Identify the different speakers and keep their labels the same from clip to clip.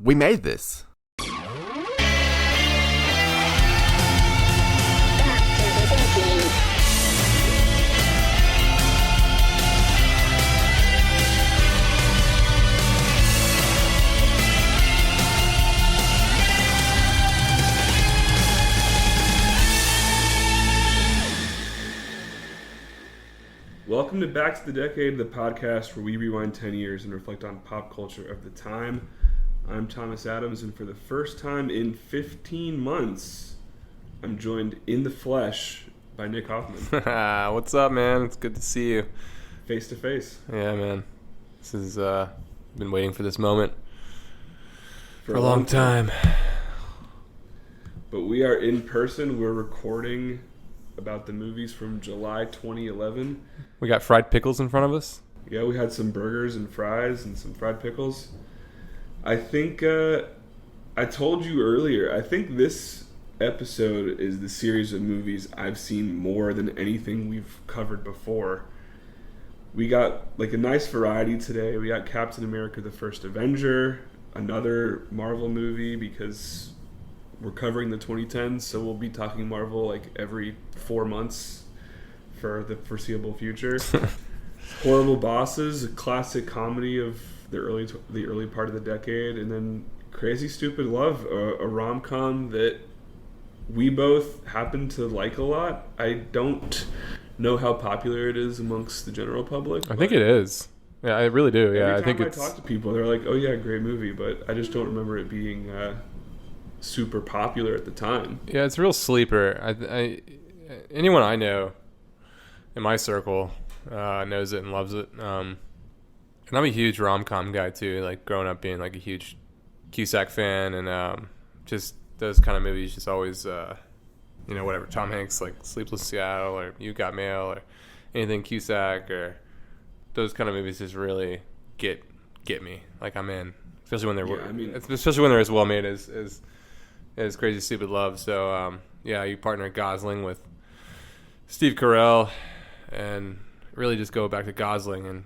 Speaker 1: We made this.
Speaker 2: Welcome to Back to the Decade, the podcast where we rewind 10 years and reflect on pop culture of the time. I'm Thomas Adams, and for the first time in 15 months, I'm joined in the flesh by Nick Hoffman.
Speaker 3: What's up, man? It's good to see you.
Speaker 2: Face to face.
Speaker 3: Yeah, man. This is, been waiting for this moment for a long time.
Speaker 2: But we are in person. We're recording about the movies from July 2011.
Speaker 3: We got fried pickles in front of us.
Speaker 2: Yeah, we had some burgers and fries and some fried pickles. I think I told you earlier, I think this episode is the series of movies I've seen more than anything we've covered before. We got like a nice variety today. We got Captain America: The First Avenger, another Marvel movie because we're covering the 2010s, so we'll be talking Marvel like every 4 months for the foreseeable future. Horrible Bosses, a classic comedy of the early part of the decade, and then Crazy Stupid Love, a rom-com that we both happen to like a lot. I don't know how popular it is amongst the general public.
Speaker 3: I think it is. Yeah, I really do. Yeah,
Speaker 2: I think
Speaker 3: it's.
Speaker 2: I talk to people, they're like, "Oh yeah, great movie," but I just don't remember it being super popular at the time.
Speaker 3: Yeah, it's a real sleeper. Anyone I know in my circle knows it and loves it. And I'm a huge rom-com guy too. Like growing up being like a huge Cusack fan, and just those kind of movies just always, whatever. Tom Hanks, like Sleepless Seattle or You Got Mail or anything Cusack, or those kind of movies just really get me. Like I'm in, especially when they're as well made as Crazy Stupid Love. So you partner Gosling with Steve Carell, and really just go back to Gosling, and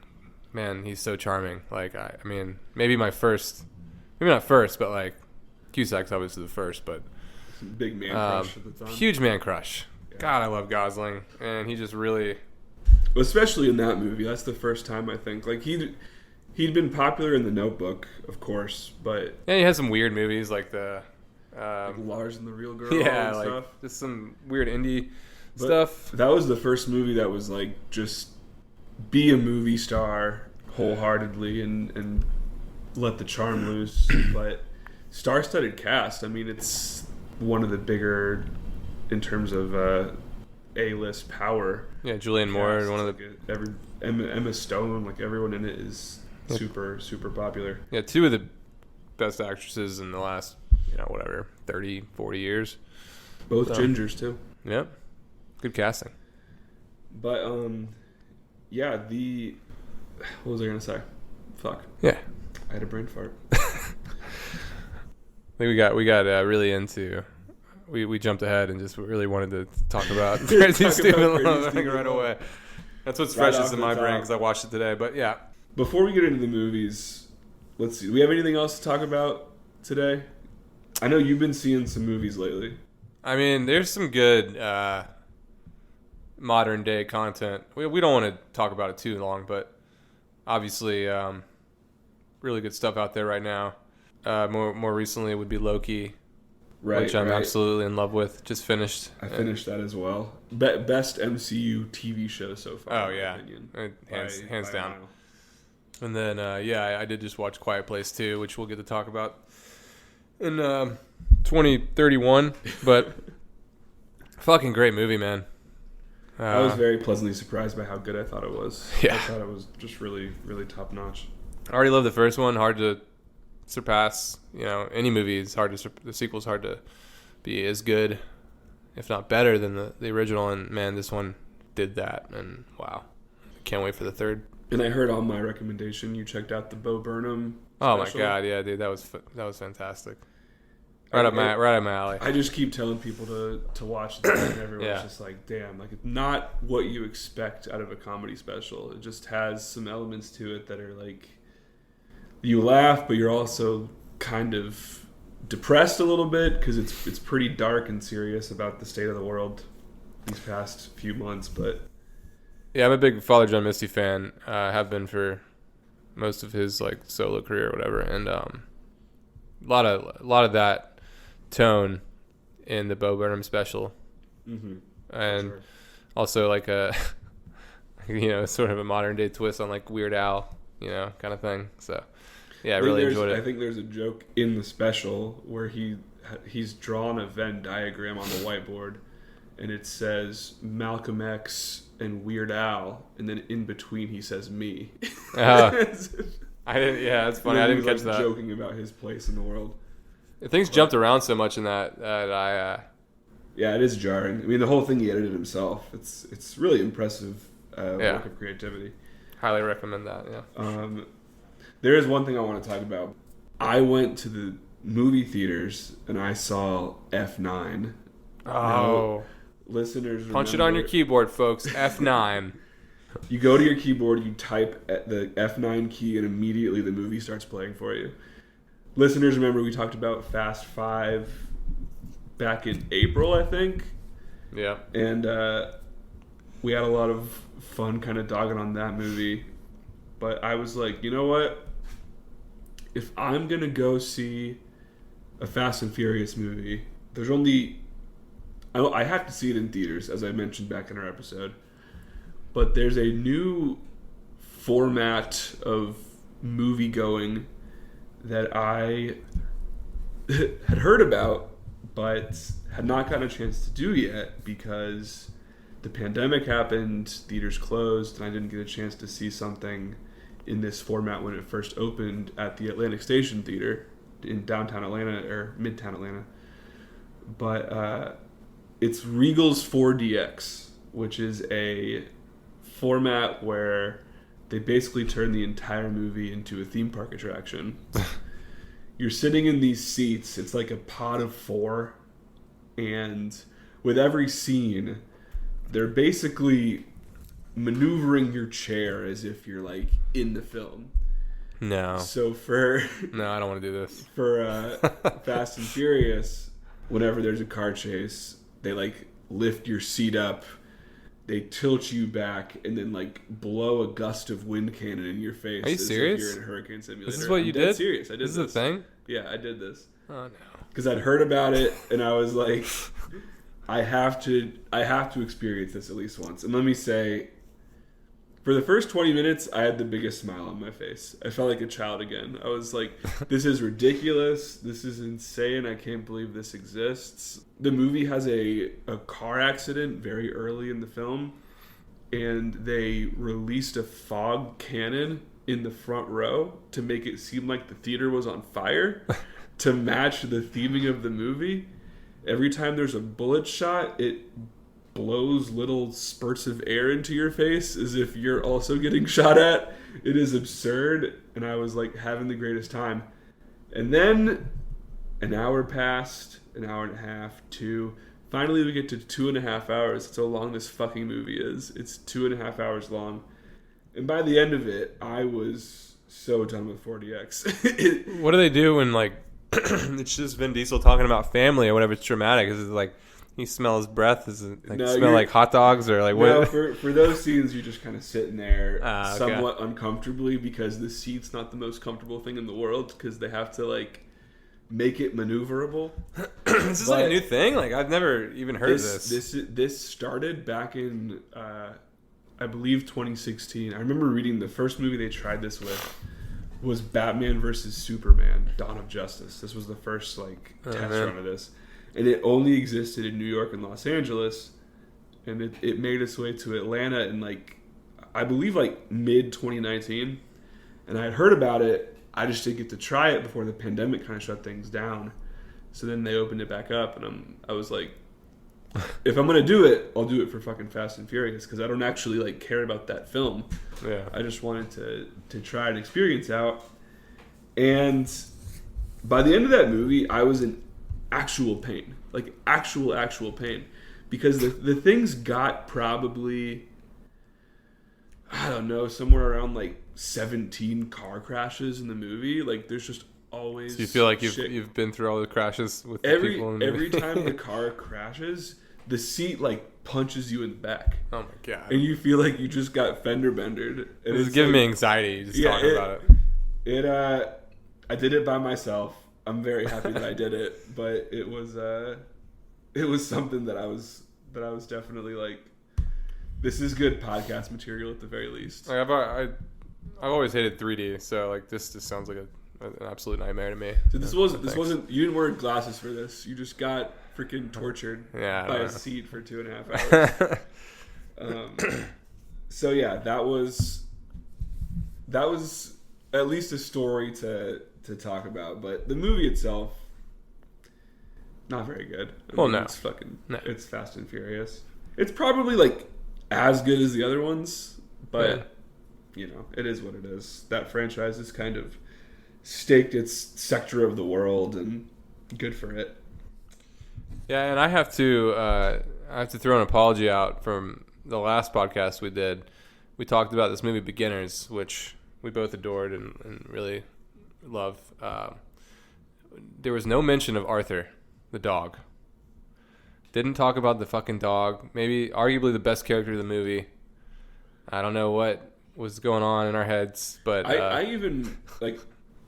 Speaker 3: man, he's so charming. Like I mean, maybe not first, but like Cusack's obviously the first, but
Speaker 2: big man crush at the time.
Speaker 3: Huge man crush. Yeah. God, I love Gosling, and he just really,
Speaker 2: especially in that movie. That's the first time I think like he'd been popular in The Notebook, of course, but
Speaker 3: yeah, he has some weird movies like the.
Speaker 2: Like Lars and the Real Girl,
Speaker 3: yeah,
Speaker 2: and
Speaker 3: like
Speaker 2: stuff.
Speaker 3: Just some weird indie stuff.
Speaker 2: That was the first movie that was like just be a movie star wholeheartedly and let the charm loose. But star-studded cast. I mean, it's one of the bigger in terms of A-list power.
Speaker 3: Yeah, Julianne Moore, one of the
Speaker 2: Emma Stone, like everyone in it is super popular.
Speaker 3: Yeah, two of the best actresses in the last 30, 40 years.
Speaker 2: Both gingers too.
Speaker 3: Yep. Good casting.
Speaker 2: But what was I gonna say? Fuck.
Speaker 3: Yeah.
Speaker 2: I had a brain fart.
Speaker 3: I think we got really into. We jumped ahead and just really wanted to talk about Crazy Stupid Love right away. That's what's freshest in my brain because I watched it today. But yeah.
Speaker 2: Before we get into the movies, let's see. Do we have anything else to talk about today? I know you've been seeing some movies lately.
Speaker 3: I mean, there's some good modern day content. We don't want to talk about it too long, but obviously really good stuff out there right now. More recently would be Loki, which I'm absolutely in love with. Just finished.
Speaker 2: I finished that as well. Best MCU TV show so far.
Speaker 3: Oh yeah, hands down. And then I did just watch Quiet Place 2, which we'll get to talk about in 2031, but fucking great movie, man.
Speaker 2: I was very pleasantly surprised by how good I thought it was.
Speaker 3: Yeah.
Speaker 2: I thought it was just really, really top notch.
Speaker 3: I already love the first one. Hard to surpass. Any movie is hard to. The sequel's hard to be as good, if not better, than the original. And man, this one did that. And wow, can't wait for the third.
Speaker 2: And I heard on my recommendation you checked out the Bo Burnham
Speaker 3: special. Oh my god, yeah, dude, that was fantastic. Right up my alley.
Speaker 2: I just keep telling people to watch that, and everyone's just like, damn, like it's not what you expect out of a comedy special. It just has some elements to it that are like, you laugh, but you're also kind of depressed a little bit because it's pretty dark and serious about the state of the world these past few months. But
Speaker 3: yeah, I'm a big Father John Misty fan. Have been for most of his like solo career or whatever, and a lot of that tone in the Bo Burnham special, and
Speaker 2: sure.
Speaker 3: also like a sort of a modern day twist on like Weird Al, kind of thing. So yeah, I really enjoyed it.
Speaker 2: I think there's a joke in the special where he's drawn a Venn diagram on the whiteboard, and it says Malcolm X and Weird Al, and then in between he says me.
Speaker 3: I didn't. Yeah, that's funny. I didn't catch that.
Speaker 2: Joking about his place in the world.
Speaker 3: Things jumped around so much in that I.
Speaker 2: Yeah, it is jarring. I mean, the whole thing he edited himself. It's really impressive work of creativity.
Speaker 3: Highly recommend that. Yeah.
Speaker 2: There is one thing I want to talk about. I went to the movie theaters and I saw F9.
Speaker 3: Oh.
Speaker 2: Now, listeners,
Speaker 3: punch it on your keyboard, folks. F9.
Speaker 2: You go to your keyboard, you type the F9 key, and immediately the movie starts playing for you. Listeners, remember we talked about Fast 5 back in April, I think.
Speaker 3: Yeah.
Speaker 2: And we had a lot of fun kind of dogging on that movie. But I was like, you know what? If I'm going to go see a Fast and Furious movie, there's only... I have to see it in theaters, as I mentioned back in our episode. But there's a new format of movie going that I had heard about, but had not gotten a chance to do yet because the pandemic happened, theaters closed, and I didn't get a chance to see something in this format when it first opened at the Atlantic Station Theater in downtown Atlanta, or midtown Atlanta. But it's Regal's 4DX, which is a format where they basically turn the entire movie into a theme park attraction. You're sitting in these seats. It's like a pod of 4. And with every scene, they're basically maneuvering your chair as if you're like in the film.
Speaker 3: No.
Speaker 2: So
Speaker 3: no, I don't want to do this.
Speaker 2: For Fast and Furious, whenever there's a car chase, they like lift your seat up, they tilt you back, and then like blow a gust of wind cannon in your face.
Speaker 3: Are you serious?
Speaker 2: If you're in a hurricane simulator.
Speaker 3: This is what you did?
Speaker 2: Serious. I did this.
Speaker 3: This is a thing?
Speaker 2: Yeah, I did this.
Speaker 3: Oh no.
Speaker 2: Because I'd heard about it, and I was like, I have to experience this at least once. And let me say, for the first 20 minutes, I had the biggest smile on my face. I felt like a child again. I was like, this is ridiculous. This is insane. I can't believe this exists. The movie has a car accident very early in the film, and they released a fog cannon in the front row to make it seem like the theater was on fire to match the theming of the movie. Every time there's a bullet shot, it blows little spurts of air into your face as if you're also getting shot at. It is absurd, and I was like having the greatest time. And then an hour passed, an hour and a half, 2. Finally we get to 2.5 hours. That's how long this fucking movie is. It's 2.5 hours long. And by the end of it, I was so done with 4DX.
Speaker 3: What do they do when like it's just Vin Diesel talking about family or whatever? It's dramatic. Is it like you smell his breath? Does it like smell like hot dogs or like what?
Speaker 2: No, for those scenes you're just kind of sitting there
Speaker 3: okay.
Speaker 2: somewhat uncomfortably because the seat's not the most comfortable thing in the world because they have to like make it maneuverable.
Speaker 3: This is like a new thing? Like I've never even heard of this.
Speaker 2: This started back in I believe 2016. I remember reading the first movie they tried this with was Batman versus Superman, Dawn of Justice. This was the first like test run of this. And it only existed in New York and Los Angeles. And it made its way to Atlanta in like, I believe like mid 2019. And I had heard about it. I just didn't get to try it before the pandemic kind of shut things down. So then they opened it back up, and I was like, if I'm gonna do it, I'll do it for fucking Fast and Furious because I don't actually like care about that film.
Speaker 3: Yeah,
Speaker 2: I just wanted to try an experience out. And by the end of that movie, I was in actual pain, like actual pain, because the things got probably, I don't know, somewhere around like 17 car crashes in the movie. Like there's just always.
Speaker 3: So you feel like
Speaker 2: shit.
Speaker 3: you've been through all the crashes with the people.
Speaker 2: Every time the car crashes, the seat like punches you in the back.
Speaker 3: Oh my god!
Speaker 2: And you feel like you just got fender bendered. And
Speaker 3: It's giving me anxiety just talking about it.
Speaker 2: I did it by myself. I'm very happy that I did it, but it was something that I was definitely like, this is good podcast material at the very least.
Speaker 3: Like I've always hated 3D, so like this just sounds like an absolute nightmare to me.
Speaker 2: So this wasn't you didn't wear glasses for this. You just got freaking tortured by a seat for 2.5 hours. So yeah, that was at least a story to talk about. But the movie itself, not very good. It's it's Fast and Furious. It's probably like as good as the other ones, but you know, it is what it is. That franchise has kind of staked its sector of the world, and good for it.
Speaker 3: Yeah, and I have to throw an apology out from the last podcast we did. We talked about this movie Beginners, which we both adored and really love. There was no mention of Arthur, the dog. Didn't talk about the fucking dog. Maybe arguably the best character of the movie. I don't know what was going on in our heads, but
Speaker 2: I even like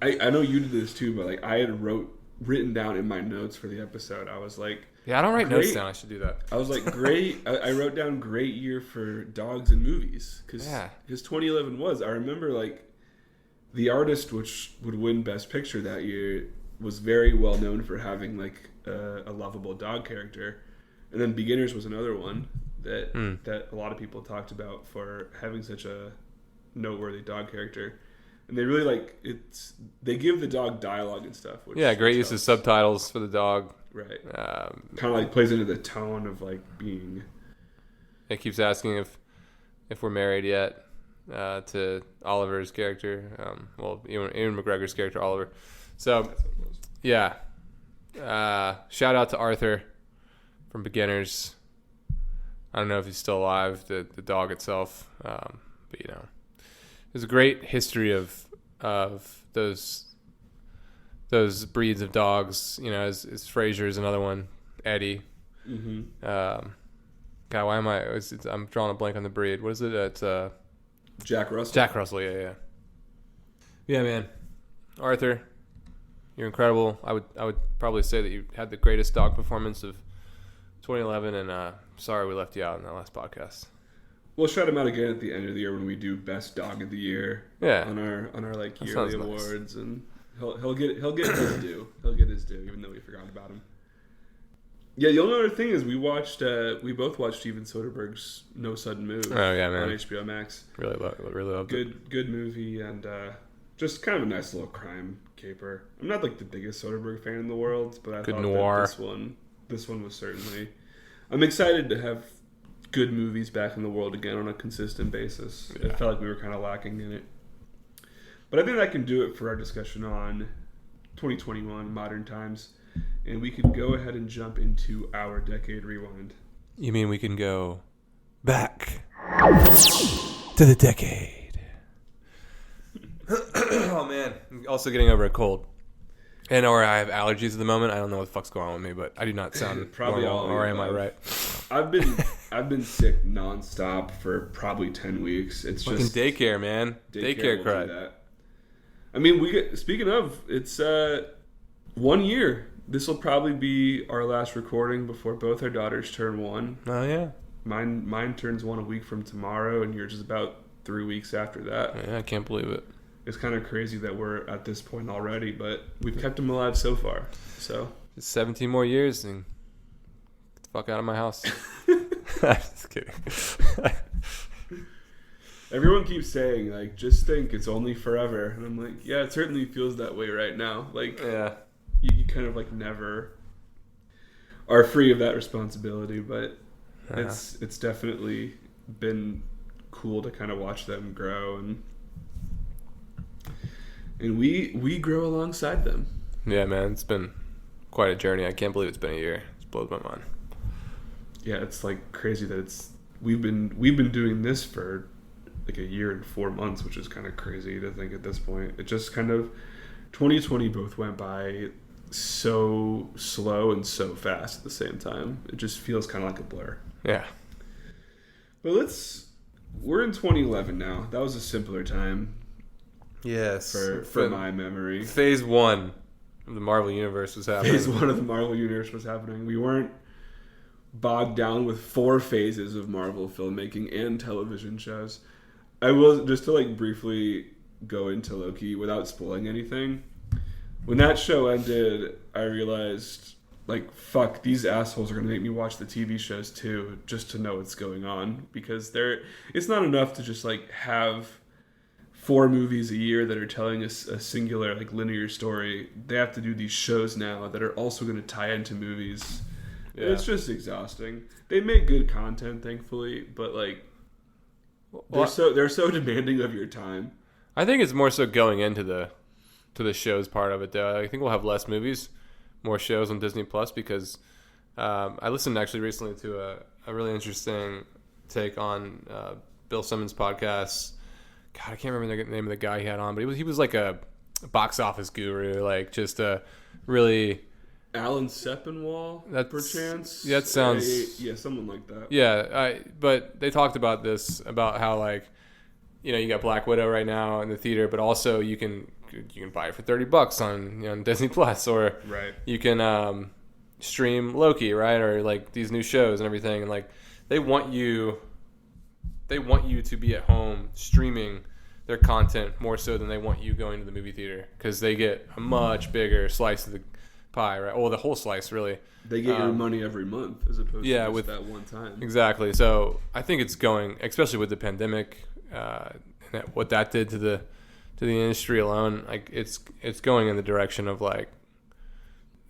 Speaker 2: I know you did this too, but like I had written down in my notes for the episode. I was like,
Speaker 3: yeah, I don't write notes down. I should do that.
Speaker 2: I was like, great. I wrote down great year for dogs in movies because his 2011 was. I remember like The Artist, which would win Best Picture that year, was very well known for having like a lovable dog character, and then Beginners was another one that a lot of people talked about for having such a noteworthy dog character. And they really like they give the dog dialogue and stuff.
Speaker 3: Great use of subtitles for the dog.
Speaker 2: Right. Kind of like plays into the tone of like being.
Speaker 3: It keeps asking if we're married yet to Oliver's character. Ewan McGregor's character Oliver. So yeah, shout out to Arthur from Beginners. I don't know if he's still alive. The dog itself, but you know. There's a great history of those breeds of dogs. You know, as Fraser's another one, Eddie. Mm-hmm. God, why am I'm drawing a blank on the breed. What is it? It's
Speaker 2: Jack Russell.
Speaker 3: Jack Russell, yeah. Yeah, man. Arthur, you're incredible. I would probably say that you had the greatest dog performance of 2011, and sorry we left you out in that last podcast.
Speaker 2: We'll shout him out again at the end of the year when we do Best Dog of the Year. Yeah. On our like yearly awards, nice. And he'll get his due. He'll get his due, even though we forgot about him. Yeah, the only other thing is we both watched Steven Soderbergh's No Sudden Move.
Speaker 3: Oh yeah, man.
Speaker 2: On HBO Max.
Speaker 3: Really loved it.
Speaker 2: Good movie, and just kind of a nice little crime caper. I'm not like the biggest Soderbergh fan in the world, but I thought noir. That this one was certainly. I'm excited to have good movies back in the world again on a consistent basis. Yeah. It felt like we were kind of lacking in it. But I think that can do it for our discussion on 2021 modern times, and we can go ahead and jump into our decade rewind.
Speaker 3: You mean we can go back to the decade? Oh man, I'm also getting over a cold. Or I have allergies at the moment. I don't know what the fuck's going on with me, but I do not sound
Speaker 2: probably
Speaker 3: normal, or am I right?
Speaker 2: I've been sick nonstop for probably 10 weeks. It's
Speaker 3: fucking just daycare, man. Daycare crud.
Speaker 2: I mean, speaking of, it's 1 year. This will probably be our last recording before both our daughters turn 1.
Speaker 3: Oh yeah.
Speaker 2: Mine turns 1 a week from tomorrow, and yours is about 3 weeks after that.
Speaker 3: Yeah, I can't believe it.
Speaker 2: It's kind of crazy that we're at this point already, but we've kept them alive so far. So
Speaker 3: it's 17 more years and get the fuck out of my house. Just kidding.
Speaker 2: Everyone keeps saying, like, just think it's only forever. And I'm like, yeah, it certainly feels that way right now. Like,
Speaker 3: yeah,
Speaker 2: you kind of like never are free of that responsibility, but it's definitely been cool to kind of watch them grow, and we grow alongside them.
Speaker 3: Yeah, man, it's been quite a journey. I can't believe it's been a year. It blows my mind.
Speaker 2: Yeah, it's like crazy that we've been doing this for like a year and 4 months, which is kind of crazy to think at this point. It just kind of 2020 both went by so slow and so fast at the same time. It just feels kind of like a blur.
Speaker 3: Yeah.
Speaker 2: But we're in 2011 now. That was a simpler time.
Speaker 3: Yes.
Speaker 2: For my memory.
Speaker 3: Phase 1 of the Marvel Universe was happening.
Speaker 2: Phase 1 of the Marvel Universe was happening. We weren't bogged down with 4 phases of Marvel filmmaking and television shows. I will, just to like briefly go into Loki without spoiling anything. When that show ended, I realized, like, fuck, these assholes are going to make me watch the TV shows too, just to know what's going on. Because it's not enough to just, like, have 4 movies a year that are telling us a singular, like, linear story. They have to do these shows now that are also going to tie into movies. Yeah. It's just exhausting. They make good content, thankfully, but, like, they're so demanding of your time.
Speaker 3: I think it's more so going into the shows part of it, though. I think we'll have less movies, more shows on Disney Plus, because I listened actually recently to a really interesting take on Bill Simmons' podcast. God, I can't remember the name of the guy he had on, but he was like a box office guru, like just a really
Speaker 2: Alan Sepinwall, perchance.
Speaker 3: Yeah, that sounds
Speaker 2: someone like that.
Speaker 3: Yeah, but they talked about this, about how, like, you know, you got Black Widow right now in the theater, but also you can buy it for $30 on Disney Plus, or
Speaker 2: right.
Speaker 3: You can stream Loki, right, or like these new shows and everything, and like they want you to be at home streaming their content more so than they want you going to the movie theater, because they get a much bigger slice of the pie, right? Well, the whole slice, really.
Speaker 2: They get your money every month as opposed to just
Speaker 3: with
Speaker 2: that one time.
Speaker 3: Exactly. So I think it's going, especially with the pandemic, and what that did to the industry alone. Like it's going in the direction of, like,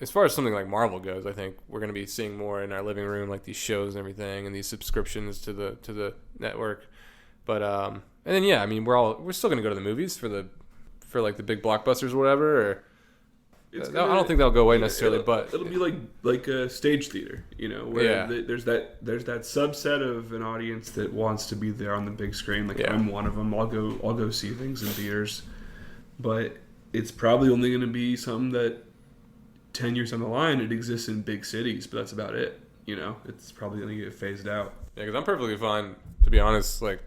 Speaker 3: as far as something like Marvel goes, I think we're going to be seeing more in our living room, like these shows and everything, and these subscriptions to the network. But and then I mean we're still going to go to the movies for like the big blockbusters or whatever. Or I don't think that'll go away necessarily, but
Speaker 2: it'll be like a stage theater, you know, where there's that subset of an audience that wants to be there on the big screen. Like I'm one of them. I'll go see things in theaters, but it's probably only going to be something that 10 years down the line it exists in big cities, but that's about it. You know, it's probably going to get phased out.
Speaker 3: Yeah, because I'm perfectly fine, to be honest, like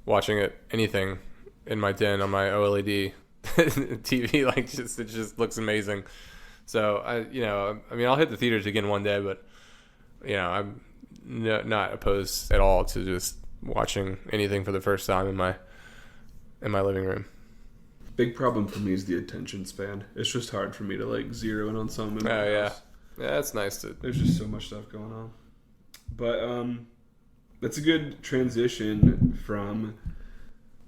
Speaker 3: watching anything in my den on my OLED TV, like it just looks amazing. So I'll hit the theaters again one day, but I'm not opposed at all to just watching anything for the first time in my living room.
Speaker 2: Big problem for me is the attention span. It's just hard for me to like zero in on something.
Speaker 3: Yeah, it's nice to.
Speaker 2: There's just so much stuff going on, but that's a good transition from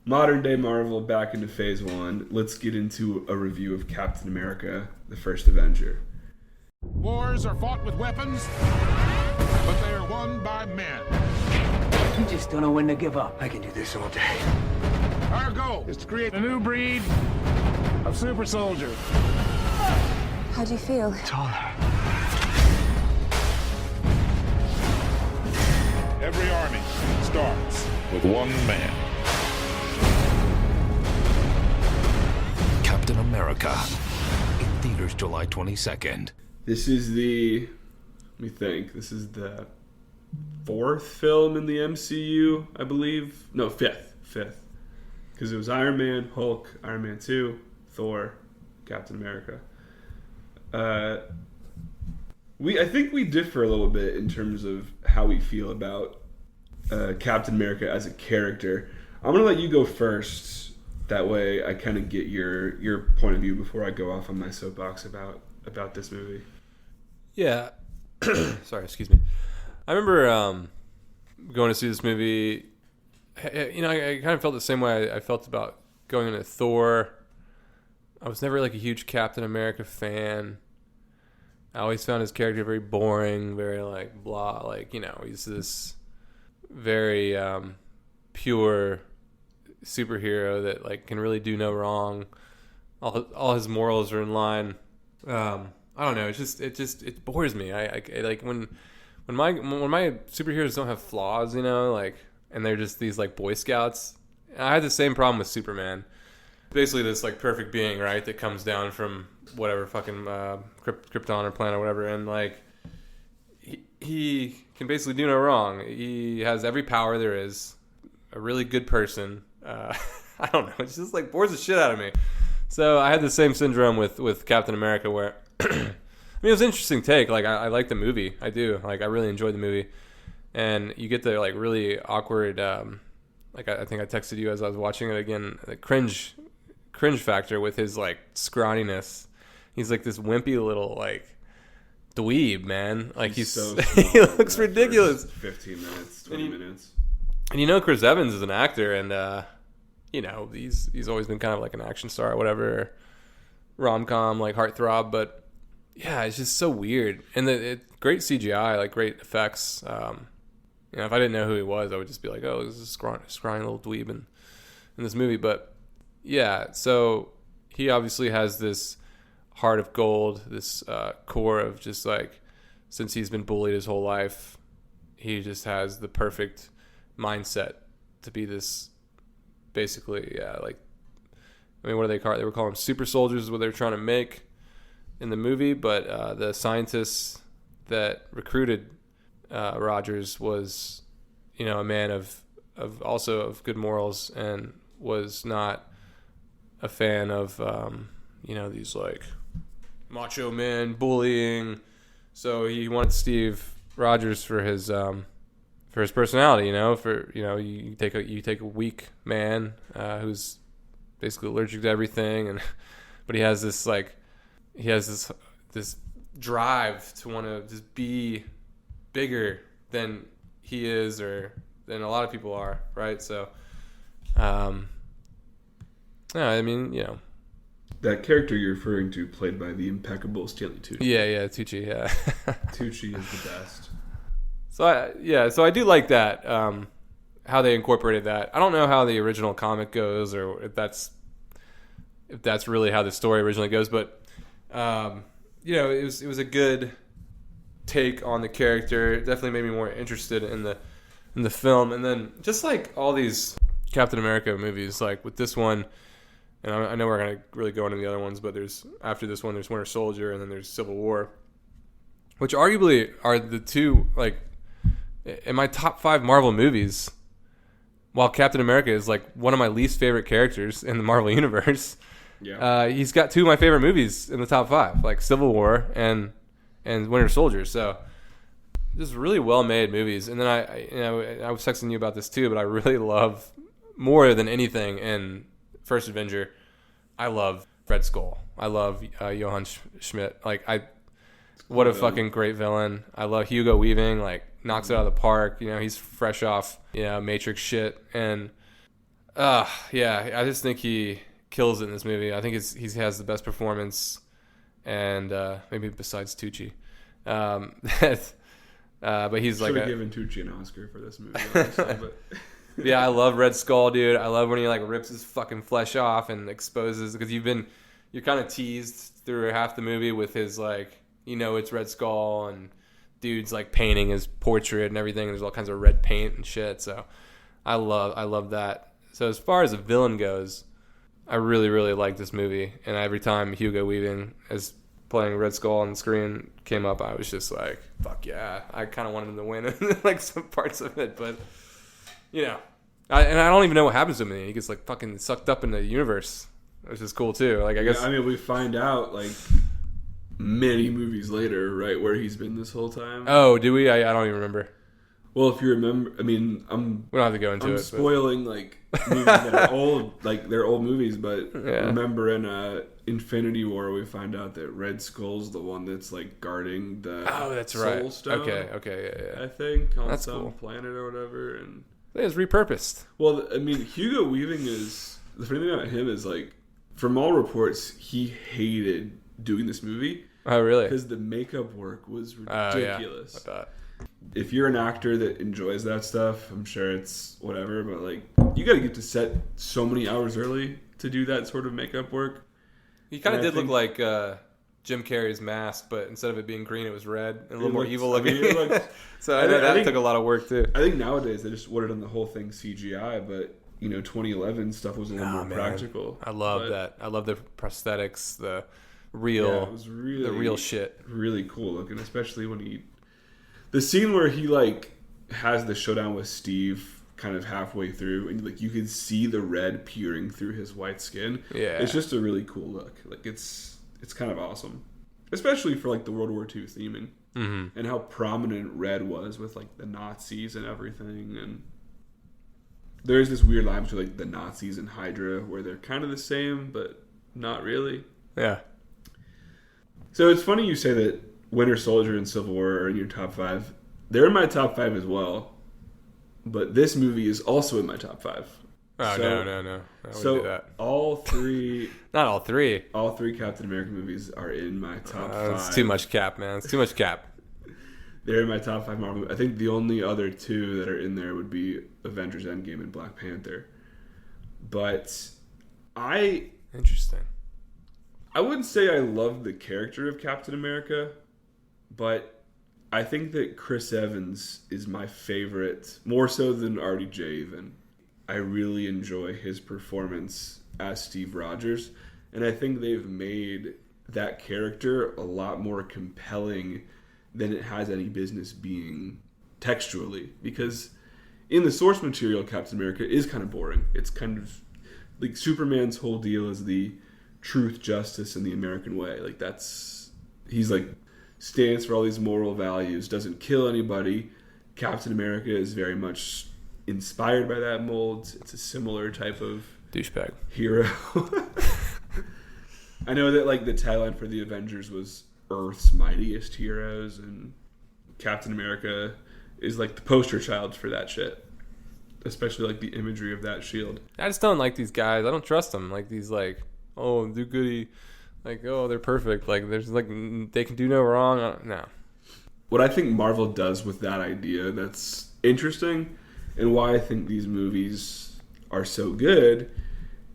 Speaker 2: modern day Marvel back into Phase 1. Let's get into a review of Captain America, the First Avenger.
Speaker 1: Wars are fought with weapons, but they are won by men.
Speaker 4: You just don't know when to give up. I can do this all day.
Speaker 1: Our goal is to create a new breed of super soldier.
Speaker 5: How do you feel?
Speaker 4: Taller.
Speaker 1: Every army starts with one man.
Speaker 6: Captain America, in theaters July 22nd.
Speaker 2: This is the 4th film in the MCU, I believe. No, 5th. Because it was Iron Man, Hulk, Iron Man 2, Thor, Captain America. I think we differ a little bit in terms of how we feel about Captain America as a character. I'm going to let you go first. That way I kind of get your point of view before I go off on my soapbox about this movie.
Speaker 3: Yeah. Sorry, excuse me. I remember going to see this movie. I kind of felt the same way I felt about going into Thor. I was never like a huge Captain America fan. I always found his character very boring, very like blah, like, he's this very pure superhero that like can really do no wrong. All his morals are in line. I don't know. It bores me. I like when my superheroes don't have flaws, like, and they're just these like Boy Scouts. I had the same problem with Superman. basically this like perfect being, right, that comes down from whatever fucking Krypton or planet or whatever, and like he can basically do no wrong. He has every power there is. A really good person. I don't know. It's just like bores the shit out of me. So I had the same syndrome with Captain America, where I mean, it was an interesting take. Like I like the movie. I do. Like I really enjoyed the movie, and you get the like really awkward. Like I think I texted you as I was watching it again. The cringe factor with his like scrawniness. He's like this wimpy little like dweeb, man. Like he's so small. He looks ridiculous.
Speaker 2: 15 minutes, 20 minutes.
Speaker 3: And you know Chris Evans is an actor, and you know he's always been kind of like an action star or whatever, rom-com like heartthrob. But yeah, it's just so weird. And great CGI, like great effects. You know, if I didn't know who he was, I would just be like, oh, this is a scrawny little dweeb in this movie. But yeah, so he obviously has this heart of gold, this core of just like, since he's been bullied his whole life, he just has the perfect mindset to be this, basically, yeah, like, I mean, what do they call it? They were calling them super soldiers, is what they were trying to make in the movie, but the scientists that recruited Rogers was, you know, a man of also of good morals, and was not a fan of, you know, these like macho men bullying. So he wanted Steve Rogers for his personality, you know, you take a weak man who's basically allergic to everything, and but he has this drive to want to just be bigger than he is, or than a lot of people are, right? So yeah, I mean, you know,
Speaker 2: that character you're referring to, played by the impeccable Stanley Tucci.
Speaker 3: Yeah, Tucci, yeah.
Speaker 2: Tucci is the best.
Speaker 3: So I do like that, how they incorporated that. I don't know how the original comic goes, or if that's really how the story originally goes, but you know, it was a good take on the character. It definitely made me more interested in the film. And then just like all these Captain America movies, like with this one, and I know we're gonna really go into the other ones, but after this one there's Winter Soldier, and then there's Civil War, which arguably are the two, like, in my top 5 Marvel movies, while Captain America is like one of my least favorite characters in the Marvel universe. Yeah. He's got 2 of my favorite movies in the top 5, like Civil War and Winter Soldier. So just really well made movies. And then I was texting you about this too, but I really love, more than anything in First Avenger, I love Red Skull. I love Johann Schmidt. Like what a fucking great villain. I love Hugo Weaving, like knocks it out of the park. You know, he's fresh off, you know, Matrix shit. And yeah, I just think he kills it in this movie. I think he has the best performance, and maybe besides Tucci. But he's like,
Speaker 2: should have given Tucci an Oscar for this movie, honestly, but
Speaker 3: yeah, I love Red Skull, dude. I love when he like rips his fucking flesh off and exposes, because you're kind of teased through half the movie with his, like, you know, it's Red Skull, and dude's like painting his portrait and everything. There's all kinds of red paint and shit. So I love that. So as far as a villain goes, I really, really like this movie. And every time Hugo Weaving as playing Red Skull on the screen came up, I was just like, fuck yeah. I kind of wanted him to win in like some parts of it, but you know, I don't even know what happens to him. He gets like fucking sucked up in the universe, which is cool too. Like, I guess.
Speaker 2: Yeah, I mean, we find out like many movies later, right, where he's been this whole time.
Speaker 3: Oh, do we? I don't even remember.
Speaker 2: Well, if you remember, I mean,
Speaker 3: we don't have to go into it.
Speaker 2: I'm spoiling like movies that are old, like they're old movies. But
Speaker 3: yeah.
Speaker 2: Remember in Infinity War, we find out that Red Skull's the one that's like guarding the
Speaker 3: that's
Speaker 2: Soul
Speaker 3: right.
Speaker 2: Stone.
Speaker 3: Okay, yeah.
Speaker 2: I think on
Speaker 3: that's
Speaker 2: some
Speaker 3: cool.
Speaker 2: planet or whatever, and
Speaker 3: it was repurposed.
Speaker 2: Well, I mean, Hugo Weaving is, the funny thing about him is, like, from all reports, he hated doing this movie.
Speaker 3: Oh, really?
Speaker 2: Because the makeup work was ridiculous.
Speaker 3: Yeah, I bet.
Speaker 2: If you're an actor that enjoys that stuff, I'm sure it's whatever, but like, you got to get to set so many hours early to do that sort of makeup work.
Speaker 3: He kind of did look like Jim Carrey's mask, but instead of it being green, it was red and a little more evil looking. I mean, so I know that took a lot of work too.
Speaker 2: I think nowadays they just would have done the whole thing CGI, but 2011 stuff was a little more
Speaker 3: man.
Speaker 2: practical.
Speaker 3: I love that. I love the prosthetics, the real,
Speaker 2: it was really,
Speaker 3: the real shit.
Speaker 2: Really cool looking, especially when the scene where he has the showdown with Steve kind of halfway through, and you can see the red peering through his white skin.
Speaker 3: Yeah,
Speaker 2: it's just a really cool look. It's kind of awesome, especially for the World War II theming and how prominent red was with the Nazis and everything. And there's this weird line between the Nazis and Hydra where they're kind of the same but not really.
Speaker 3: Yeah.
Speaker 2: So it's funny you say that Winter Soldier and Civil War are in your top 5. They're in my top 5 as well, but this movie is also in my top 5.
Speaker 3: Oh, no. I wouldn't do that.
Speaker 2: All 3...
Speaker 3: Not all 3.
Speaker 2: All 3 Captain America movies are in my top 5.
Speaker 3: It's too much cap, man. It's too much cap.
Speaker 2: They're in my top 5 Marvel movies. I think the only other 2 that are in there would be Avengers Endgame and Black Panther. But
Speaker 3: Interesting.
Speaker 2: I wouldn't say I love the character of Captain America, but I think that Chris Evans is my favorite, more so than RDJ even. I really enjoy his performance as Steve Rogers, and I think they've made that character a lot more compelling than it has any business being textually, because in the source material, Captain America is kind of boring. It's kind of Superman's whole deal is the truth, justice, and the American way. He's stands for all these moral values, doesn't kill anybody. Captain America is very much inspired by that mold. It's a similar type of
Speaker 3: douchebag
Speaker 2: hero. I know that the tagline for the Avengers was Earth's mightiest heroes, and Captain America is the poster child for that shit, especially the imagery of that shield.
Speaker 3: I just don't like these guys. I don't trust them. These oh, do goody, oh, they're perfect. There's they can do no wrong. No.
Speaker 2: What I think Marvel does with that idea that's interesting, and why I think these movies are so good,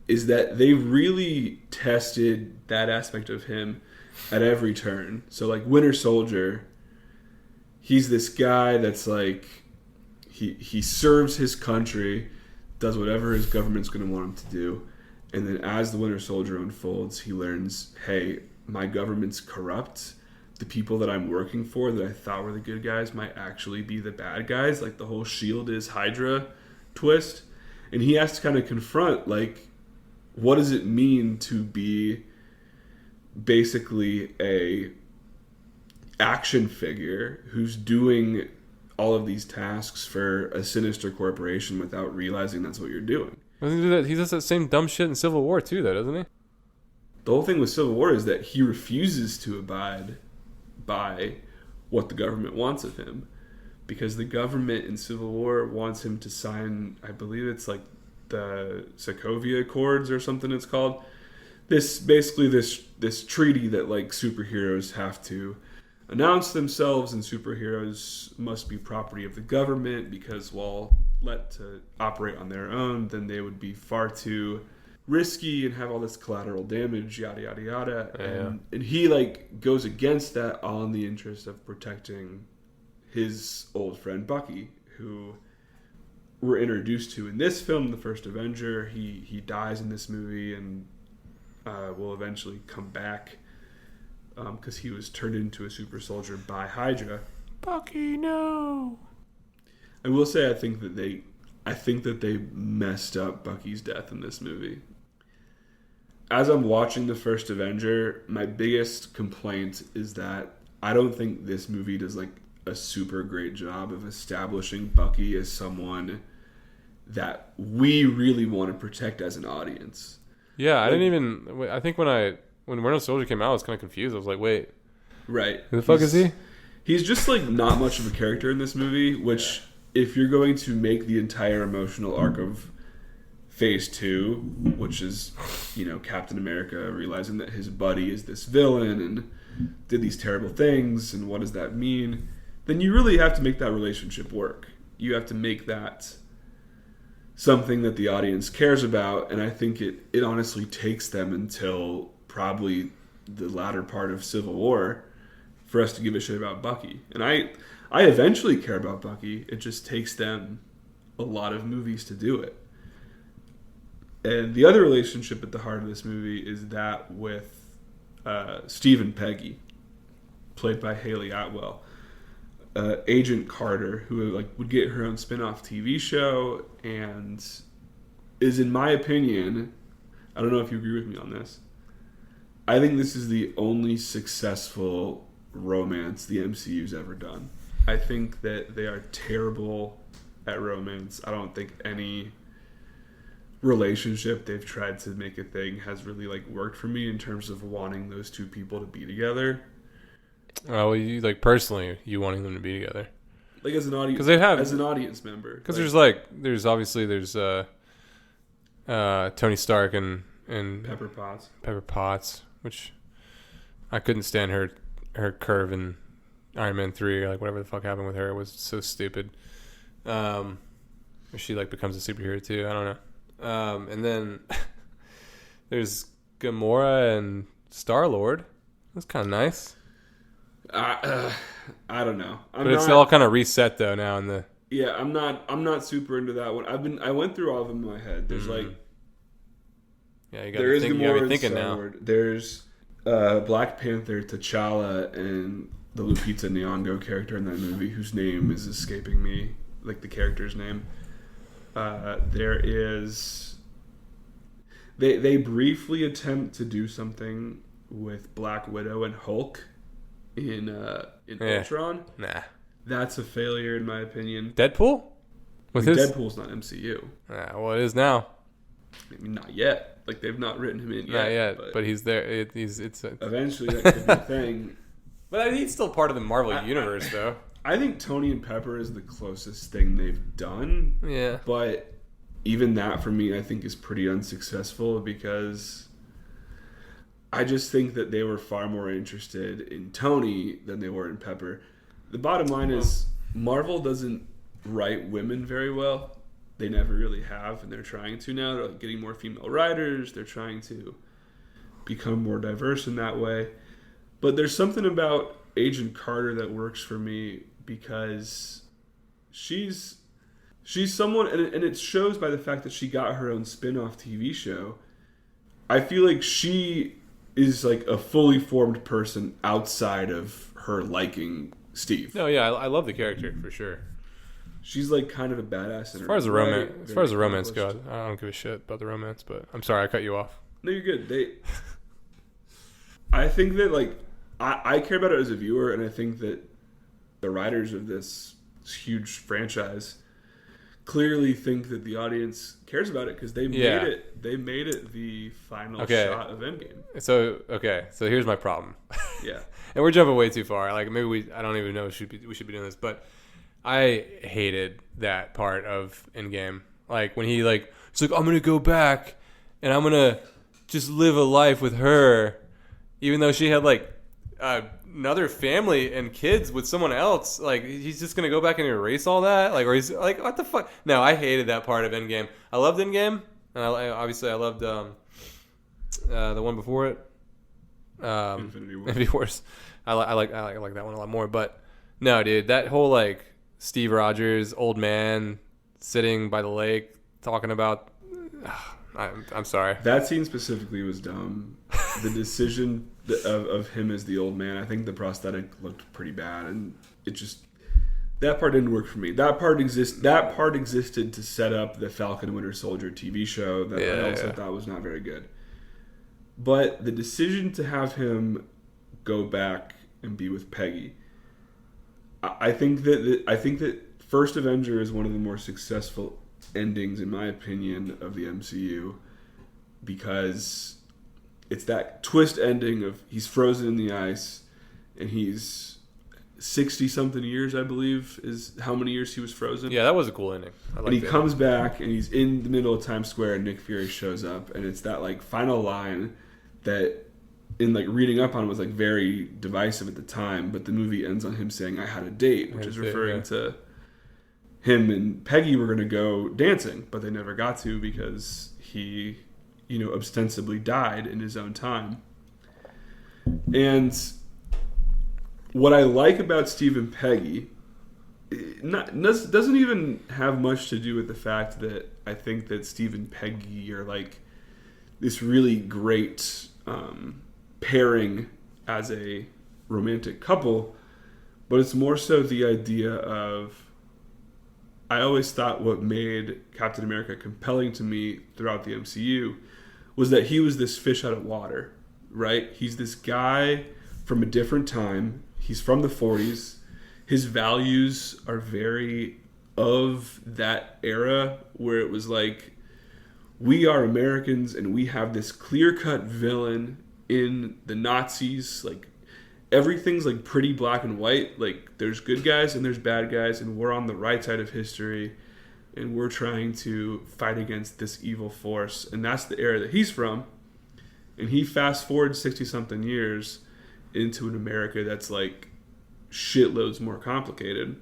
Speaker 2: is that they really tested that aspect of him at every turn. So Winter Soldier, he's this guy that's he serves his country, does whatever his government's going to want him to do. And then as the Winter Soldier unfolds, he learns, hey, my government's corrupt. The people that I'm working for that I thought were the good guys might actually be the bad guys. The whole SHIELD is Hydra twist. And he has to kind of confront, what does it mean to be basically a action figure who's doing all of these tasks for a sinister corporation without realizing that's what you're doing.
Speaker 3: He does that same dumb shit in Civil War too, though, doesn't he?
Speaker 2: The whole thing with Civil War is that he refuses to abide by what the government wants of him, because the government in Civil War wants him to sign, I believe it's the Sokovia Accords or something it's called. This treaty that superheroes have to announce themselves, and superheroes must be property of the government, because while let to operate on their own, then they would be far too risky and have all this collateral damage, yada yada yada.
Speaker 3: Yeah.
Speaker 2: And he goes against that, all in the interest of protecting his old friend Bucky, who we're introduced to in this film, the first Avenger. He dies in this movie and will eventually come back because he was turned into a super soldier by Hydra.
Speaker 3: Bucky, no.
Speaker 2: I will say I think that they messed up Bucky's death in this movie. As I'm watching the first Avenger, my biggest complaint is that I don't think this movie does a super great job of establishing Bucky as someone that we really want to protect as an audience.
Speaker 3: Yeah, I think when Winter Soldier came out, I was kind of confused. I was like, wait.
Speaker 2: Right.
Speaker 3: Who the fuck is he?
Speaker 2: He's just not much of a character in this movie, which if you're going to make the entire emotional arc of Phase 2, which is, Captain America realizing that his buddy is this villain and did these terrible things, and what does that mean, then you really have to make that relationship work. You have to make that something that the audience cares about, and I think it honestly takes them until probably the latter part of Civil War for us to give a shit about Bucky. And I eventually care about Bucky. It just takes them a lot of movies to do it. And the other relationship at the heart of this movie is that with Steve and Peggy, played by Haley Atwell. Agent Carter, who would get her own spin-off TV show and is, in my opinion, I don't know if you agree with me on this, I think this is the only successful romance the MCU's ever done. I think that they are terrible at romance. I don't think any relationship they've tried to make a thing has really worked for me in terms of wanting those two people to be together.
Speaker 3: Well, you personally, you wanting them to be together,
Speaker 2: as an audience,
Speaker 3: because they have
Speaker 2: as an audience member.
Speaker 3: Because there's obviously Tony Stark and
Speaker 2: Pepper
Speaker 3: Potts, which I couldn't stand her curve in Iron Man 3, or whatever the fuck happened with her. It was so stupid. She becomes a superhero too. I don't know. And then there's Gamora and Star-Lord. That's kind of nice.
Speaker 2: I don't know.
Speaker 3: It's all kind of reset though now in the.
Speaker 2: Yeah, I'm not super into that one. I went through all of them in my head. There's
Speaker 3: yeah, you gotta be thinking now.
Speaker 2: There's Black Panther, T'Challa, and the Lupita Nyong'o character in that movie, whose name is escaping me, the character's name. There is. They briefly attempt to do something with Black Widow and Hulk in Ultron.
Speaker 3: Nah.
Speaker 2: That's a failure in my opinion.
Speaker 3: Deadpool?
Speaker 2: Deadpool's not MCU.
Speaker 3: Well, it is now.
Speaker 2: I mean, not yet. They've not written him in yet.
Speaker 3: Not yet, but he's there.
Speaker 2: Eventually that could be a thing.
Speaker 3: But he's still part of the Marvel universe, though.
Speaker 2: I think Tony and Pepper is the closest thing they've done.
Speaker 3: Yeah.
Speaker 2: But even that, for me, I think is pretty unsuccessful because I just think that they were far more interested in Tony than they were in Pepper. The bottom line is Marvel doesn't write women very well. They never really have, and they're trying to now. They're getting more female writers. They're trying to become more diverse in that way. But there's something about Agent Carter that works for me because she's someone, and it shows by the fact that she got her own spin-off TV show. I feel like she is a fully formed person outside of her liking Steve.
Speaker 3: No, yeah, I love the character for sure.
Speaker 2: She's kind of a badass.
Speaker 3: As far as the romance goes, I don't give a shit about the romance. But I'm sorry, I cut you off.
Speaker 2: No, you're good. I think that I care about it as a viewer, and I think that the writers of this huge franchise clearly think that the audience cares about it because they made it. They made it the final shot of Endgame.
Speaker 3: So here's my problem.
Speaker 2: Yeah,
Speaker 3: and we're jumping way too far. Maybe I don't even know we should be doing this, but I hated that part of Endgame. When he it's I'm gonna go back and I'm gonna just live a life with her, even though she had another family and kids with someone else. He's just gonna go back and erase all that. Or he's what the fuck? No, I hated that part of Endgame. I loved Endgame, and I loved the one before it, Infinity Wars. I like that one a lot more. But no, dude, that whole Steve Rogers, old man, sitting by the lake talking about. I'm sorry.
Speaker 2: That scene specifically was dumb. The decision of him as the old man, I think the prosthetic looked pretty bad, and that part didn't work for me. That part existed to set up the Falcon and Winter Soldier TV show that I also thought was not very good. But the decision to have him go back and be with Peggy, I think that First Avenger is one of the more successful endings, in my opinion, of the MCU because it's that twist ending of he's frozen in the ice and he's 60-something years, I believe, is how many years he was frozen.
Speaker 3: Yeah, that was a cool ending.
Speaker 2: And he comes back and he's in the middle of Times Square and Nick Fury shows up and it's that final line that in reading up on it was very divisive at the time, but the movie ends on him saying I had a date, which is referring to him and Peggy were going to go dancing, but they never got to because he, ostensibly died in his own time. And what I like about Steve and Peggy doesn't even have much to do with the fact that I think that Steve and Peggy are like this really great pairing as a romantic couple, but it's more so the idea of, I always thought what made Captain America compelling to me throughout the MCU was that he was this fish out of water, right? He's this guy from a different time. He's from the 40s. His values are very of that era where it was like, we are Americans and we have this clear-cut villain in the Nazis. Like, everything's like pretty black and white. Like, there's good guys and there's bad guys, and we're on the right side of history, and we're trying to fight against this evil force. And that's the era that he's from. And he fast forward 60 something years into an America that's like shitloads more complicated.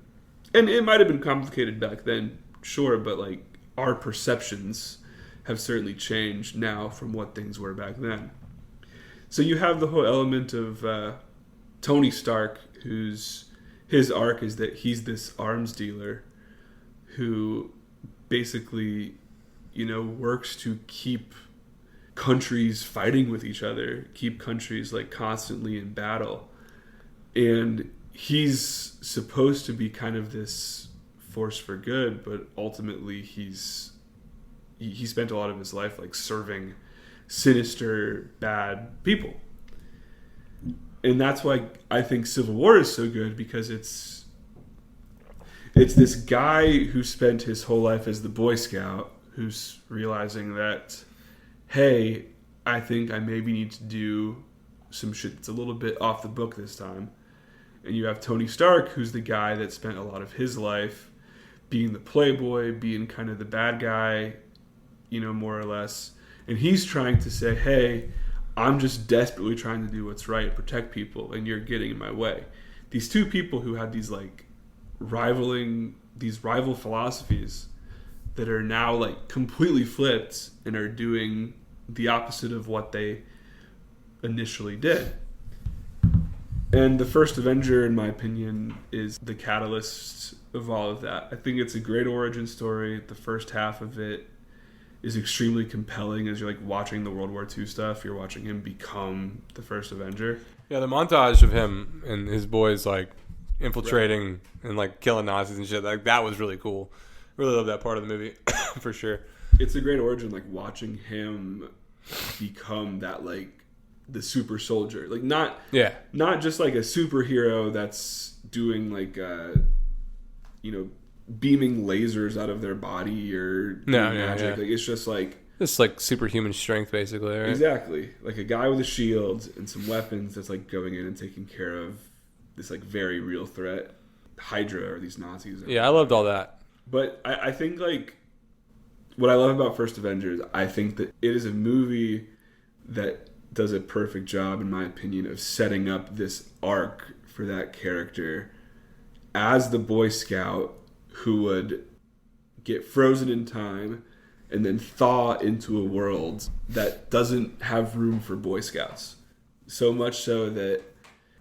Speaker 2: And it might have been complicated back then, sure, but like our perceptions have certainly changed now from what things were back then. So you have the whole element of Tony Stark, his arc is that he's this arms dealer who basically, works to keep countries fighting with each other, keep countries like constantly in battle. And he's supposed to be kind of this force for good, but ultimately he spent a lot of his life like serving sinister, bad people. And that's why I think Civil War is so good, because it's this guy who spent his whole life as the Boy Scout who's realizing that, hey, I think I maybe need to do some shit that's a little bit off the book this time. And you have Tony Stark, who's the guy that spent a lot of his life being the playboy, being kind of the bad guy, more or less. And he's trying to say, hey, I'm just desperately trying to do what's right, protect people, and you're getting in my way. These two people who had these like rival philosophies that are now like completely flipped and are doing the opposite of what they initially did. And the first Avenger, in my opinion, is the catalyst of all of that. I think it's a great origin story. The first half of it is extremely compelling as you're like watching the World War II stuff. You're watching him become the first Avenger.
Speaker 3: Yeah, the montage of him and his boys like infiltrating and like killing Nazis and shit, like that was really cool. Really love that part of the movie for sure.
Speaker 2: It's a great origin, like watching him become that like the super soldier, like not just like a superhero that's doing like beaming lasers out of their body or magic. Like it's just like
Speaker 3: superhuman strength, basically, right?
Speaker 2: Exactly, like a guy with a shield and some weapons that's like going in and taking care of this like very real threat, Hydra or these Nazis.
Speaker 3: Yeah, I loved all that.
Speaker 2: But I think like what I love about First Avengers, I think that it is a movie that does a perfect job, in my opinion, of setting up this arc for that character as the Boy Scout who would get frozen in time and then thaw into a world that doesn't have room for Boy Scouts. So much so that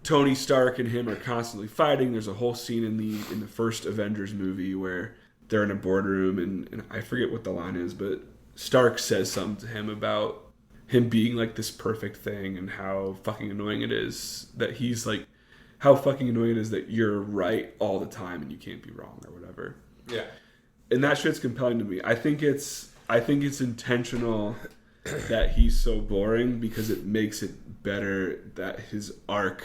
Speaker 2: Tony Stark and him are constantly fighting. There's a whole scene in the first Avengers movie where they're in a boardroom and I forget what the line is, but Stark says something to him about him being like this perfect thing and how fucking annoying it is that he's like, how fucking annoying it is that you're right all the time and you can't be wrong or whatever.
Speaker 3: Yeah.
Speaker 2: And that shit's compelling to me. I think it's intentional that he's so boring because it makes it better that his arc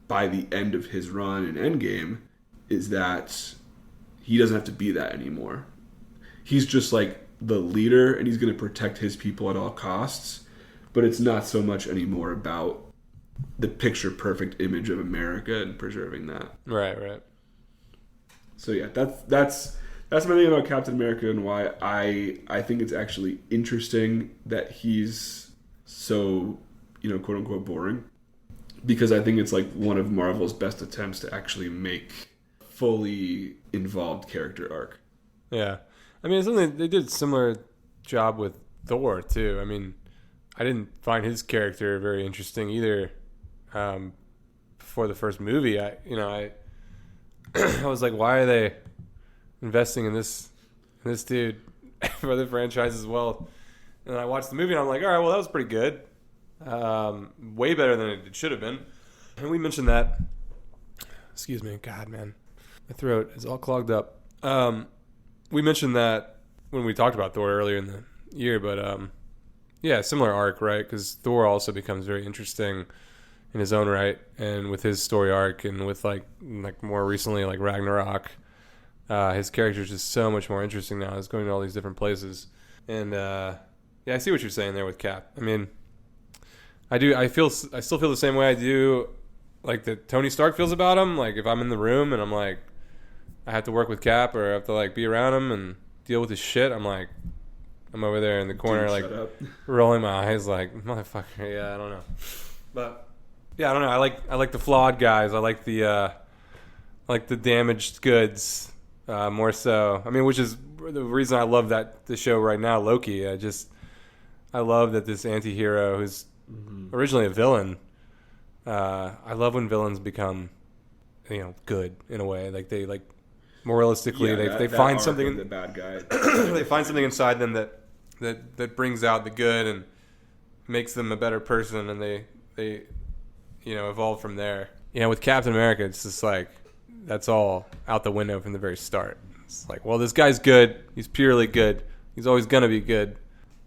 Speaker 2: by the end of his run in Endgame is that he doesn't have to be that anymore. He's just like the leader and he's going to protect his people at all costs. But it's not so much anymore about the picture perfect image of America and preserving that.
Speaker 3: Right.
Speaker 2: So yeah, that's my thing about Captain America and why I think it's actually interesting that he's so, quote unquote boring. Because I think it's like one of Marvel's best attempts to actually make fully involved character arc.
Speaker 3: Yeah. I mean, it's something they did a similar job with Thor too. I mean, I didn't find his character very interesting either. Before the first movie, I I was like, why are they investing in this dude for the franchise as well? And I watched the movie and I'm like, all right, well, that was pretty good. Way better than it should have been. And we mentioned that. Excuse me. God, man. My throat is all clogged up. We mentioned that when we talked about Thor earlier in the year, but yeah, similar arc, right? Because Thor also becomes very interesting in his own right, and with his story arc, and with like more recently like Ragnarok, his character is just so much more interesting now. He's going to all these different places, and yeah, I see what you're saying there with Cap. I mean, I still feel the same way I do, like that Tony Stark feels about him. Like if I'm in the room and I'm like, I have to work with Cap or I have to like be around him and deal with his shit, I'm like, I'm over there in the corner, like rolling my eyes, like motherfucker. Yeah, I don't know, but yeah, I don't know. I like the flawed guys. I like the damaged goods more so. I mean, which is the reason I love the show right now, Loki. I love that this anti-hero who's originally a villain. I love when villains become, good in a way. Like they moralistically, they find something in
Speaker 2: the bad guy.
Speaker 3: They find something inside them that brings out the good and makes them a better person, and they evolve from there. With Captain America, it's just like that's all out the window from the very start. It's like, well, this guy's good. He's purely good. He's always gonna be good,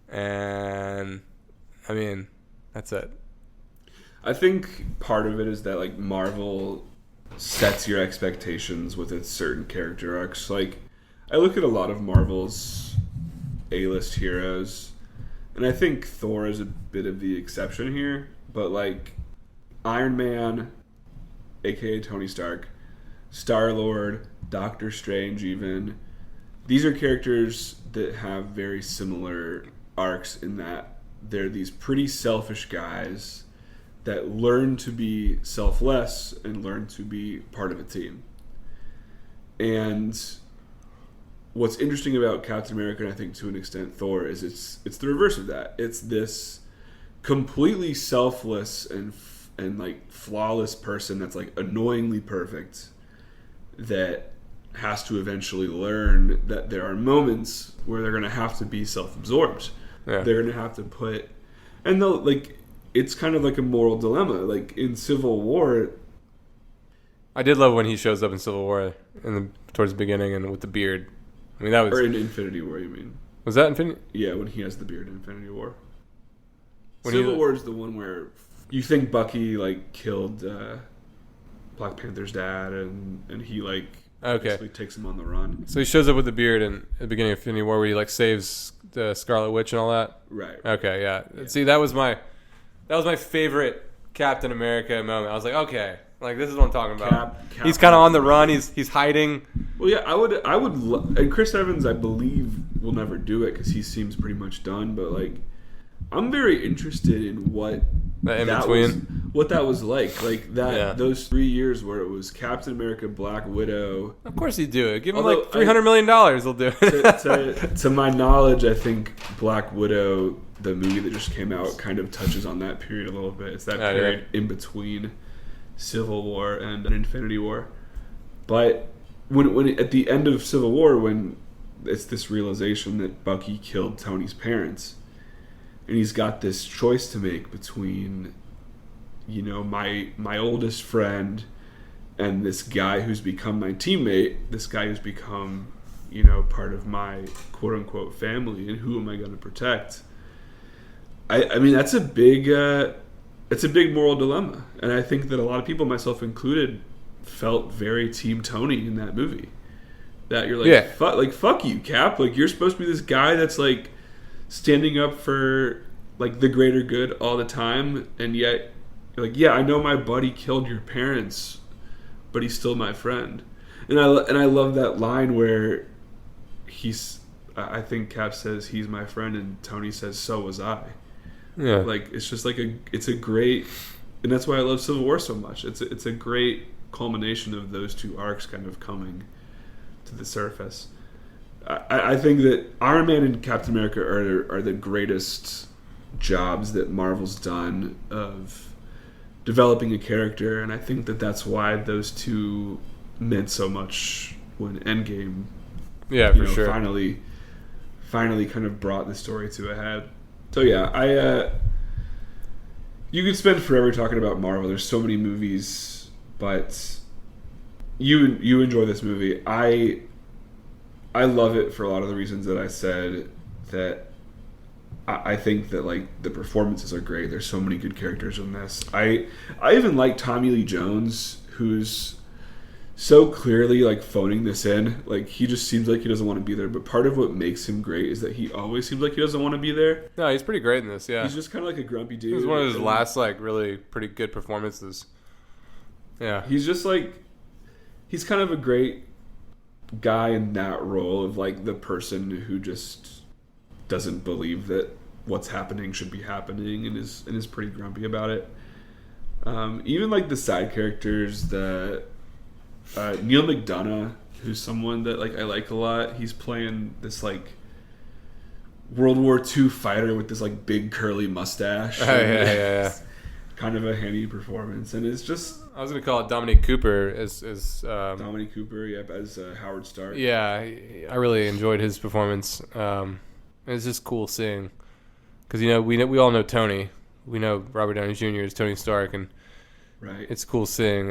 Speaker 3: and I mean, that's it.
Speaker 2: I think part of it is that like Marvel sets your expectations with its certain character arcs. Like I look at a lot of Marvel's A-list heroes, and I think Thor is a bit of the exception here, but like Iron Man, aka Tony Stark, Star-Lord, Doctor Strange even, these are characters that have very similar arcs in that they're these pretty selfish guys that learn to be selfless and learn to be part of a team. And what's interesting about Captain America, and I think to an extent Thor, is it's the reverse of that. It's this completely selfless and like flawless person that's like annoyingly perfect that has to eventually learn that there are moments where they're going to have to be self-absorbed. Yeah. They're going to have to put, and they'll like, it's kind of like a moral dilemma. Like in Civil War,
Speaker 3: I did love when he shows up in Civil War towards the beginning and with the beard. I mean, that was,
Speaker 2: or in Infinity War, you mean?
Speaker 3: Was that Infinity?
Speaker 2: Yeah, when he has the beard in Infinity War. Civil War is the one where you think Bucky like killed Black Panther's dad, and he like basically takes him on the run.
Speaker 3: So he shows up with the beard at the beginning of Infinity War, where he like saves the Scarlet Witch and all that.
Speaker 2: Right.
Speaker 3: Okay. Yeah. See, that was my favorite Captain America moment. I was like, okay, like this is what I'm talking about. He's kind of on the run. He's hiding.
Speaker 2: Well, yeah, I would, and Chris Evans, I believe, will never do it because he seems pretty much done. But like, I'm very interested in what that was like. Like that those 3 years where it was Captain America, Black Widow.
Speaker 3: Of course he'd do it. Give him like $300 million. He'll do it.
Speaker 2: To my knowledge, I think Black Widow, the movie that just came out, kind of touches on that period a little bit. It's that period in between Civil War and Infinity War. But when at the end of Civil War, when it's this realization that Bucky killed Tony's parents, and he's got this choice to make between, my oldest friend and this guy who's become my teammate, this guy who's become, part of my quote-unquote family, and who am I going to protect? I mean, that's a big moral dilemma. And I think that a lot of people, myself included, felt very Team Tony in that movie. That you're like, fuck you, Cap. Like, you're supposed to be this guy that's like standing up for like the greater good all the time, and yet you're like, yeah, I know my buddy killed your parents, but he's still my friend. And I love that line where I think Cap says he's my friend, and Tony says so was I. Yeah, like it's just like it's a great, and that's why I love Civil War so much. It's a great culmination of those two arcs kind of coming to the surface. I think that Iron Man and Captain America are the greatest jobs that Marvel's done of developing a character, and I think that that's why those two meant so much when Endgame,
Speaker 3: Yeah,
Speaker 2: you
Speaker 3: for
Speaker 2: know,
Speaker 3: sure.
Speaker 2: finally kind of brought the story to a head. So yeah, you could spend forever talking about Marvel. There's so many movies, but you enjoy this movie. I love it for a lot of the reasons that I said. That I think that like the performances are great. There's so many good characters in this. I even like Tommy Lee Jones, who's so clearly like phoning this in. Like he just seems like he doesn't want to be there. But part of what makes him great is that he always seems like he doesn't want to be there.
Speaker 3: No, he's pretty great in this. Yeah,
Speaker 2: He's just kind of like a grumpy dude.
Speaker 3: it was one of his last like really pretty good performances. Yeah,
Speaker 2: He's just like he's kind of a great guy in that role of like the person who just doesn't believe that what's happening should be happening and is pretty grumpy about it. Even like the side characters, the Neil McDonough, who's someone that like I like a lot. He's playing this like World War II fighter with this like big curly mustache.
Speaker 3: yeah.
Speaker 2: Kind of a handy performance, and it's just
Speaker 3: I was gonna call it Dominic Cooper as
Speaker 2: Dominic Cooper, as Howard Stark.
Speaker 3: yeah. I really enjoyed his performance. It's just cool seeing because you know we all know Tony. We know Robert Downey Jr. is Tony Stark, and
Speaker 2: Right.
Speaker 3: it's cool seeing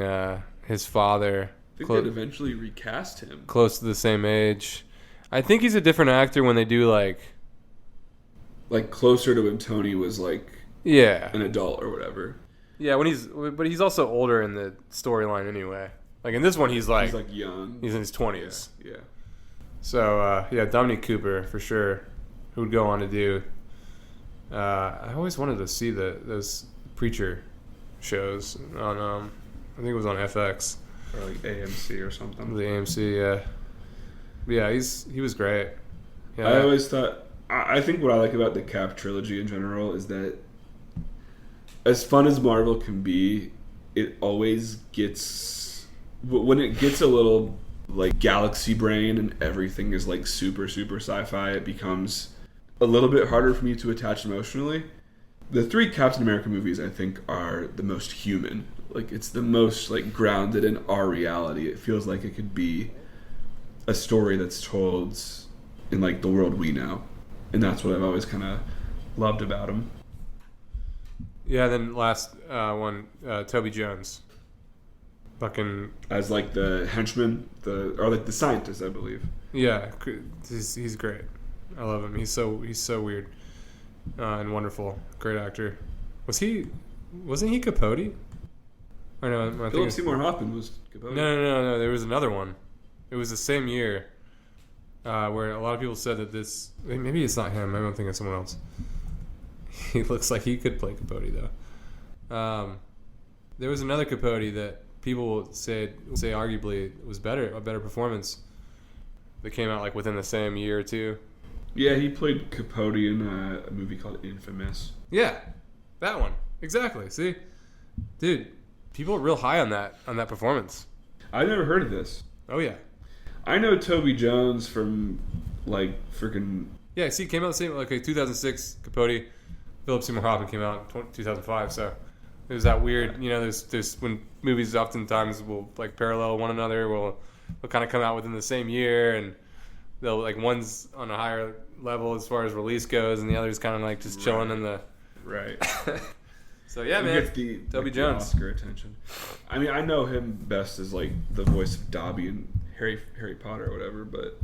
Speaker 3: his father
Speaker 2: I think they'd eventually recast him.
Speaker 3: close to the same age. I think he's a different actor when they do like
Speaker 2: Closer to when Tony was like
Speaker 3: yeah
Speaker 2: an adult or whatever.
Speaker 3: yeah but he's also older in the storyline anyway. Like in this one he's like
Speaker 2: Young.
Speaker 3: he's in his 20s.
Speaker 2: Yeah.
Speaker 3: So yeah, Dominic Cooper for sure, who would go on to do. I always wanted to see those Preacher shows on I think it was on FX,
Speaker 2: Or like AMC or something.
Speaker 3: the AMC. Yeah, he was great. Yeah,
Speaker 2: I always thought. I think what I like about the Cap trilogy in general is that, as fun as Marvel can be, it always gets when it gets a little like galaxy brain and everything is like super sci-fi. It becomes a little bit harder for me to attach emotionally. The 3 Captain America movies I think are the most human. Like it's the most like grounded in our reality. It feels like it could be a story that's told in like the world we know. And that's what I've always kind of loved about him.
Speaker 3: yeah. Then last one, Toby Jones, fucking
Speaker 2: As like the henchman, or like the scientist, I believe.
Speaker 3: yeah. He's great. I love him. He's so weird and wonderful. Great actor. Wasn't he Capote? Or no, I think
Speaker 2: Philip Seymour Hoffman was Capote.
Speaker 3: No. There was another one. It was the same year where a lot of people said that this. Maybe it's not him. I don't think it's someone else. He looks like he could play Capote though. There was another Capote that people say arguably was a better performance. That came out like within the same year or two.
Speaker 2: Yeah, he played Capote in a movie called Infamous.
Speaker 3: Yeah, that one exactly. See, dude, people are real high on that performance.
Speaker 2: I've never heard of this.
Speaker 3: Oh yeah.
Speaker 2: I know Toby Jones from like freaking.
Speaker 3: Yeah, see, it came out the same, like 2006, Capote. Philip Seymour Hoffman came out in 2005, so it was that weird, you know, there's when movies oftentimes will, like, parallel one another, will kind of come out within the same year, and they'll, like, one's on a higher level as far as release goes, and the other's kind of, like, just chilling in the...
Speaker 2: Right.
Speaker 3: So, yeah,
Speaker 2: He
Speaker 3: man,
Speaker 2: gets the
Speaker 3: Toby
Speaker 2: the
Speaker 3: Jones.
Speaker 2: Oscar attention. I mean, I know him best as, like, the voice of Dobby in Harry Potter or whatever, but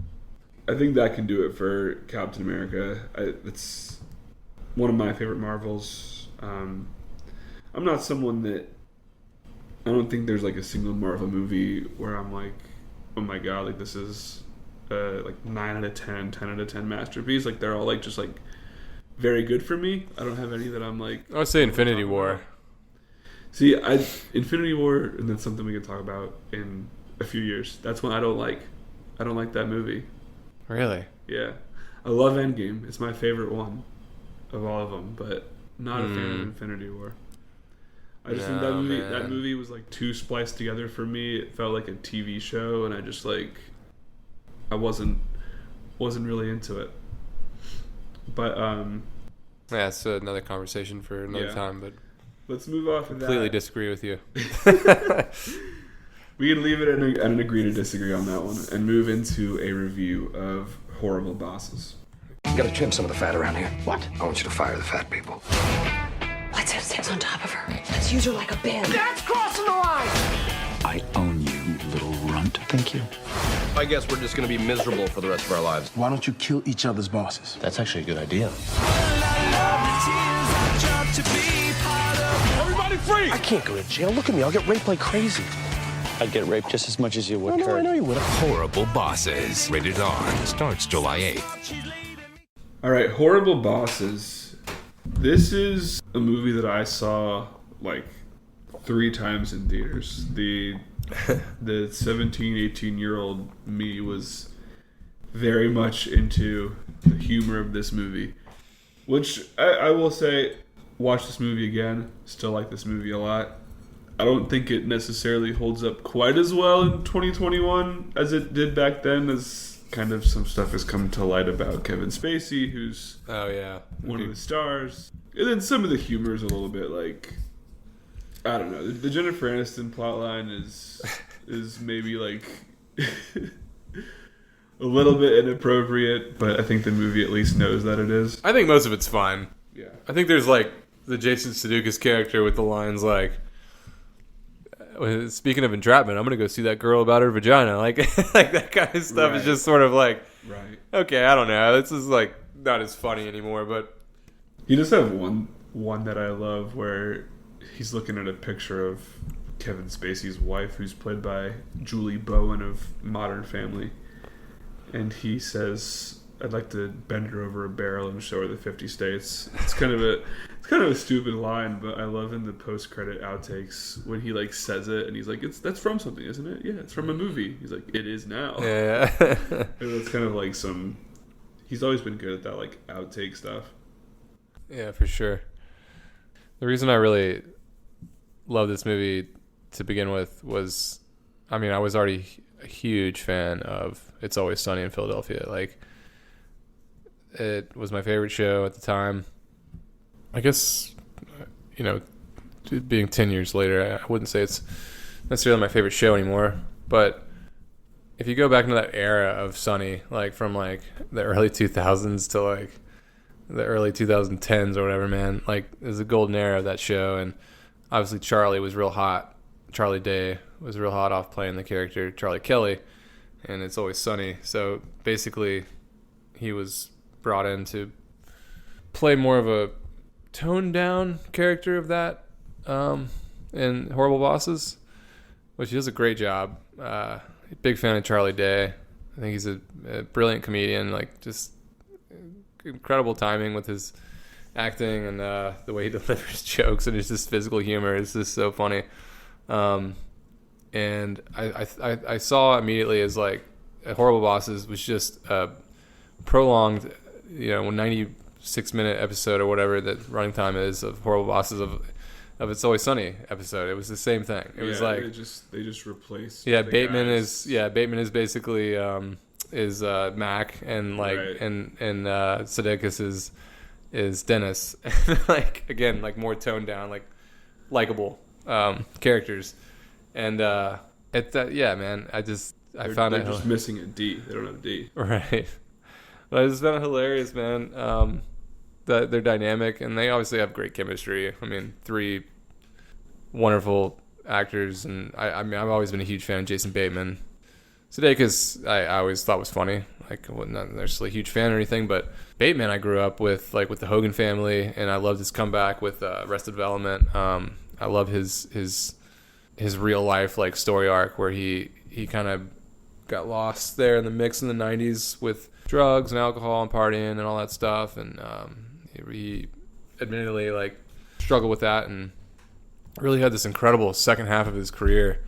Speaker 2: I think that can do it for Captain America. It's one of my favorite Marvels. I'm not someone that... I don't think there's like a single Marvel movie where I'm like, oh my god, like this is like 9 out of 10, 10 out of 10 masterpiece. Like they're all like just like very good for me. I don't have any that I'm like...
Speaker 3: I would say Infinity War.
Speaker 2: See, Infinity War, and that's something we can talk about in a few years. That's one I don't like. I don't like that movie.
Speaker 3: Really?
Speaker 2: Yeah. I love Endgame. It's my favorite one of all of them, but not a fan of Infinity War. I just think that movie was like too spliced together for me. It felt like a TV show, and I just like I wasn't really into it. But
Speaker 3: Yeah, it's another conversation for another
Speaker 2: Yeah.
Speaker 3: time, but
Speaker 2: let's move off of
Speaker 3: completely
Speaker 2: that.
Speaker 3: disagree with you.
Speaker 2: We can leave it at an agree to disagree on that one and move into a review of Horrible Bosses.
Speaker 7: You gotta trim some of the fat around here. What? I want you to fire the fat people.
Speaker 8: Let's have sex on top of her. Let's use her like a band.
Speaker 4: That's crossing the line!
Speaker 7: I own you, you little runt. Thank you.
Speaker 9: I guess we're just gonna be miserable for the rest of our lives.
Speaker 10: Why don't you kill each other's bosses?
Speaker 9: That's actually a good idea.
Speaker 1: Everybody free!
Speaker 10: I can't go to jail. Look at me. I'll get raped like crazy.
Speaker 9: I'd get raped just as much as you would.
Speaker 10: I know you would.
Speaker 6: Horrible Bosses. Rated R. Starts July 8th.
Speaker 2: All right, Horrible Bosses. This is a movie that I saw like 3 times in theaters. The 17, 18-year-old me was very much into the humor of this movie, which I will say, watch this movie again. Still like this movie a lot. I don't think it necessarily holds up quite as well in 2021 as it did back then, as kind of some stuff has come to light about Kevin Spacey, who's one of the stars. And then some of the humor is a little bit like, I don't know. The Jennifer Aniston plotline is maybe like a little bit inappropriate, but I think the movie at least knows that it is.
Speaker 3: I think most of it's fine.
Speaker 2: Yeah.
Speaker 3: I think there's like the Jason Sudeikis character with the lines like, speaking of entrapment, I'm gonna go see that girl about her vagina. Like, like that kind of stuff is just sort of like, okay, I don't know. This is like not as funny anymore. But
Speaker 2: he does have one that I love where he's looking at a picture of Kevin Spacey's wife, who's played by Julie Bowen of Modern Family, and he says, "I'd like to bend her over a barrel and show her the 50 states." It's kind of a stupid line, but I love in the post-credit outtakes when he like says it and he's like, "That's from something, isn't it?" "Yeah, it's from a movie." He's like, "It is now."
Speaker 3: Yeah.
Speaker 2: And it's kind of like he's always been good at that like outtake stuff.
Speaker 3: Yeah, for sure. The reason I really love this movie to begin with was, I mean, I was already a huge fan of It's Always Sunny in Philadelphia. Like, it was my favorite show at the time. I guess, you know, being 10 years later, I wouldn't say it's necessarily my favorite show anymore. But if you go back into that era of Sunny, like from like the early 2000s to like the early 2010s or whatever, man, like it was a golden era of that show. And obviously Charlie was real hot. Charlie Day was real hot off playing the character Charlie Kelly, and It's Always Sunny. So basically he was brought in to play more of a toned down character of that in Horrible Bosses, which he does a great job. Big fan of Charlie Day. I think he's a brilliant comedian, like just incredible timing with his acting and the way he delivers jokes, and his physical humor is just so funny. And I saw immediately as like Horrible Bosses was just a prolonged, 96-minute episode or whatever that running time is of Horrible Bosses of It's Always Sunny episode. It was the same thing. It was like
Speaker 2: they just replaced. Bateman
Speaker 3: is basically is Mac, and like and Sudeikis is Dennis. Like again, like more toned down, like likable characters. And man, I found it
Speaker 2: just missing a D. They don't have a D.
Speaker 3: Right. But I just found it hilarious, man. They're dynamic, and they obviously have great chemistry. I mean, 3 wonderful actors, and I mean, I've always been a huge fan of Jason Bateman. Sudeikis, I always thought was funny. Like, I wasn't necessarily a huge fan or anything, but Bateman I grew up with, like with the Hogan Family, and I loved his comeback with Arrested Development. I love his real life like story arc where he kind of got lost there in the mix in the 90s with drugs and alcohol and partying and all that stuff, and he admittedly like struggled with that, and really had this incredible second half of his career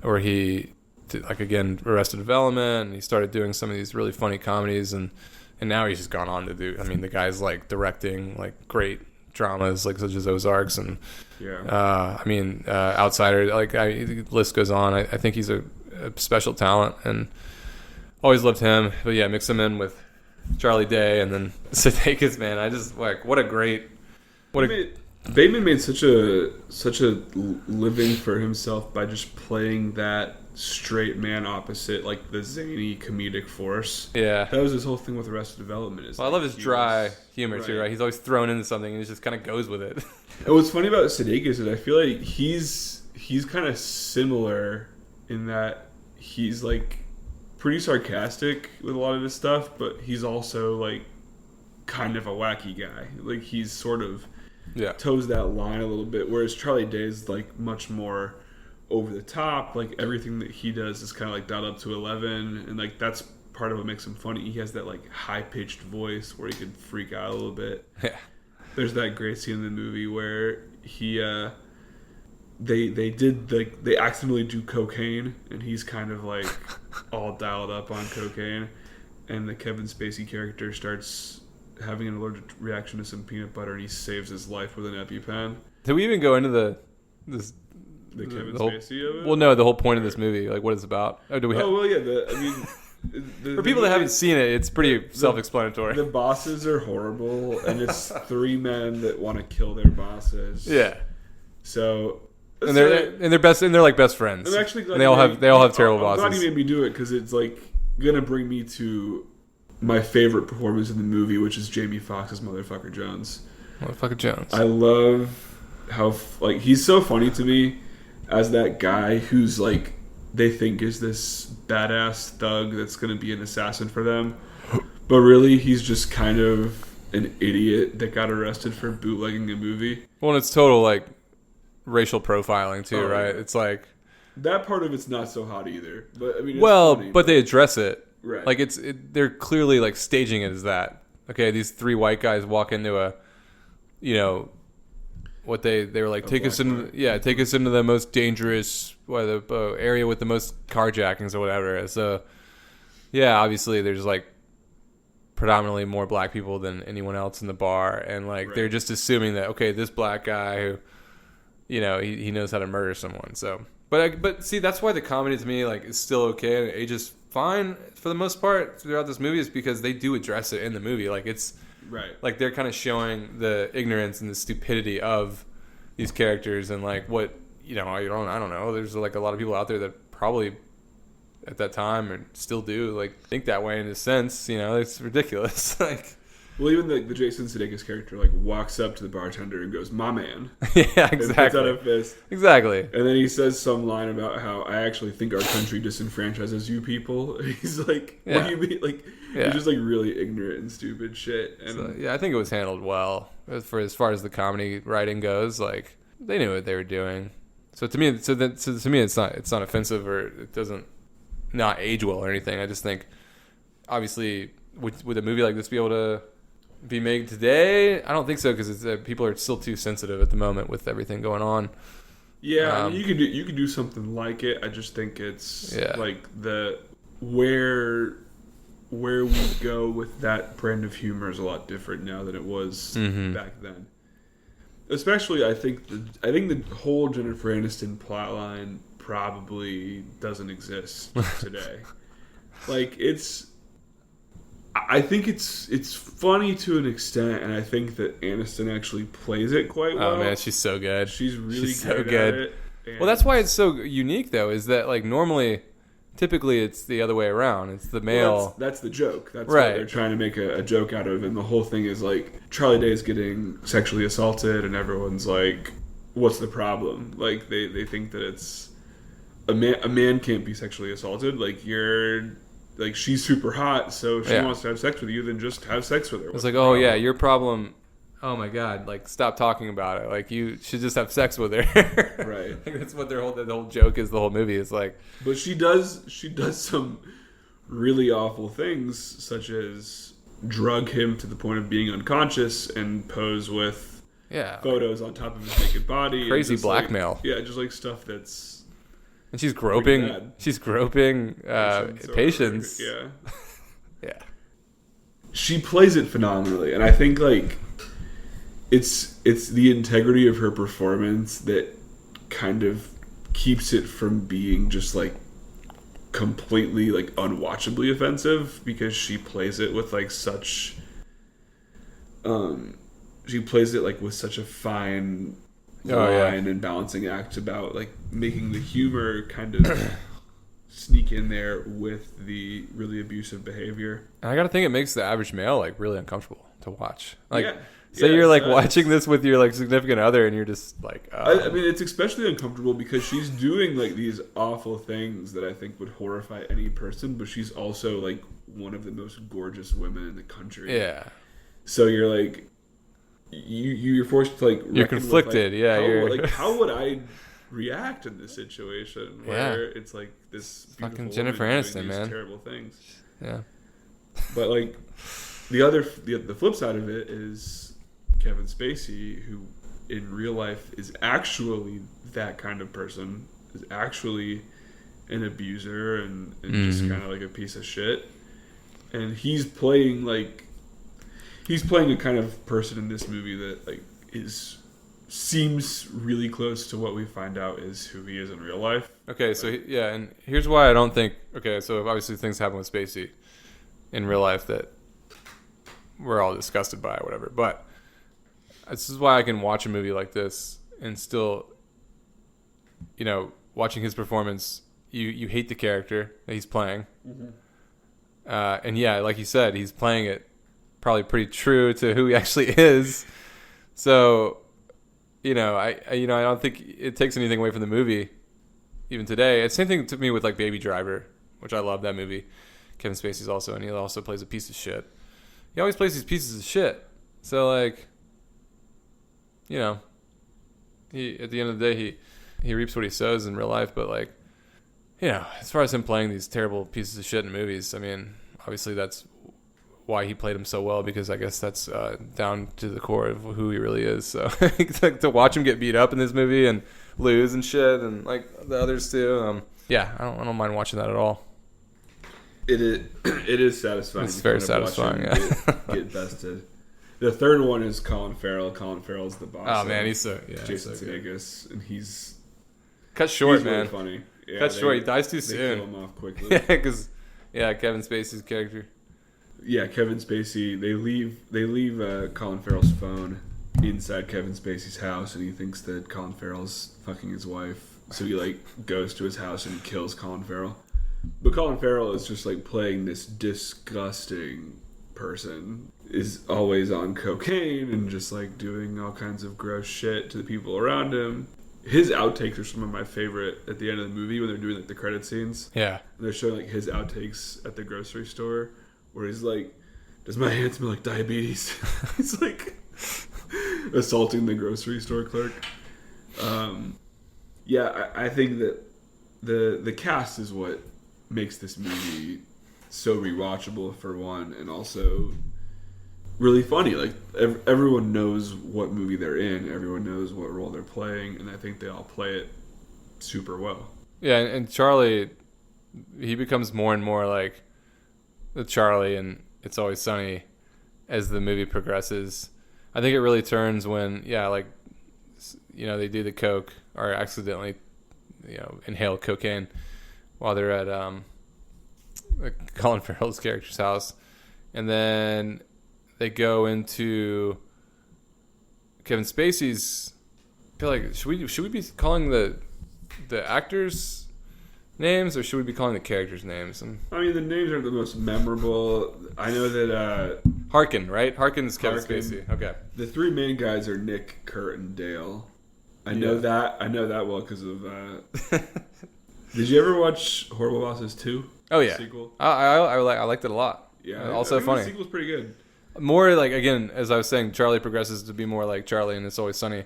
Speaker 3: where he did, like, again, Arrested Development, and he started doing some of these really funny comedies, and now he's just gone on to do, I mean, the guy's like directing like great dramas like such as Ozarks, and Outsider, like the list goes on. I think he's a special talent, and always loved him. But yeah, mix him in with Charlie Day and then Sudeikis, man. I just like what a
Speaker 2: Bateman made such a living for himself by just playing that straight man opposite, like the zany comedic force.
Speaker 3: Yeah,
Speaker 2: that was his whole thing with Arrested Development.
Speaker 3: Well, I love his dry humor too, right? He's always thrown into something and he just kind of goes with it.
Speaker 2: And what's funny about Sudeikis is I feel like he's kind of similar in that he's like pretty sarcastic with a lot of his stuff, but he's also like kind of a wacky guy. Like he's sort of toes that line a little bit, whereas Charlie Day is like much more over the top. Like everything that he does is kind of like dialed up to 11, and like that's part of what makes him funny. He has that like high pitched voice where he could freak out a little bit. Yeah, there's that great scene in the movie where he they accidentally do cocaine, and he's kind of like all dialed up on cocaine, and the Kevin Spacey character starts having an allergic reaction to some peanut butter, and he saves his life with an EpiPen.
Speaker 3: Did we even go into the
Speaker 2: Kevin
Speaker 3: whole,
Speaker 2: Spacey of it?
Speaker 3: Well, no, the whole point of this movie, like what it's about. Oh, do we?
Speaker 2: Well, yeah.
Speaker 3: For people that haven't seen it, it's pretty self-explanatory.
Speaker 2: The bosses are horrible, and it's three men that want to kill their bosses.
Speaker 3: Yeah.
Speaker 2: So.
Speaker 3: And they're like best friends.
Speaker 2: I'm actually glad
Speaker 3: they all have terrible bosses.
Speaker 2: I'm glad you made me do it because it's like gonna bring me to my favorite performance in the movie, which is Jamie Foxx's Motherfucker Jones.
Speaker 3: Motherfucker Jones.
Speaker 2: I love how like he's so funny to me as that guy who's like they think is this badass thug that's gonna be an assassin for them, but really he's just kind of an idiot that got arrested for bootlegging a movie.
Speaker 3: Well, and it's total like racial profiling too, right? It's like
Speaker 2: that part of it's not so hot either. But I mean, it's funny,
Speaker 3: but they address it.
Speaker 2: Right.
Speaker 3: Like they're clearly like staging it as that. Okay, these three white guys walk into a, what they were like, take us into the most dangerous area with the most carjackings or whatever. So, yeah, obviously there's like predominantly more black people than anyone else in the bar, and like they're just assuming that this black guy who, he knows how to murder someone. So, but see, that's why the comedy to me like is still okay and it ages fine for the most part throughout this movie, is because they do address it in the movie. Like it's like they're kind of showing the ignorance and the stupidity of these characters, and like what I don't know. There's like a lot of people out there that probably at that time and still do like think that way in a sense. It's ridiculous. Like.
Speaker 2: Well, even the Jason Sudeikis character like walks up to the bartender and goes, "My man."
Speaker 3: Yeah, exactly.
Speaker 2: And puts out a fist.
Speaker 3: Exactly.
Speaker 2: And then he says some line about how I actually think our country disenfranchises you people. He's like, "What do you mean?" Like, it's just like really ignorant and stupid shit. And
Speaker 3: so, I think it was handled well as far as the comedy writing goes. Like, they knew what they were doing. So to me, it's not offensive, or it doesn't not age well or anything. I just think, obviously, would a movie like this be able to be made today? I don't think so, because people are still too sensitive at the moment with everything going on.
Speaker 2: Yeah, I mean, you could do something like it. I just think it's like where we go with that brand of humor is a lot different now than it was back then. Especially, I think the whole Jennifer Aniston plotline probably doesn't exist today. Like I think it's funny to an extent, and I think that Aniston actually plays it quite well.
Speaker 3: Oh man, she's so good.
Speaker 2: She's really
Speaker 3: so
Speaker 2: good at it.
Speaker 3: Well, that's why it's so unique, though, is that like typically it's the other way around. It's the male.
Speaker 2: Well, that's the joke. That's what they're trying to make a joke out of, and the whole thing is like Charlie Day's getting sexually assaulted, and everyone's like, "What's the problem?" Like they think that it's a man can't be sexually assaulted. Like she's super hot, so if she wants to have sex with you, then just have sex with her.
Speaker 3: It's like, your problem. Oh my God! Like, stop talking about it. Like, you should just have sex with her.
Speaker 2: Right.
Speaker 3: Like, that's what the whole joke is. The whole movie is like.
Speaker 2: But she does some really awful things, such as drug him to the point of being unconscious and pose with photos on top of his naked body.
Speaker 3: Crazy blackmail.
Speaker 2: Just like stuff that's.
Speaker 3: And she's groping. She's groping patients.
Speaker 2: Yeah.
Speaker 3: Yeah.
Speaker 2: She plays it phenomenally, and I think like it's the integrity of her performance that kind of keeps it from being just like completely like unwatchably offensive, because she plays it with like such she plays it like with such a fine line and balancing act about like making the humor kind of sneak in there with the really abusive behavior.
Speaker 3: And I gotta think it makes the average male like really uncomfortable to watch. Like,
Speaker 2: yeah.
Speaker 3: say you're like watching this with your like significant other, and you're just like,
Speaker 2: I mean, it's especially uncomfortable because she's doing like these awful things that I think would horrify any person, but she's also like one of the most gorgeous women in the country.
Speaker 3: Yeah.
Speaker 2: So you're like, you're forced to like.
Speaker 3: You're conflicted.
Speaker 2: With, like,
Speaker 3: yeah.
Speaker 2: You're like, how would I react in this situation where it's like this
Speaker 3: fucking Jennifer Aniston, man,
Speaker 2: terrible things.
Speaker 3: Yeah.
Speaker 2: But like the flip side of it is Kevin Spacey, who in real life is actually that kind of person, is actually an abuser and just kind of like a piece of shit. And he's playing a kind of person in this movie that like seems really close to what we find out is who he is in real life.
Speaker 3: Okay, so and here's why I don't think. Okay, so obviously things happen with Spacey in real life that we're all disgusted by, or whatever. But this is why I can watch a movie like this and still, watching his performance, you hate the character that he's playing, and yeah, like you said, he's playing it probably pretty true to who he actually is. So, I don't think it takes anything away from the movie, even today. It's the same thing to me with like Baby Driver, which I love that movie. Kevin Spacey's also, and he also plays a piece of shit. He always plays these pieces of shit. So like, he at the end of the day he reaps what he sows in real life. But like, as far as him playing these terrible pieces of shit in movies, I mean, obviously that's why he played him so well, because I guess that's down to the core of who he really is. So to watch him get beat up in this movie and lose and shit, and like the others too, I don't mind watching that at all.
Speaker 2: It is satisfying.
Speaker 3: It's very satisfying.
Speaker 2: Get bested. The third one is Colin Farrell. Colin Farrell's the boss.
Speaker 3: Oh man, he's so
Speaker 2: Jason
Speaker 3: so good.
Speaker 2: Sudeikis, and he's
Speaker 3: cut short,
Speaker 2: he's
Speaker 3: man.
Speaker 2: Really funny. Yeah,
Speaker 3: cut short. He dies too soon.
Speaker 2: They kill him off quickly.
Speaker 3: Yeah, because Kevin Spacey's character.
Speaker 2: Yeah, Kevin Spacey. They leave Colin Farrell's phone inside Kevin Spacey's house, and he thinks that Colin Farrell's fucking his wife. So he like goes to his house and he kills Colin Farrell. But Colin Farrell is just like playing this disgusting person, is always on cocaine and just like doing all kinds of gross shit to the people around him. His outtakes are some of my favorite at the end of the movie when they're doing like the credit scenes.
Speaker 3: Yeah.
Speaker 2: And they're showing like his outtakes at the grocery store where he's like, "Does my hand smell like diabetes?" He's like assaulting the grocery store clerk. I think that the cast is what makes this movie so rewatchable for one, and also really funny. Like everyone knows what movie they're in, everyone knows what role they're playing, and I think they all play it super well.
Speaker 3: Yeah, and Charlie, he becomes more and more like the Charlie and It's Always Sunny as the movie progresses. I think it really turns when they do the coke or accidentally inhale cocaine while they're at Colin Farrell's character's house, and then they go into Kevin Spacey's. I feel like should we be calling the actors' names, or should we be calling the characters' names?
Speaker 2: I mean, the names are the most memorable. I know that
Speaker 3: Harkin, right? Harkin's Kevin Spacey. Okay.
Speaker 2: The three main guys are Nick, Kurt, and Dale. I know that well because of. Did you ever watch Horrible Bosses 2?
Speaker 3: Oh yeah,
Speaker 2: sequel.
Speaker 3: I liked it a lot.
Speaker 2: Yeah,
Speaker 3: also funny.
Speaker 2: The sequel's pretty good.
Speaker 3: More like, again, as I was saying, Charlie progresses to be more like Charlie, and It's Always Sunny.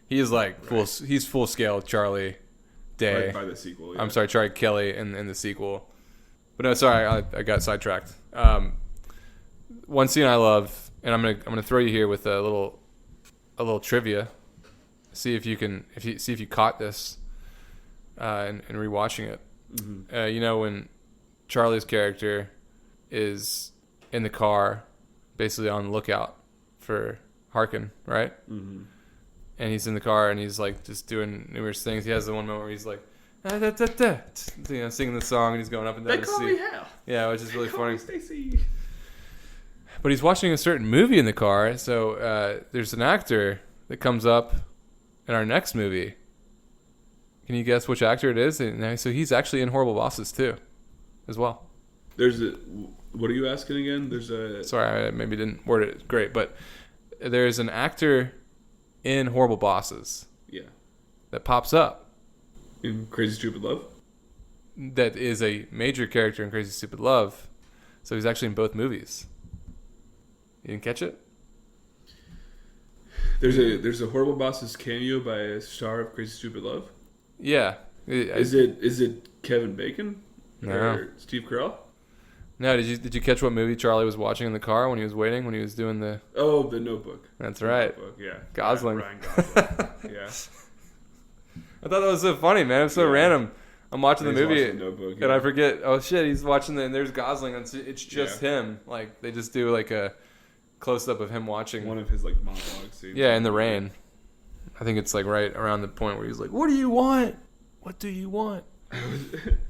Speaker 3: He's like he's full scale Charlie Day.
Speaker 2: By the sequel. Yeah.
Speaker 3: I'm sorry, Charlie Kelly in the sequel. But no, sorry, I got sidetracked. One scene I love, and I'm gonna throw you here with a little trivia. See if you caught this in rewatching it. Mm-hmm. When Charlie's character is in the car, basically on the lookout for Harkin, right? Mm-hmm. And he's in the car and he's like just doing numerous things. He has the one moment where he's like, singing the song, and he's going up and down.
Speaker 2: They call me Hal.
Speaker 3: Yeah, which is really funny.
Speaker 2: Stacy.
Speaker 3: But he's watching a certain movie in the car. So there's an actor that comes up in our next movie. Can you guess which actor it is? And so he's actually in Horrible Bosses too, as well.
Speaker 2: What are you asking again?
Speaker 3: Sorry, I maybe didn't word it great, but there's an actor in Horrible Bosses.
Speaker 2: Yeah.
Speaker 3: That pops up.
Speaker 2: In Crazy Stupid Love?
Speaker 3: That is a major character in Crazy Stupid Love. So he's actually in both movies. You didn't catch it?
Speaker 2: There's a Horrible Bosses cameo by a star of Crazy Stupid Love?
Speaker 3: Yeah.
Speaker 2: Is it Kevin Bacon?
Speaker 3: No.
Speaker 2: Or Steve Carell?
Speaker 3: No, did you catch what movie Charlie was watching in the car when he was waiting, when he was doing the...
Speaker 2: Oh, The Notebook.
Speaker 3: That's right.
Speaker 2: Notebook, yeah.
Speaker 3: Gosling.
Speaker 2: Ryan Gosling. Yeah.
Speaker 3: I thought that was so funny, man. It was so random. I'm watching the movie,
Speaker 2: watching The Notebook,
Speaker 3: and I forget, oh shit, he's watching and there's Gosling, and it's just him. Like, they just do like a close-up of him watching.
Speaker 2: One of his like monologue scenes.
Speaker 3: Yeah, in the rain. I think it's like right around the point where he's like, "What do you want? What do you want?"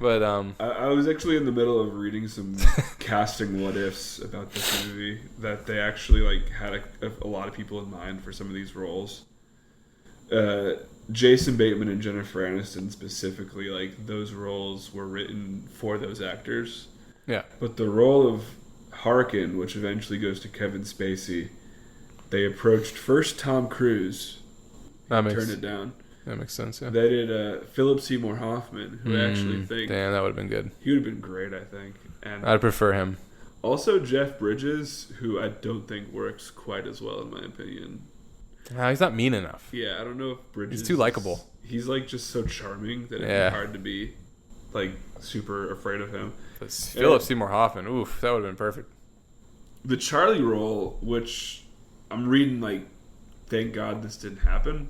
Speaker 3: But
Speaker 2: I was actually in the middle of reading some casting what ifs about this movie, that they actually like had a lot of people in mind for some of these roles. Jason Bateman and Jennifer Aniston specifically, like those roles were written for those actors.
Speaker 3: Yeah.
Speaker 2: But the role of Harkin, which eventually goes to Kevin Spacey, they approached first Tom Cruise. Turned it down.
Speaker 3: That makes sense, yeah.
Speaker 2: They did Philip Seymour Hoffman, who I actually think...
Speaker 3: Damn, that would have been good.
Speaker 2: He would have been great, I think. And
Speaker 3: I'd prefer him.
Speaker 2: Also Jeff Bridges, who I don't think works quite as well, in my opinion.
Speaker 3: He's not mean enough.
Speaker 2: Yeah, I don't know if Bridges...
Speaker 3: He's too likable.
Speaker 2: He's like just so charming that it'd be hard to be like super afraid of him.
Speaker 3: But Philip Seymour Hoffman, oof, that would have been perfect.
Speaker 2: The Charlie role, which I'm reading like, thank God this didn't happen...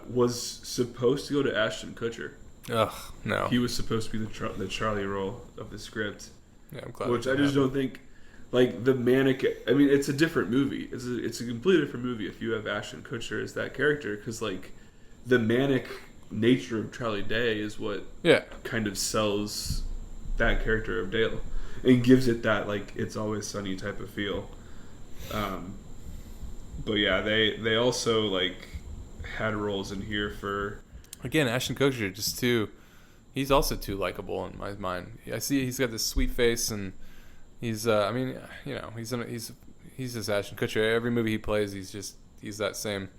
Speaker 2: was supposed to go to Ashton Kutcher.
Speaker 3: Ugh, no.
Speaker 2: He was supposed to be the Charlie role of the script.
Speaker 3: Yeah, I'm glad.
Speaker 2: Which I just don't think, like the manic. I mean, it's a different movie. It's a completely different movie if you have Ashton Kutcher as that character, because like the manic nature of Charlie Day is what kind of sells that character of Dale and gives it that like It's Always Sunny type of feel. But yeah, they also like had roles in here for...
Speaker 3: Again, Ashton Kutcher he's also too likable in my mind. I see he's got this sweet face, and he's I mean, you know, he's just Ashton Kutcher. Every movie he plays, he's that same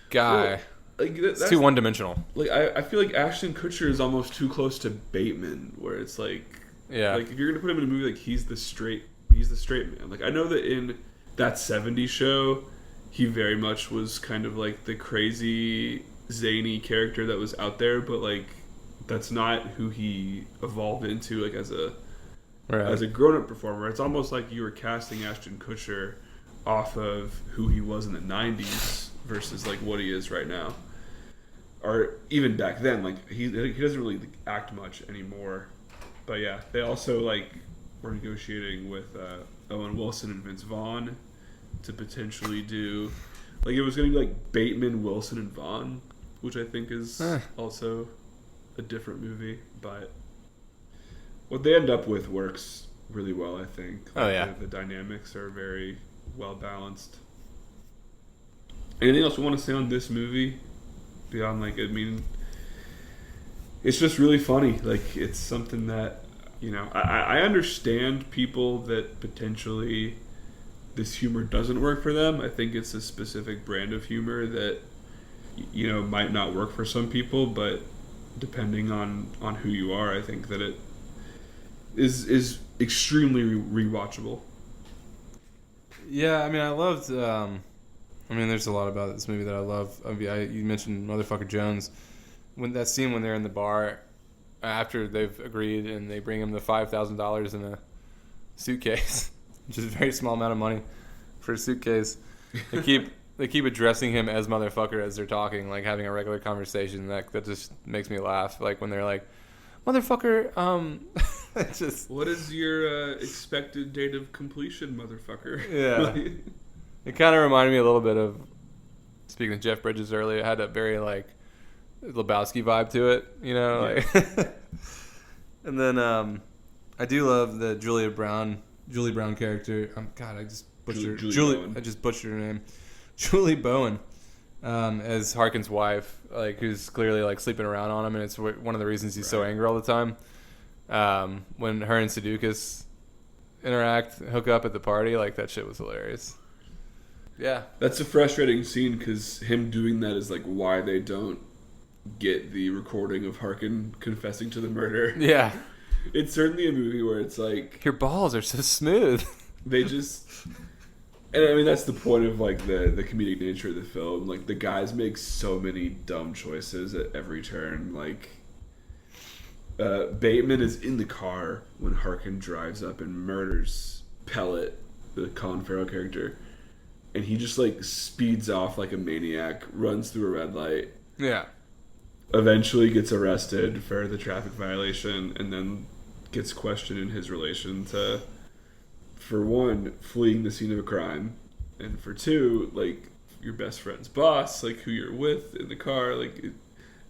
Speaker 3: guy.
Speaker 2: Well, like
Speaker 3: it's too one-dimensional.
Speaker 2: Like I feel like Ashton Kutcher is almost too close to Bateman, where it's like if you're gonna put him in a movie, like he's the straight man. Like I know that in That 70s Show, he very much was kind of like the crazy, zany character that was out there, but like that's not who he evolved into like as a grown-up performer. It's almost like you were casting Ashton Kutcher off of who he was in the 90s versus like what he is right now. Or even back then, like he doesn't really act much anymore. But yeah, they also like were negotiating with Owen Wilson and Vince Vaughn to potentially do, like it was going to be like Bateman, Wilson, and Vaughn, which I think is also a different movie, but what they end up with works really well, I think. Like, the dynamics are very well balanced. Anything else we want to say on this movie? Beyond like, I mean, it's just really funny. Like it's something that, you know, I understand people that potentially this humor doesn't work for them. I think it's a specific brand of humor that, you know, might not work for some people, but depending on who you are, I think that it is extremely rewatchable.
Speaker 3: Yeah, I mean, I loved. I mean, there's a lot about this movie that I love. I mean, you mentioned Motherfucker Jones. When that scene when they're in the bar after they've agreed and they bring him the $5,000 in a suitcase, which is a very small amount of money for a suitcase. They keep addressing him as motherfucker as they're talking, like having a regular conversation. That just makes me laugh. Like when they're like, motherfucker, it's just...
Speaker 2: What is your expected date of completion, motherfucker?
Speaker 3: Yeah. It kind of reminded me a little bit of, speaking of Jeff Bridges earlier, it had a very like Lebowski vibe to it, you know?
Speaker 2: Yeah.
Speaker 3: Like and then I do love the Julia Brown Julie Brown character. God, I just butchered
Speaker 2: Julie Bowen.
Speaker 3: I just butchered her name. Julie Bowen, as Harkin's wife, like who's clearly like sleeping around on him, and it's one of the reasons he's so angry all the time. When her and Sudeikis hook up at the party, like that shit was hilarious. Yeah,
Speaker 2: that's a frustrating scene because him doing that is like why they don't get the recording of Harkin confessing to the murder.
Speaker 3: Yeah,
Speaker 2: it's certainly a movie where it's like
Speaker 3: your balls are so smooth.
Speaker 2: They just, and I mean that's the point of like the comedic nature of the film. Like the guys make so many dumb choices at every turn. Like Bateman is in the car when Harkin drives up and murders Pellet, the Colin Farrell character, and he just like speeds off like a maniac, runs through a red light.
Speaker 3: Yeah.
Speaker 2: Eventually gets arrested for the traffic violation, and then gets questioned in his relation to, for one, fleeing the scene of a crime, and for two, like your best friend's boss, like who you're with in the car, like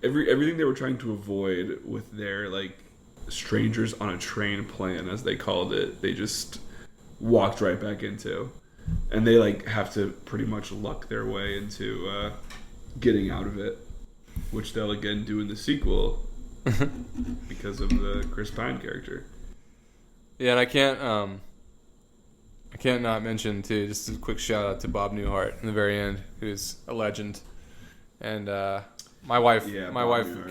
Speaker 2: everything they were trying to avoid with their like strangers on a train plan, as they called it, they just walked right back into, and they like have to pretty much luck their way into getting out of it, which they'll again do in the sequel because of the Chris Pine character.
Speaker 3: Yeah, and I can't not mention too, just a quick shout out to Bob Newhart in the very end, who's a legend. And my wife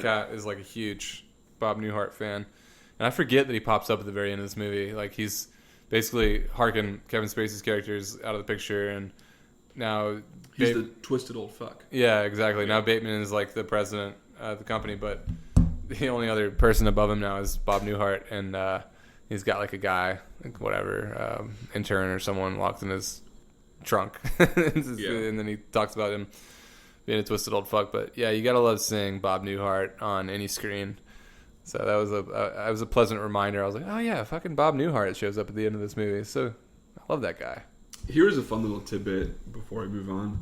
Speaker 3: Kat is like a huge Bob Newhart fan, and I forget that he pops up at the very end of this movie. Like he's basically Kevin Spacey's character is out of the picture, and now
Speaker 2: he's the twisted old fuck.
Speaker 3: Yeah, exactly. Now Bateman is like the president of the company, but the only other person above him now is Bob Newhart, and he's got like a guy, like whatever, intern or someone locked in his trunk, and then he talks about him being a twisted old fuck. But yeah, you gotta love seeing Bob Newhart on any screen. So that was a pleasant reminder. I was like, oh yeah, fucking Bob Newhart shows up at the end of this movie. So I love that guy.
Speaker 2: Here's a fun little tidbit before we move on.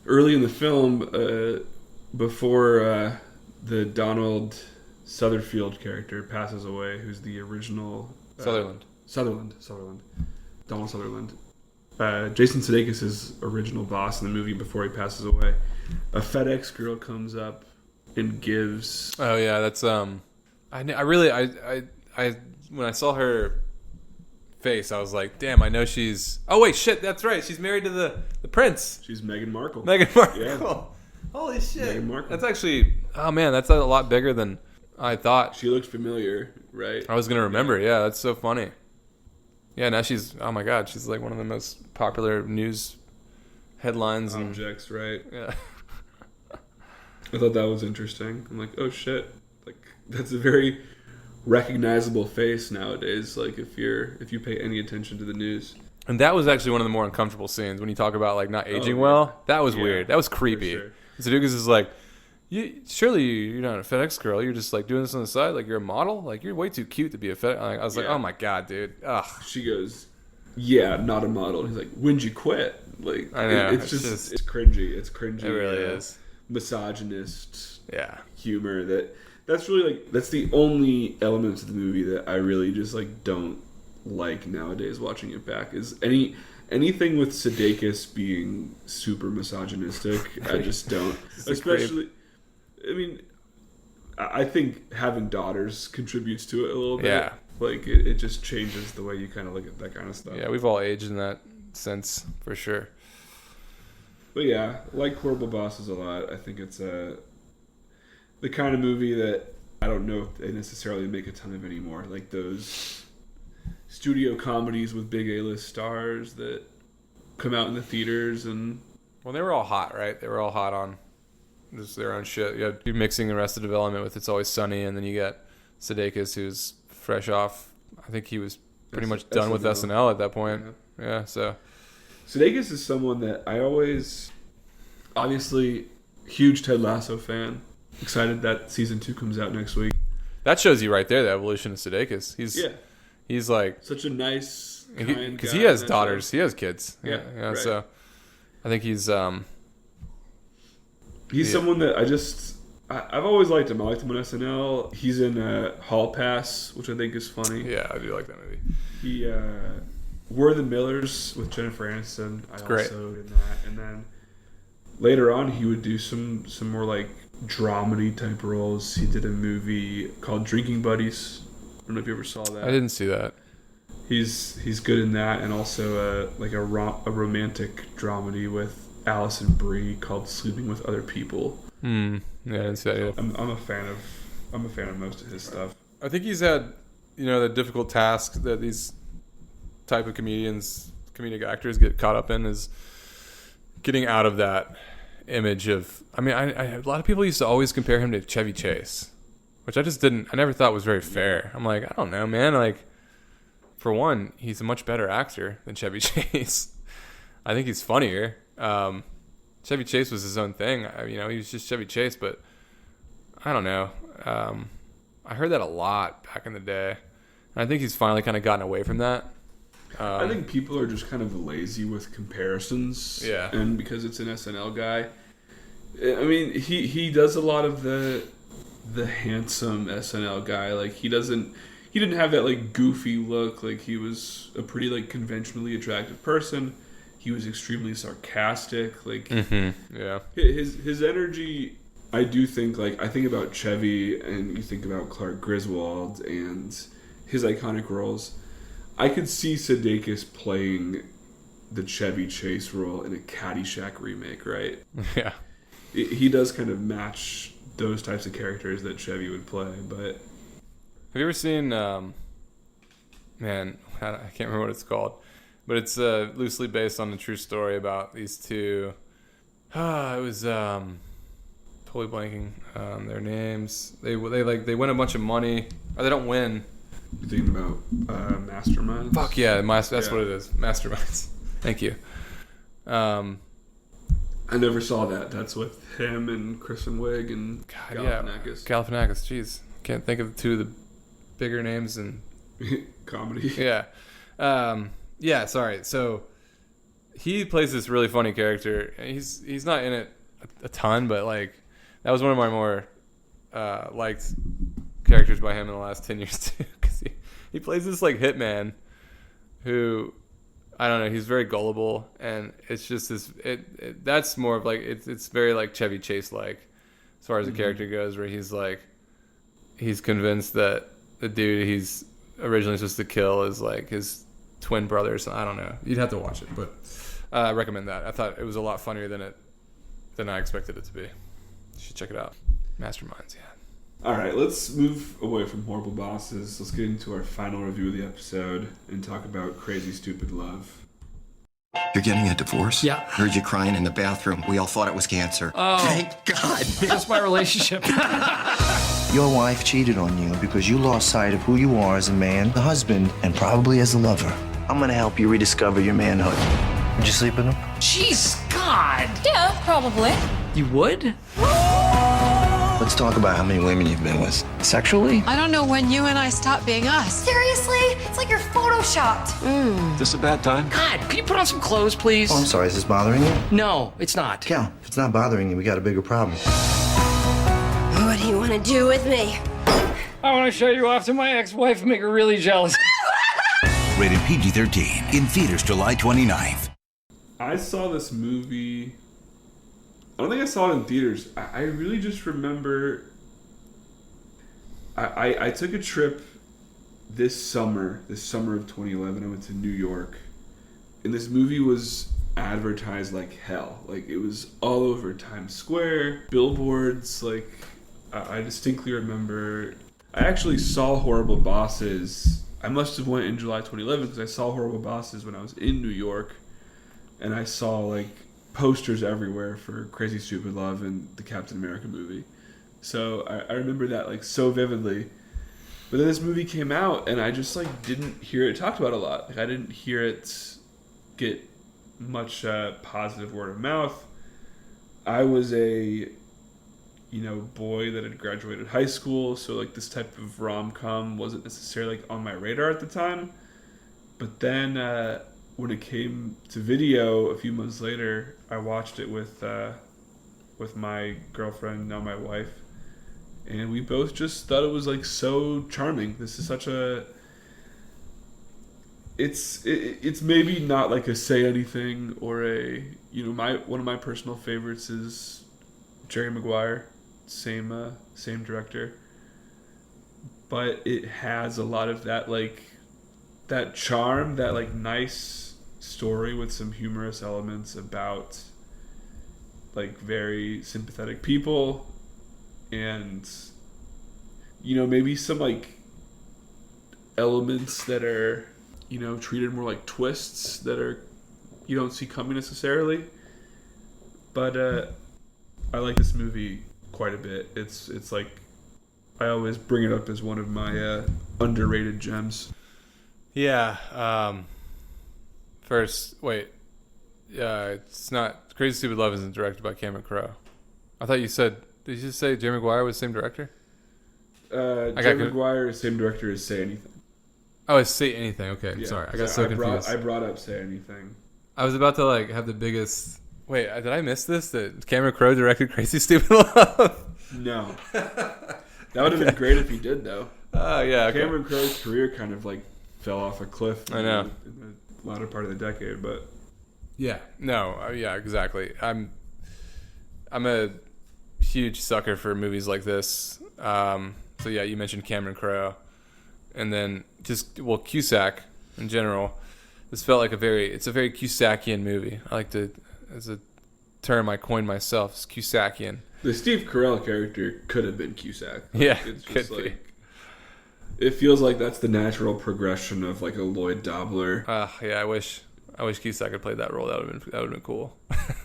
Speaker 2: Early in the film, before the Donald Sutherfield character passes away, who's the original
Speaker 3: Sutherland.
Speaker 2: Donald Sutherland. Jason Sudeikis' original boss in the movie before he passes away. A FedEx girl comes up and gives.
Speaker 3: Oh yeah, that's I when I saw her face, I was like, damn, I know she's. Oh wait, shit, that's right. She's married to the prince.
Speaker 2: She's Meghan Markle.
Speaker 3: Yeah. Holy shit.
Speaker 2: Meghan Markle.
Speaker 3: That's actually. Oh man, that's a lot bigger than I thought.
Speaker 2: She looked familiar, right?
Speaker 3: I was gonna remember. Yeah, that's so funny. Yeah, now she's. Oh my god, she's like one of the most popular news headlines
Speaker 2: objects, right?
Speaker 3: Yeah.
Speaker 2: I thought that was interesting. I'm like, oh shit, like that's a very recognizable face nowadays. Like if you pay any attention to the news.
Speaker 3: And that was actually one of the more uncomfortable scenes when you talk about like not aging well. That was weird. That was creepy.
Speaker 2: Sure.
Speaker 3: Sudeikis is like, surely you're not a FedEx girl. You're just like doing this on the side. Like you're a model. Like you're way too cute to be a FedEx. I was like, oh my god, dude. Ugh.
Speaker 2: She goes, yeah, not a model. And he's like, when'd you quit? Like
Speaker 3: I know.
Speaker 2: It's cringy. It's cringy.
Speaker 3: It really is.
Speaker 2: Misogynist.
Speaker 3: Yeah.
Speaker 2: Humor that's really like that's the only elements of the movie that I really just like don't like nowadays watching it back is anything with Sudeikis being super misogynistic. I just don't. Especially I mean I think having daughters contributes to it a little bit.
Speaker 3: Yeah.
Speaker 2: Like it just changes the way you kind of look at that kind of stuff.
Speaker 3: Yeah, we've all aged in that sense for sure.
Speaker 2: But yeah, like Horrible Bosses a lot. I think it's the kind of movie that I don't know if they necessarily make a ton of anymore. Like those studio comedies with big A-list stars that come out in the theaters and.
Speaker 3: Well, they were all hot, right? They were all hot on just their own shit. You're mixing Arrested Development with It's Always Sunny, and then you got Sudeikis, who's fresh off. I think he was pretty much done with SNL at that point. Yeah, so.
Speaker 2: Sudeikis is someone that I always, obviously, huge Ted Lasso fan. Excited that season 2 comes out next week.
Speaker 3: That shows you right there the evolution of Sudeikis. He's like
Speaker 2: such a nice,
Speaker 3: because he has daughters, he has kids.
Speaker 2: Yeah, right.
Speaker 3: So I think he's
Speaker 2: someone that I've always liked him. I liked him on SNL. He's in Hall Pass, which I think is funny.
Speaker 3: Yeah, I do like that movie.
Speaker 2: He We're the Millers with Jennifer Aniston. I
Speaker 3: great.
Speaker 2: also did that. And then later on, he would do some more like dramedy type roles. He did a movie called Drinking Buddies. I don't know if you ever saw that.
Speaker 3: I didn't see that.
Speaker 2: He's good in that, and also like a romantic dramedy with Alison Brie called Sleeping with Other People.
Speaker 3: Yeah, I didn't see that either.
Speaker 2: I'm a fan of most of his stuff.
Speaker 3: I think he's had, the difficult task that these type of comedic actors get caught up in is getting out of that image of. I mean, a lot of people used to always compare him to Chevy Chase, which I never thought was very fair. I'm like, I don't know, man. Like, for one, he's a much better actor than Chevy Chase. I think he's funnier. Chevy Chase was his own thing. He was just Chevy Chase, but I don't know. I heard that a lot back in the day. And I think he's finally kind of gotten away from that.
Speaker 2: I think people are just kind of lazy with comparisons.
Speaker 3: Yeah.
Speaker 2: And because it's an SNL guy, I mean, he does a lot of the handsome SNL guy. Like, he didn't have that like goofy look. Like, he was a pretty like conventionally attractive person. He was extremely sarcastic. Like,
Speaker 3: yeah,
Speaker 2: his energy. I do think, like, I think about Chevy, and you think about Clark Griswold and his iconic roles. I could see Sudeikis playing the Chevy Chase role in a Caddyshack remake, right?
Speaker 3: Yeah,
Speaker 2: he does kind of match those types of characters that Chevy would play. But
Speaker 3: have you ever seen? Man, I can't remember what it's called. But it's loosely based on a true story about these two. It was totally blanking on their names. They win a bunch of money, or they don't win.
Speaker 2: You're thinking about Masterminds?
Speaker 3: Fuck yeah, that's what it is. Masterminds. Thank you.
Speaker 2: I never saw that. That's with him and Kristen Wiig and Galifianakis.
Speaker 3: Yeah, Galifianakis. Jeez, can't think of two of the bigger names in
Speaker 2: comedy.
Speaker 3: Yeah. Yeah, sorry. So he plays this really funny character. He's not in it a ton, but like that was one of my more liked characters by him in the last 10 years too. Because he plays this like hitman who, I don't know, he's very gullible, and it's just this. That's more of like it's very like Chevy Chase like as far as the character goes, where he's convinced that the dude he's originally supposed to kill is like his twin brothers. I don't know. You'd have to watch it, but I recommend that. I thought it was a lot funnier than I expected it to be. You should check it out. Masterminds, yeah.
Speaker 2: All right, let's move away from Horrible Bosses. Let's get into our final review of the episode and talk about Crazy Stupid Love.
Speaker 7: You're getting a divorce?
Speaker 11: Yeah.
Speaker 7: Heard you crying in the bathroom. We all thought it was cancer.
Speaker 11: Oh.
Speaker 7: Thank God.
Speaker 11: That's my relationship.
Speaker 12: Your wife cheated on you because you lost sight of who you are as a man, a husband, and probably as a lover. I'm gonna help you rediscover your manhood. Would you sleep with him?
Speaker 11: Jeez, God.
Speaker 8: Yeah, probably.
Speaker 11: You would?
Speaker 12: Let's talk about how many women you've been with. Sexually?
Speaker 8: I don't know when you and I stopped being us. Seriously? It's like you're photoshopped.
Speaker 7: Is this a bad time?
Speaker 11: God, can you put on some clothes, please?
Speaker 12: Oh, I'm sorry, is this bothering you?
Speaker 11: No, it's not.
Speaker 12: Cal, if it's not bothering you, we got a bigger problem.
Speaker 8: What do you want to do with me?
Speaker 11: I want to show you off to my ex-wife and make her really jealous.
Speaker 6: Rated PG-13. In theaters July 29th.
Speaker 2: I saw this movie. I don't think I saw it in theaters. I really just remember. I took a trip this summer of 2011. I went to New York, and this movie was advertised like hell. Like, it was all over Times Square, billboards. Like, I distinctly remember. I actually saw Horrible Bosses. I must have went in July 2011 because I saw Horrible Bosses when I was in New York, and I saw like posters everywhere for Crazy Stupid Love and the Captain America movie. So I remember that like so vividly. But then this movie came out, and I just like didn't hear it talked about a lot. Like, I didn't hear it get much positive word of mouth. I was a boy that had graduated high school, so like this type of rom-com wasn't necessarily like on my radar at the time. But then when it came to video a few months later, I watched it with my girlfriend, now my wife, and we both just thought it was like so charming. This is such a it's maybe not like a say anything or a, you know, one of my personal favorites is Jerry Maguire, same director, but it has a lot of that, like, that charm, that like nice story with some humorous elements about like very sympathetic people, and, you know, maybe some like elements that are, you know, treated more like twists that are, you don't see coming necessarily. But I like this movie quite a bit. It's like, I always bring it up as one of my underrated gems.
Speaker 3: Yeah. It's not Crazy Stupid Love isn't directed by Cameron Crowe. I thought you said, did you just say Jerry Maguire was the same director?
Speaker 2: Jerry Maguire is the same director as Say Anything.
Speaker 3: Oh, it's Say Anything. Okay,
Speaker 2: Yeah,
Speaker 3: sorry. I got so confused.
Speaker 2: I brought up Say Anything.
Speaker 3: I was about to like have the biggest... Wait, did I miss this? That Cameron Crowe directed Crazy Stupid Love?
Speaker 2: No. That would have been great if he did, though.
Speaker 3: Oh, yeah. Okay.
Speaker 2: Cameron Crowe's career kind of like fell off a cliff
Speaker 3: I know.
Speaker 2: in the latter part of the decade, but...
Speaker 3: Yeah. No. Yeah, exactly. I'm a huge sucker for movies like this. So yeah, you mentioned Cameron Crowe, and then Cusack in general. This felt like it's a very Cusackian movie. I like to, as a term I coined myself, it's Cusackian.
Speaker 2: The Steve Carell character could have been Cusack.
Speaker 3: Yeah,
Speaker 2: it's just like, it feels like that's the natural progression of like a Lloyd Dobler.
Speaker 3: Yeah, I wish Cusack had played that role. That would have been cool.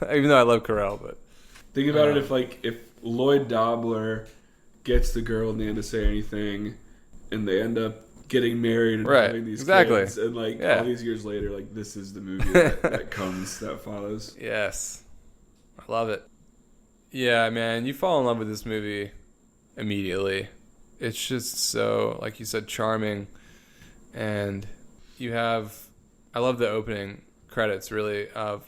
Speaker 3: Even though I love Carell, but
Speaker 2: think about it, if Lloyd Dobler gets the girl in the end to Say Anything, and they end up getting married and having these kids, and like all these years later, like this is the movie that follows.
Speaker 3: Yes, I love it. Yeah, man, you fall in love with this movie immediately. It's just so, like you said, charming, and I love the opening credits, really, of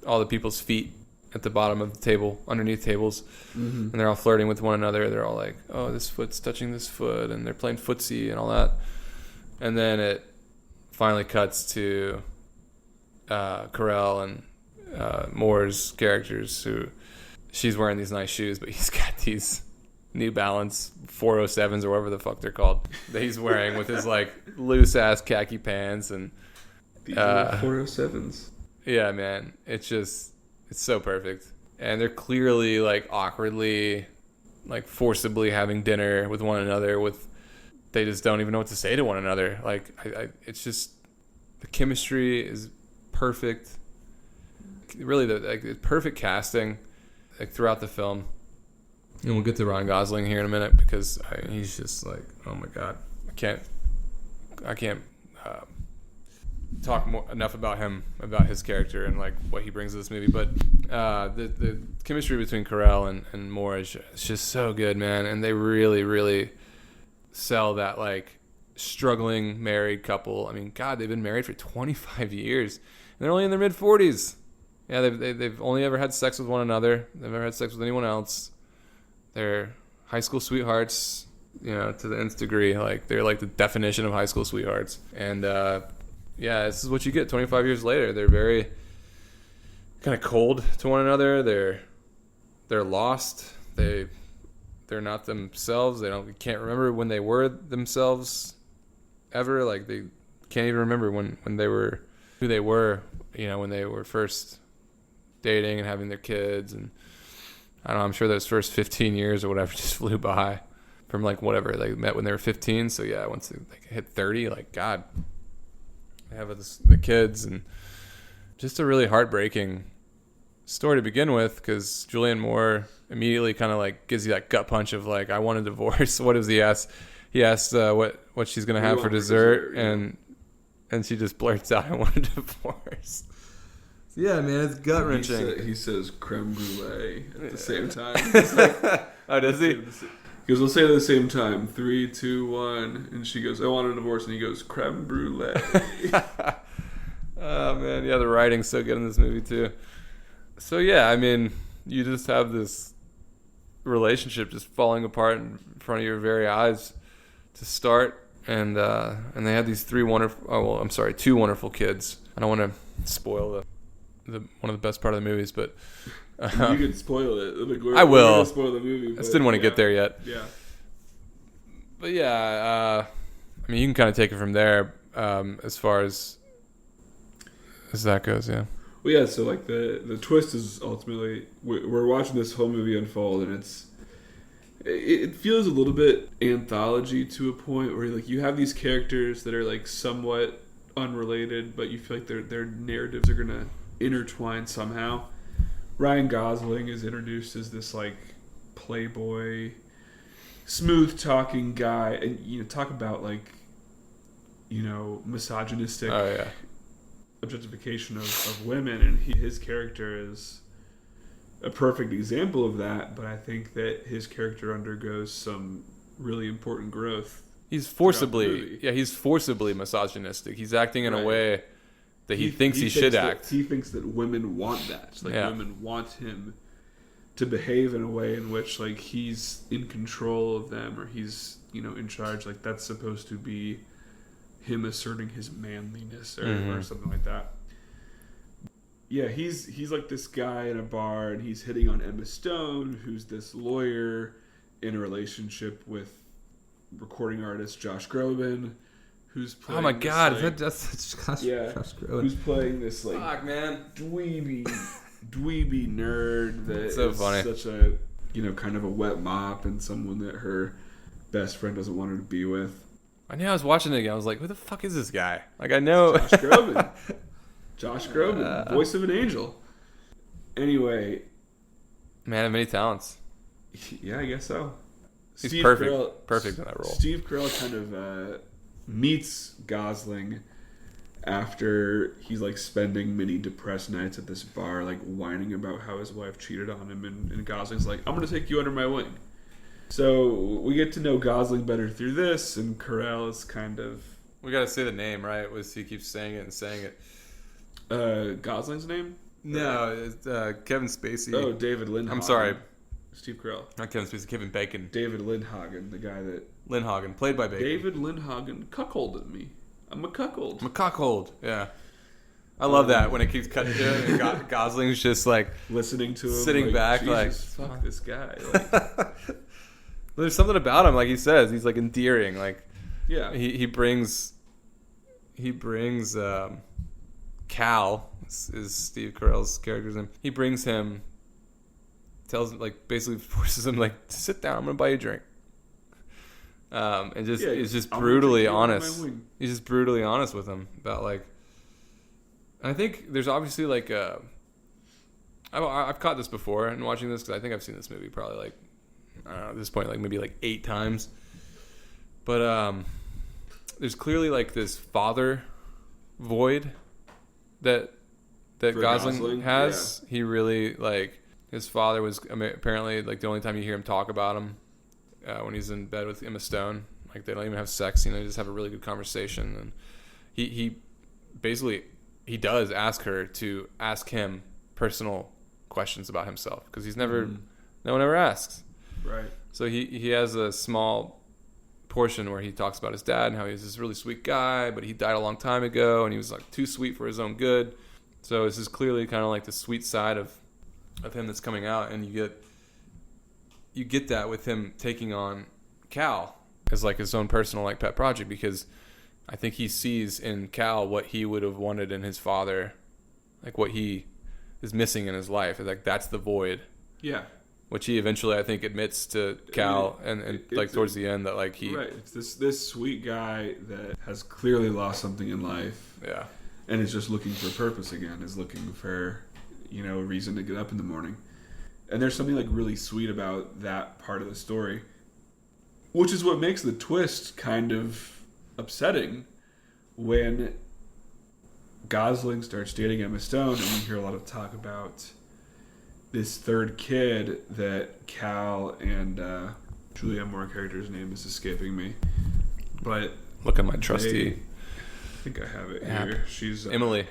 Speaker 3: all the people's feet at the bottom of the table, underneath tables, and they're all flirting with one another. They're all like, oh, this foot's touching this foot, and they're playing footsie and all that. And then it finally cuts to Carell and Moore's characters, who she's wearing these nice shoes, but he's got these New Balance 407s or whatever the fuck they're called that he's wearing with his like loose ass khaki pants and
Speaker 2: these 407s.
Speaker 3: Yeah, man, it's so perfect, and they're clearly like awkwardly, like forcibly having dinner with one another. They just don't even know what to say to one another. Like it's just, the chemistry is perfect. Really, the perfect casting like throughout the film. And we'll get to Ryan Gosling here in a minute, because he's just like, oh my god, I can't talk enough about him, about his character and like what he brings to this movie. But the chemistry between Carell and Moore is just so good, man. And they really, really sell that like struggling married couple. I mean, God, they've been married for 25 years, and they're only in their mid 40s. Yeah, they've only ever had sex with one another. They've never had sex with anyone else. They're high school sweethearts, you know, to the nth degree. Like, they're like the definition of high school sweethearts. And yeah, this is what you get 25 years later. They're very kind of cold to one another. They're lost. They're not themselves. They can't remember when they were themselves ever. Like, they can't even remember when they were who they were, you know, when they were first dating and having their kids. And I don't know, I'm sure those first 15 years or whatever just flew by from like whatever they met when they were 15. So yeah, once they hit 30, like, God, they have the kids. And just a really heartbreaking story to begin with, because Julianne Moore immediately kind of like gives you that gut punch of like, I want a divorce. What does he ask? He asks what she's gonna have for dessert, and she just blurts out, I want a divorce. Yeah, man, it's gut wrenching.
Speaker 2: He says creme brulee at the same time.
Speaker 3: Oh, does he?
Speaker 2: Because we'll say it at the same time. 3, 2, 1, and she goes, I want a divorce, and he goes, creme brulee.
Speaker 3: Oh man, yeah, the writing's so good in this movie too. So yeah, I mean, you just have this relationship just falling apart in front of your very eyes to start, and they had these two wonderful kids. I don't want to spoil the one of the best part of the movies, but
Speaker 2: you can spoil it.
Speaker 3: I will.
Speaker 2: We're spoil the movie.
Speaker 3: I just didn't want to get there yet.
Speaker 2: Yeah.
Speaker 3: But yeah, I mean, you can kind of take it from there as far as that goes. Yeah.
Speaker 2: Well, yeah. So like the twist is ultimately we're watching this whole movie unfold, and it feels a little bit anthology to a point where like you have these characters that are like somewhat unrelated, but you feel like their narratives are gonna intertwine somehow. Ryan Gosling is introduced as this like playboy, smooth talking guy, and talk about like misogynistic objectification of women, and his character is a perfect example of that. But I think that his character undergoes some really important growth.
Speaker 3: He's forcibly misogynistic. He's acting in a way that he thinks he should act.
Speaker 2: He thinks that women want that. Like women want him to behave in a way in which like he's in control of them, or he's in charge. Like that's supposed to be him asserting his manliness or something like that. Yeah, he's like this guy in a bar, and he's hitting on Emma Stone, who's this lawyer in a relationship with recording artist Josh Groban, who's playing.
Speaker 3: Oh my god,
Speaker 2: like,
Speaker 3: that's Josh Groban.
Speaker 2: Who's playing this like dweeby nerd that
Speaker 3: so
Speaker 2: is
Speaker 3: funny.
Speaker 2: Such a kind of a wet mop, and someone that her best friend doesn't want her to be with.
Speaker 3: I knew I was watching it again. I was like, who the fuck is this guy? Like I know
Speaker 2: Josh Groban, voice of an angel. Anyway,
Speaker 3: man of many talents.
Speaker 2: Yeah, I guess so.
Speaker 3: He's
Speaker 2: Steve
Speaker 3: perfect in that role.
Speaker 2: Steve Carell kind of meets Gosling after he's like spending many depressed nights at this bar, like whining about how his wife cheated on him, and Gosling's like, I'm gonna take you under my wing. So we get to know Gosling better through this, and Carell is kind of...
Speaker 3: We gotta say the name, right? He keeps saying it and saying it.
Speaker 2: Gosling's name?
Speaker 3: No, it's Kevin Spacey.
Speaker 2: Oh, David Lindhagen.
Speaker 3: I'm sorry.
Speaker 2: Steve Carell.
Speaker 3: Not Kevin Spacey, Kevin Bacon.
Speaker 2: David Lindhagen, the guy that...
Speaker 3: Lindhagen, played by Bacon.
Speaker 2: David Lindhagen cuckolded me. I'm a cuckold.
Speaker 3: Yeah. I love that when it keeps cutting to it, and Gosling's just like...
Speaker 2: listening to him.
Speaker 3: Sitting back
Speaker 2: Jesus,
Speaker 3: like...
Speaker 2: fuck this guy. Like,
Speaker 3: there's something about him, like he says, he's like endearing. Like,
Speaker 2: yeah.
Speaker 3: He brings Cal is Steve Carell's character's name. He brings him, tells him, like, basically forces him like to sit down. I'm gonna buy you a drink. And just is just brutally honest. He's just brutally honest with him about like. I think there's obviously like I've caught this before in watching this, because I think I've seen this movie probably like, I don't know, at this point like maybe like 8 times. But there's clearly like this father void that Gosling has. Yeah. He really like, his father was apparently like the only time you hear him talk about him when he's in bed with Emma Stone. Like they don't even have sex, they just have a really good conversation. And he basically, he does ask her to ask him personal questions about himself, because he's never, no one ever asks.
Speaker 2: Right.
Speaker 3: So he has a small portion where he talks about his dad and how he's this really sweet guy, but he died a long time ago, and he was like too sweet for his own good. So this is clearly kind of like the sweet side of him that's coming out, and you get that with him taking on Cal as like his own personal like pet project, because I think he sees in Cal what he would have wanted in his father, like what he is missing in his life. Like that's the void.
Speaker 2: Yeah.
Speaker 3: Which he eventually, I think, admits to Cal, and like towards the end that like he...
Speaker 2: Right, it's this sweet guy that has clearly lost something in life.
Speaker 3: Yeah.
Speaker 2: And is just looking for purpose again, is looking for, a reason to get up in the morning. And there's something like really sweet about that part of the story, which is what makes the twist kind of upsetting when Gosling starts dating Emma Stone, and we hear a lot of talk about this third kid that Cal and Julianne Moore character's name is escaping me, but
Speaker 3: look at my trusty.
Speaker 2: I think I have it here. She's
Speaker 3: Emily.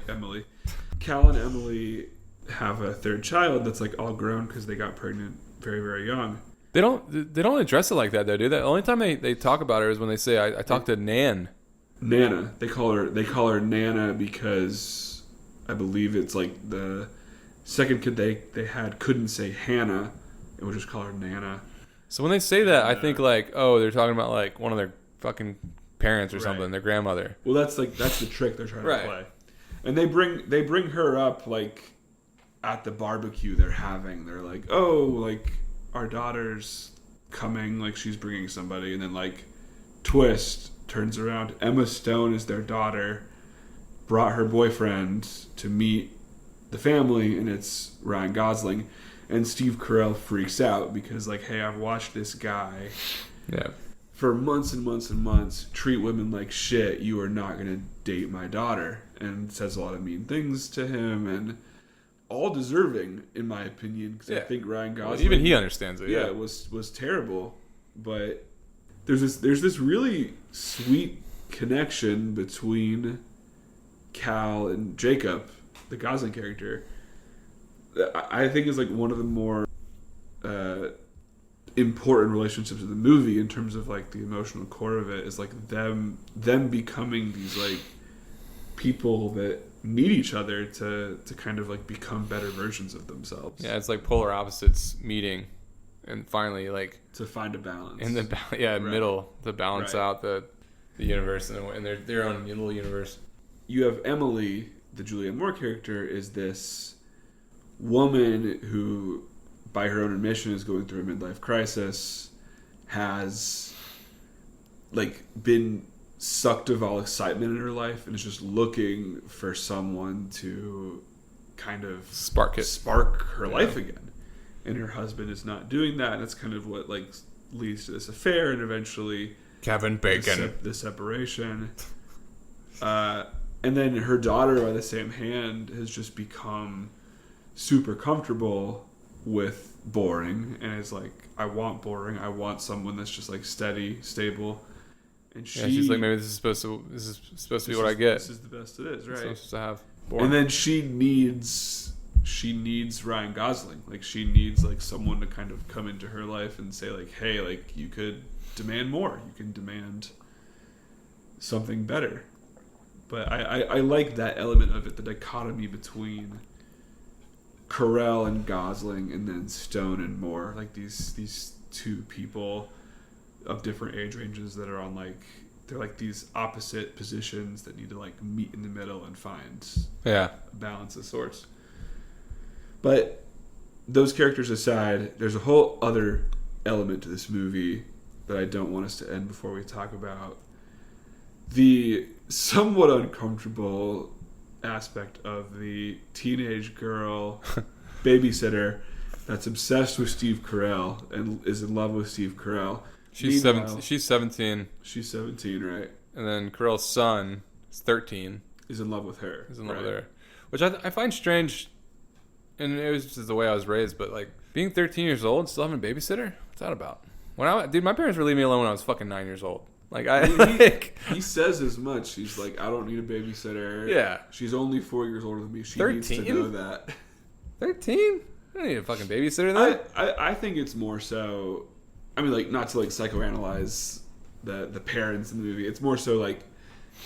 Speaker 2: Cal and Emily have a third child that's like all grown because they got pregnant very, very young,
Speaker 3: They don't address it like that though, do they? The only time they talk about her is when they say, "I talked to Nan."
Speaker 2: Nana. They call her Nana because I believe it's like the second kid they had couldn't say Hannah, and would just call her Nana.
Speaker 3: So when they say that, I think like, oh, they're talking about like one of their fucking parents or something, their grandmother.
Speaker 2: Well, that's the trick they're trying to play. And they bring her up like at the barbecue they're having. They're like, oh, like our daughter's coming, like she's bringing somebody, and then like twist turns around. Emma Stone is their daughter, brought her boyfriend to meet the family, and it's Ryan Gosling. And Steve Carell freaks out because like, hey, I've watched this guy for months and months and months treat women like shit. You are not going to date my daughter, and says a lot of mean things to him, and all deserving in my opinion, because I think Ryan Gosling,
Speaker 3: well, even he understands it. Yeah,
Speaker 2: it was terrible. But there's this really sweet connection between Cal and Jacob, the Gosling character. I think is like one of the more important relationships of the movie in terms of like the emotional core of it, is like them becoming these like people that need each other to kind of like become better versions of themselves.
Speaker 3: Yeah, it's like polar opposites meeting and finally like
Speaker 2: to find a balance
Speaker 3: in the middle to balance out the universe and their own little universe.
Speaker 2: You have Emily, the Julianne Moore character, is this woman who, by her own admission, is going through a midlife crisis, has like been sucked of all excitement in her life, and is just looking for someone to kind of spark her life again. And her husband is not doing that, and that's kind of what like leads to this affair, and eventually
Speaker 3: Kevin Bacon,
Speaker 2: the separation. And then her daughter, by the same hand, has just become super comfortable with boring, and is like, I want boring. I want someone that's just like steady, stable. And she's
Speaker 3: like, maybe this is supposed to be what I get.
Speaker 2: This is the best it is, right?
Speaker 3: That's what I'm supposed to have. Boring.
Speaker 2: And then she needs Ryan Gosling. Like she needs like someone to kind of come into her life and say like, hey, like you could demand more. You can demand something better. But I like that element of it, the dichotomy between Carell and Gosling, and then Stone and Moore, like these two people of different age ranges that are on like, they're like these opposite positions that need to like meet in the middle and find a balance of sorts. But those characters aside, there's a whole other element to this movie that I don't want us to end before we talk about the somewhat uncomfortable aspect of the teenage girl babysitter that's obsessed with Steve Carell and is in love with Steve Carell.
Speaker 3: She's 17. She's 17.
Speaker 2: She's 17, right?
Speaker 3: And then Carell's son is 13.
Speaker 2: Is in love with her.
Speaker 3: Is in love with her, which I find strange. And it was just the way I was raised. But like being 13 years old, still having a babysitter, what's that about? Dude, my parents were leaving me alone when I was fucking 9 years old. Like
Speaker 2: he says as much. He's like, I don't need a babysitter.
Speaker 3: Yeah.
Speaker 2: She's only 4 years older than me. She
Speaker 3: 13?
Speaker 2: needs to know that.
Speaker 3: 13? I don't need a fucking babysitter then.
Speaker 2: I think it's more so, I mean, like, not to like psychoanalyze the parents in the movie. It's more so like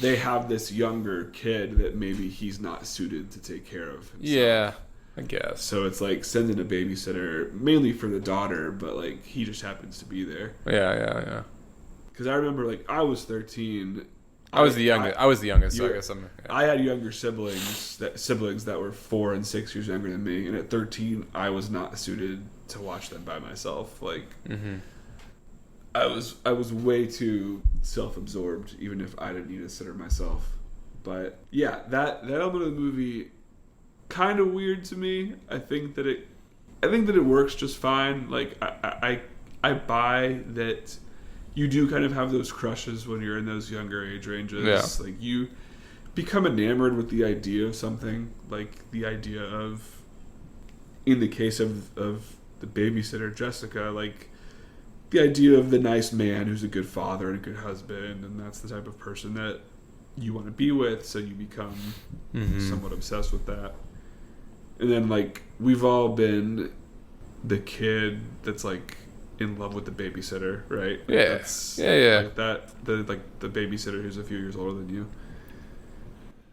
Speaker 2: they have this younger kid that maybe he's not suited to take care of himself.
Speaker 3: Yeah, I guess.
Speaker 2: So it's like sending a babysitter mainly for the daughter, but like he just happens to be there.
Speaker 3: Yeah.
Speaker 2: Because I remember, like, I was 13.
Speaker 3: I was the youngest. So I guess
Speaker 2: I had younger siblings that were 4 and 6 years younger than me, and at 13, I was not suited to watch them by myself. Like, I was way too self-absorbed, even if I didn't need a sitter myself. But yeah, that element of the movie kind of weird to me. I think that it works just fine. Like, I buy that. You do kind of have those crushes when you're in those younger age ranges. Yeah. Like you become enamored with the idea of something, like the idea of, in the case of the babysitter Jessica, like the idea of the nice man who's a good father and a good husband, and that's the type of person that you want to be with. So you become somewhat obsessed with that. And then like we've all been the kid that's like in love with the babysitter, right? Like
Speaker 3: Yeah. Yeah.
Speaker 2: Like the babysitter who's a few years older than you.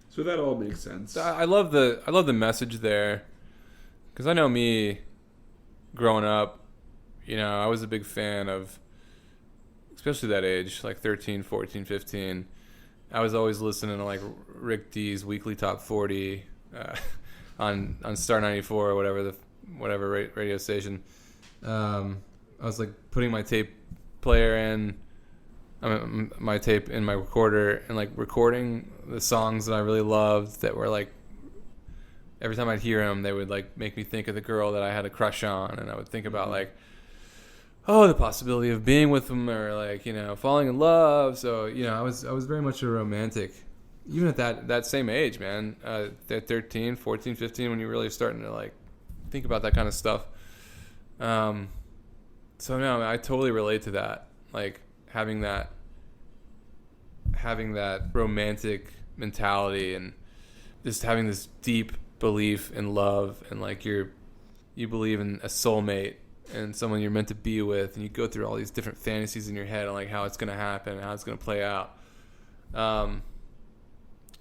Speaker 2: So that all makes sense.
Speaker 3: I love the message there, because I know me, growing up, I was a big fan of, especially that age, like 13, 14, 15. I was always listening to like Rick D's Weekly Top 40 on Star 94 or whatever radio station. I was like putting my tape player in, my tape in my recorder, and like recording the songs that I really loved that were like, every time I'd hear them, they would like make me think of the girl that I had a crush on, and I would think about like, the possibility of being with them, or like, falling in love. So, I was very much a romantic, even at that same age, man, at 13, 14, 15, when you're really starting to like think about that kind of stuff. So no, I totally relate to that. Like having that romantic mentality, and just having this deep belief in love, and like you believe in a soulmate and someone you're meant to be with, and you go through all these different fantasies in your head on like how it's going to happen, how it's going to play out.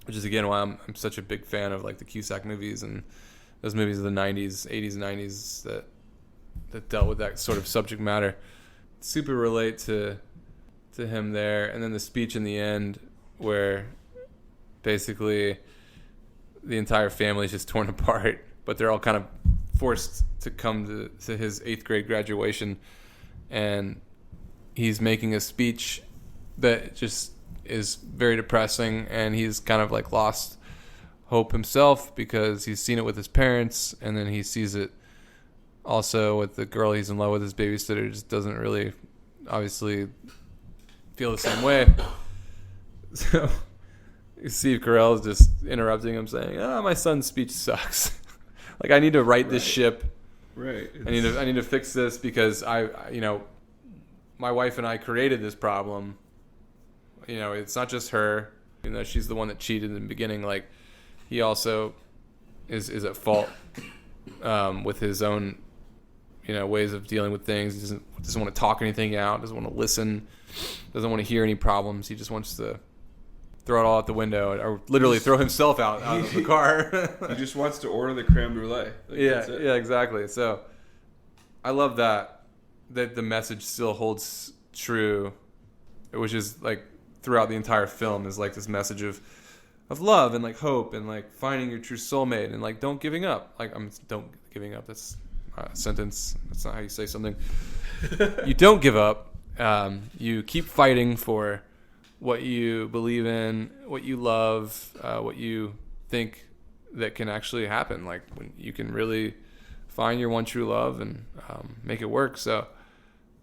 Speaker 3: Which is again why I'm such a big fan of like the Cusack movies and those movies of the 90s, 80s, 90s that dealt with that sort of subject matter. Super relate to him there. And then the speech in the end where basically the entire family is just torn apart, but they're all kind of forced to come to his 8th grade graduation, and he's making a speech that just is very depressing, and he's kind of like lost hope himself because he's seen it with his parents, and then he sees it also with the girl he's in love with. His babysitter just doesn't really obviously feel the same way. So Steve Carell is just interrupting him, saying, my son's speech sucks. Like, I need to right this ship.
Speaker 2: Right.
Speaker 3: I need to fix this because my wife and I created this problem. It's not just her. She's the one that cheated in the beginning. Like, he also is at fault with his own, ways of dealing with things. He doesn't want to talk anything out. Doesn't want to listen. Doesn't want to hear any problems. He just wants to throw it all out the window, or literally throw himself out of the car.
Speaker 2: He just wants to order the creme brulee.
Speaker 3: Yeah, exactly. So I love that the message still holds true, which is like throughout the entire film is like this message of love and like hope and like finding your true soulmate and like don't giving up. Like don't giving up. That's a sentence. That's not how you say something. You don't give up. You keep fighting for what you believe in, what you love, what you think that can actually happen. Like when you can really find your one true love and make it work. So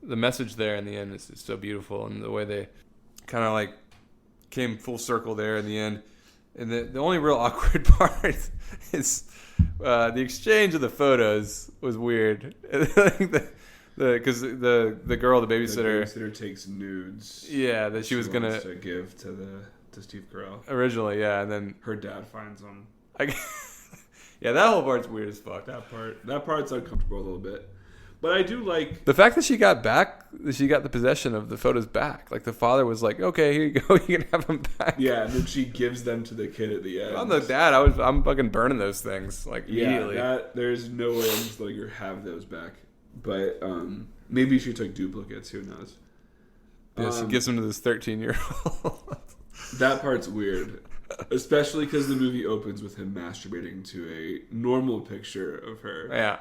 Speaker 3: the message there in the end is so beautiful, and the way they kind of like came full circle there in the end. And the only real awkward part is the exchange of the photos was weird. Because the girl, the babysitter
Speaker 2: takes nudes.
Speaker 3: Yeah, that she was gonna
Speaker 2: to give to Steve Carell
Speaker 3: originally. Yeah, and then
Speaker 2: her dad finds them.
Speaker 3: Yeah, that whole part's weird as fuck.
Speaker 2: That part's uncomfortable a little bit, but I do like
Speaker 3: the fact that she got the possession of the photos back. Like the father was like, "Okay, here you go, you can have them back."
Speaker 2: Yeah, and then she gives them to the kid at the end.
Speaker 3: I'm the dad. I'm fucking burning those things like immediately.
Speaker 2: Yeah, there's no way I'm just letting her have those back. But maybe she took duplicates. Who knows?
Speaker 3: Yeah, she gives them to this 13-year-old.
Speaker 2: That part's weird, especially because the movie opens with him masturbating to a normal picture of her.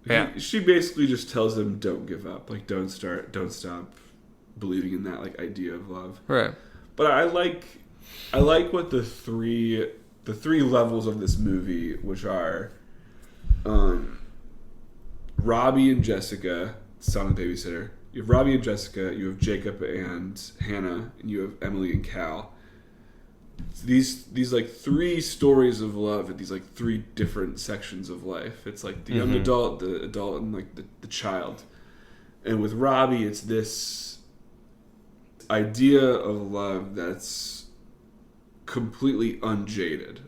Speaker 2: Yeah. She basically just tells him, "Don't give up. Like, don't stop believing in that like idea of love."
Speaker 3: Right.
Speaker 2: But I like what the three levels of this movie, which are, Robbie and Jessica, son and babysitter. You have Robbie and Jessica, you have Jacob and Hannah, and you have Emily and Cal. These like three stories of love at these like three different sections of life. It's like the young adult, the adult, and like the child. And with Robbie, it's this idea of love that's completely unjaded,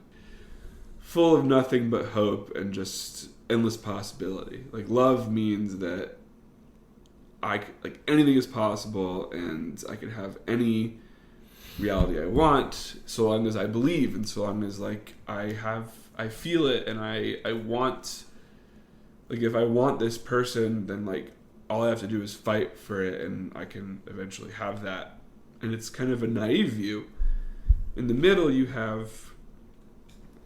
Speaker 2: full of nothing but hope and just endless possibility. Like, love means that like anything is possible, and I can have any reality I want, so long as I believe, and so long as like I feel it, and I want, like, if I want this person, then like all I have to do is fight for it, and I can eventually have that. And it's kind of a naive view. In the middle, you have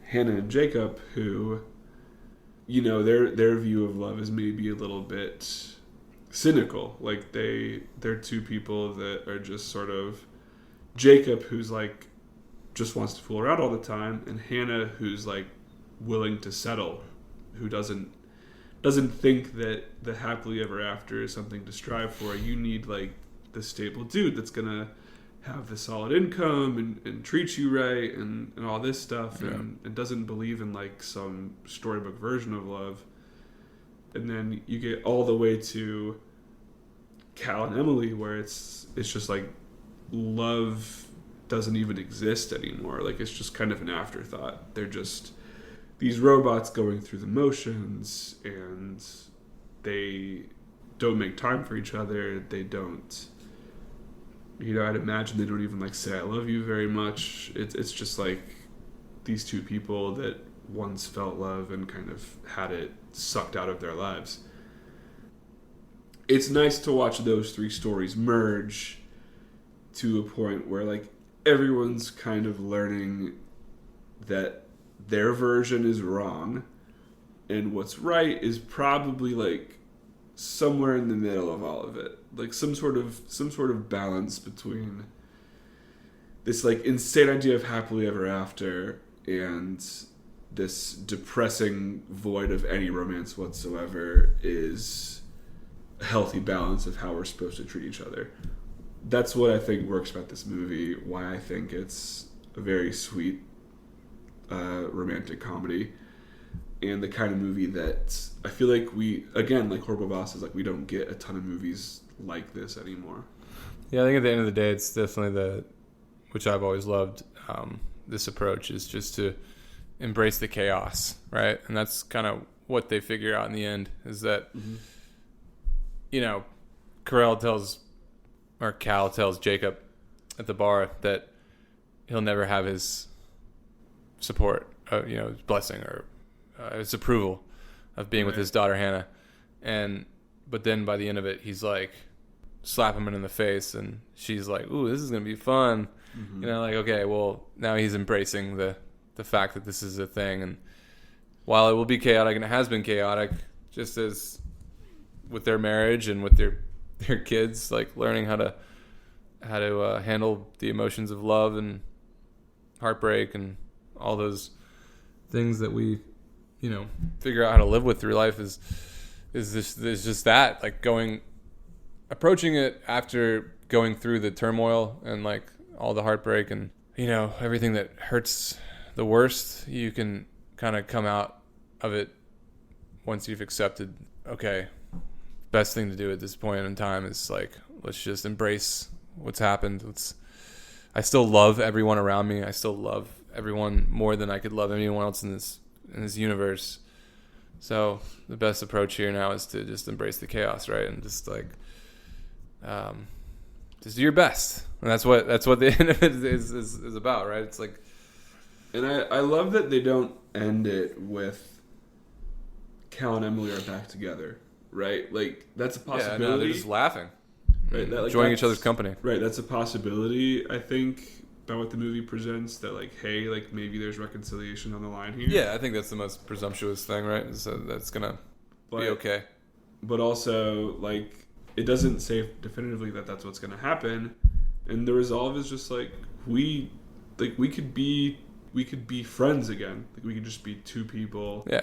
Speaker 2: Hannah and Jacob, who, you know, their view of love is maybe a little bit cynical. Like they're two people that are just sort of Jacob, who's like just wants to fool around all the time, and Hannah, who's like willing to settle, who doesn't think that the happily ever after is something to strive for. You need like the stable dude that's gonna have the solid income and treat you right and all this stuff, and doesn't believe in like some storybook version of love. And then you get all the way to Cal and Emily, where it's just like love doesn't even exist anymore. Like it's just kind of an afterthought. They're just these robots going through the motions, and they don't make time for each other. They don't, you know, I'd imagine they don't even like say I love you very much. It's just like these two people that once felt love and kind of had it sucked out of their lives. It's nice to watch those three stories merge to a point where like everyone's kind of learning that their version is wrong and what's right is probably like somewhere in the middle of all of it. Like some sort of balance between this like insane idea of happily ever after and this depressing void of any romance whatsoever is a healthy balance of how we're supposed to treat each other. That's what I think works about this movie, why I think it's a very sweet romantic comedy, and the kind of movie that I feel like we, again, like Horrible Bosses, like we don't get a ton of movies like this anymore.
Speaker 3: Yeah, I think at the end of the day, it's definitely which I've always loved, this approach is just to embrace the chaos, right? And that's kind of what they figure out in the end, is that, you know, Cal tells Jacob at the bar that he'll never have his support, you know, his blessing or his approval of being with his daughter Hannah, but then by the end of it, he's like slapping him in the face, and she's like, "Ooh, this is gonna be fun," you know, like, okay, well, now he's embracing the fact that this is a thing, and while it will be chaotic, and it has been chaotic, just as with their marriage and with their kids, like learning how to handle the emotions of love and heartbreak and all those things that we, you know, figure out how to live with through life is just that, like approaching it after going through the turmoil and like all the heartbreak and, you know, everything that hurts the worst. You can kind of come out of it once you've accepted, okay, best thing to do at this point in time is like, let's just embrace what's happened. I still love everyone around me. I still love everyone more than I could love anyone else in this universe. So the best approach here now is to just embrace the chaos, right? And just like, just do your best. And that's what the end of it is about, right? It's like,
Speaker 2: and I love that they don't end it with Cal and Emily are back together, right? Like that's a possibility.
Speaker 3: Yeah, no, they're just laughing,
Speaker 2: right?
Speaker 3: Enjoying each other's company,
Speaker 2: right? That's a possibility, I think, about what the movie presents. That like, hey, like maybe there's reconciliation on the line here.
Speaker 3: Yeah, I think that's the most presumptuous thing, right? So that's gonna be okay.
Speaker 2: But also, like, it doesn't say definitively that that's what's gonna happen. And the resolve is just like we could be friends again. Like we could just be two people.
Speaker 3: Yeah.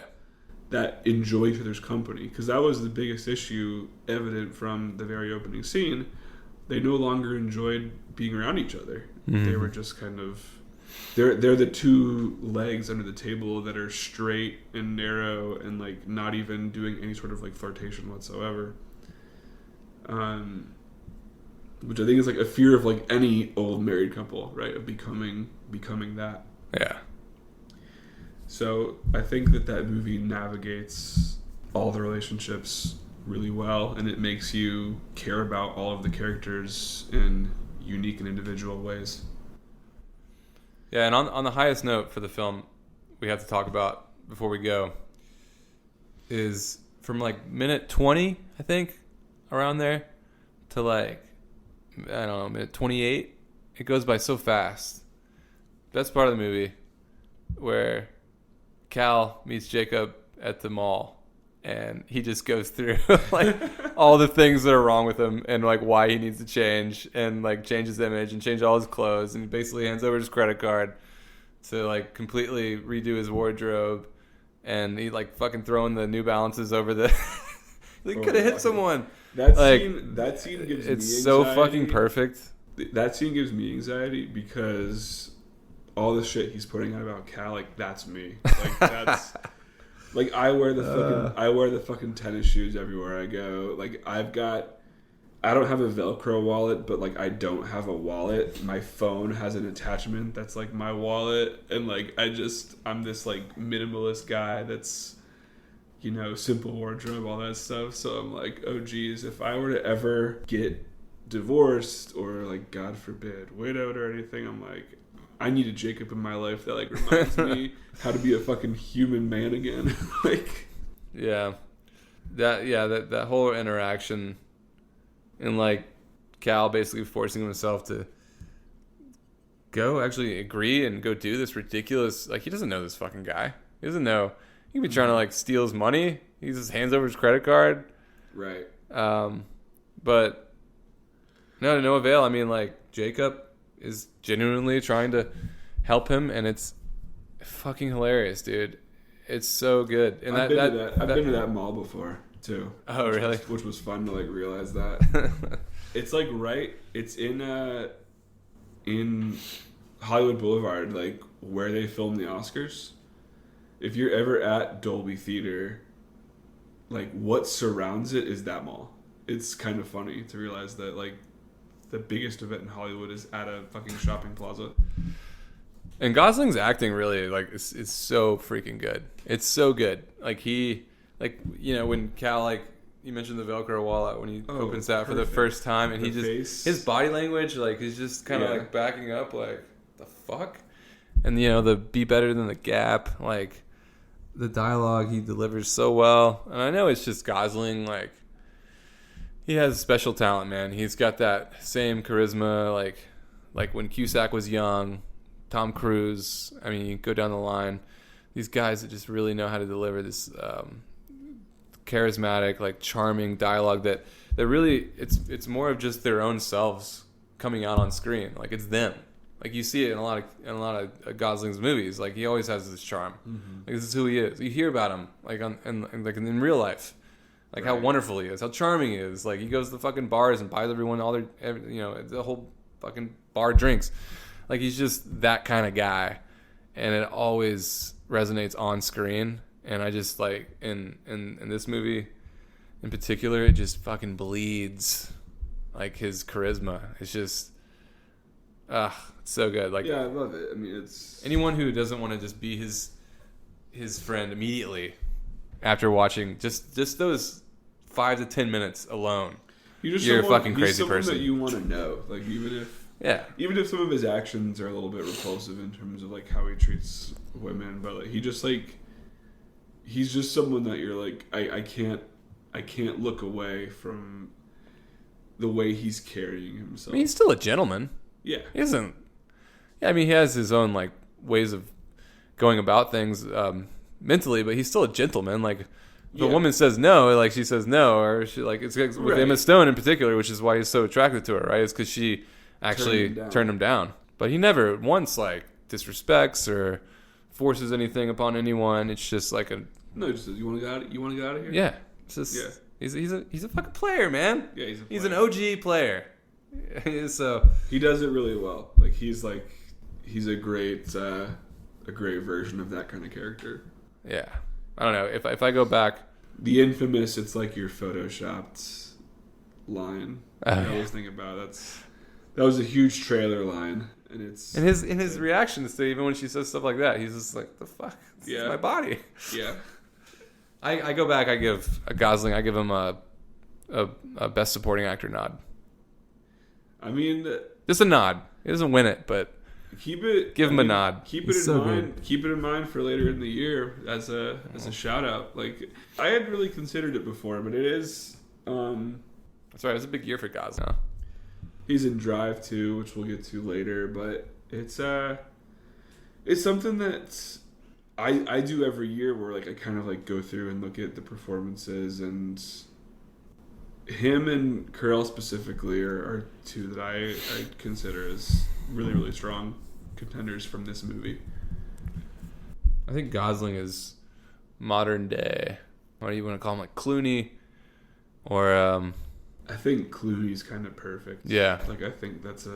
Speaker 2: That enjoy each other's company, because that was the biggest issue evident from the very opening scene. They no longer enjoyed being around each other. They were just kind of they're the two legs under the table that are straight and narrow and like not even doing any sort of like flirtation whatsoever. Which I think is like a fear of like any old married couple, right? Of becoming that.
Speaker 3: Yeah.
Speaker 2: So I think that movie navigates all the relationships really well, and it makes you care about all of the characters in unique and individual ways.
Speaker 3: Yeah, and on the highest note for the film, we have to talk about before we go is from like minute 20, I think, around there, to like, I don't know, minute 28. It goes by so fast. Best part of the movie, where Cal meets Jacob at the mall, and he just goes through like all the things that are wrong with him and like why he needs to change, and like change his image and change all his clothes, and he basically hands over his credit card to like completely redo his wardrobe, and he like fucking throwing the New Balances over the he could have hit someone.
Speaker 2: That
Speaker 3: like,
Speaker 2: scene gives me anxiety.
Speaker 3: It's so fucking perfect.
Speaker 2: That scene gives me anxiety because all the shit he's putting out about Cal, like, that's me. Like, that's like I wear the fucking tennis shoes everywhere I go. Like, I don't have a Velcro wallet, but like I don't have a wallet. My phone has an attachment that's like my wallet, and like I'm this like minimalist guy that's, you know, simple wardrobe, all that stuff. So I'm like, oh geez, if I were to ever get divorced or like God forbid widowed or anything, I'm like, I need a Jacob in my life that like reminds me how to be a fucking human man again. Like,
Speaker 3: that whole interaction, and like Cal basically forcing himself to go actually agree and go do this ridiculous, like, he doesn't know this fucking guy. He doesn't know. He could be trying to like steal his money. He just hands over his credit card.
Speaker 2: Right.
Speaker 3: But no, to no avail. I mean, like, Jacob is genuinely trying to help him, and it's fucking hilarious, dude. It's so good. And
Speaker 2: I've been to that mall before too.
Speaker 3: Oh, really?
Speaker 2: Which was fun to like realize that. It's like it's in Hollywood Boulevard, like where they filmed the Oscars. If you're ever at Dolby Theater, like what surrounds it is that mall. It's kind of funny to realize that like the biggest event in Hollywood is at a fucking shopping plaza.
Speaker 3: And Gosling's acting really, like, is so freaking good. It's so good. Like, he, like, you know, when Cal, like, you mentioned the Velcro wallet, when he opens that for the first time, and his body language, like, he's just kind of, like, backing up, like, the fuck? And, you know, the be better than the Gap, like, the dialogue he delivers so well. And I know it's just Gosling, like, he has special talent, man. He's got that same charisma, like when Cusack was young, Tom Cruise. I mean, you go down the line. These guys that just really know how to deliver this charismatic, like charming dialogue that really it's more of just their own selves coming out on screen. Like, it's them. Like, you see it in a lot of Gosling's movies. Like, he always has this charm. Mm-hmm. Like, this is who he is. You hear about him like in real life. Like, how wonderful he is, how charming he is. Like, he goes to the fucking bars and buys everyone all the whole fucking bar drinks. Like, he's just that kind of guy, and it always resonates on screen. And I just like in this movie in particular, it just fucking bleeds. Like, his charisma, it's just it's so good. Like,
Speaker 2: yeah, I love it. I mean, it's
Speaker 3: anyone who doesn't want to just be his friend immediately after watching just those 5 to 10 minutes alone, you're a fucking crazy person.
Speaker 2: That you want to know, like, even if some of his actions are a little bit repulsive in terms of like how he treats women, but like he's just someone that you're like, I can't look away from the way he's carrying himself.
Speaker 3: I mean, he's still a gentleman.
Speaker 2: Yeah,
Speaker 3: he isn't. Yeah, I mean, he has his own like ways of going about things. Mentally, but he's still a gentleman. Like, if a woman says no, like, she says no, or she, like, it's like with Emma Stone in particular, which is why he's so attracted to her, right? It's because she actually turned him down. But he never once like disrespects or forces anything upon anyone. It's just like he just says, you want to get out of here? Yeah, it's just he's a fucking player, man. Yeah, he's an OG player. So
Speaker 2: he does it really well. Like, he's a great version of that kind of character.
Speaker 3: Yeah, I don't know if I go back,
Speaker 2: the infamous "it's like you're photoshopped" line. I always think about that was a huge trailer line, and it's
Speaker 3: in his reactions to even when she says stuff like that, he's just like, the fuck, this is my body.
Speaker 2: Yeah.
Speaker 3: I go back. I give Gosling. I give him a a Best Supporting Actor nod.
Speaker 2: I mean,
Speaker 3: just a nod. He doesn't win it, but give him a nod.
Speaker 2: Keep it in mind. Keep it in mind for later in the year as a shout out. Like, I had really considered it before, but it is.
Speaker 3: That's right. It's a big year for Gosling.
Speaker 2: He's in Drive too, which we'll get to later, but it's something that I do every year, where like I kind of like go through and look at the performances, and him and Carell specifically are two that I consider as really, really strong contenders from this movie.
Speaker 3: I think Gosling is modern day. What do you want to call him? Like Clooney, or
Speaker 2: I think Clooney's kind of perfect.
Speaker 3: Yeah,
Speaker 2: like I think that's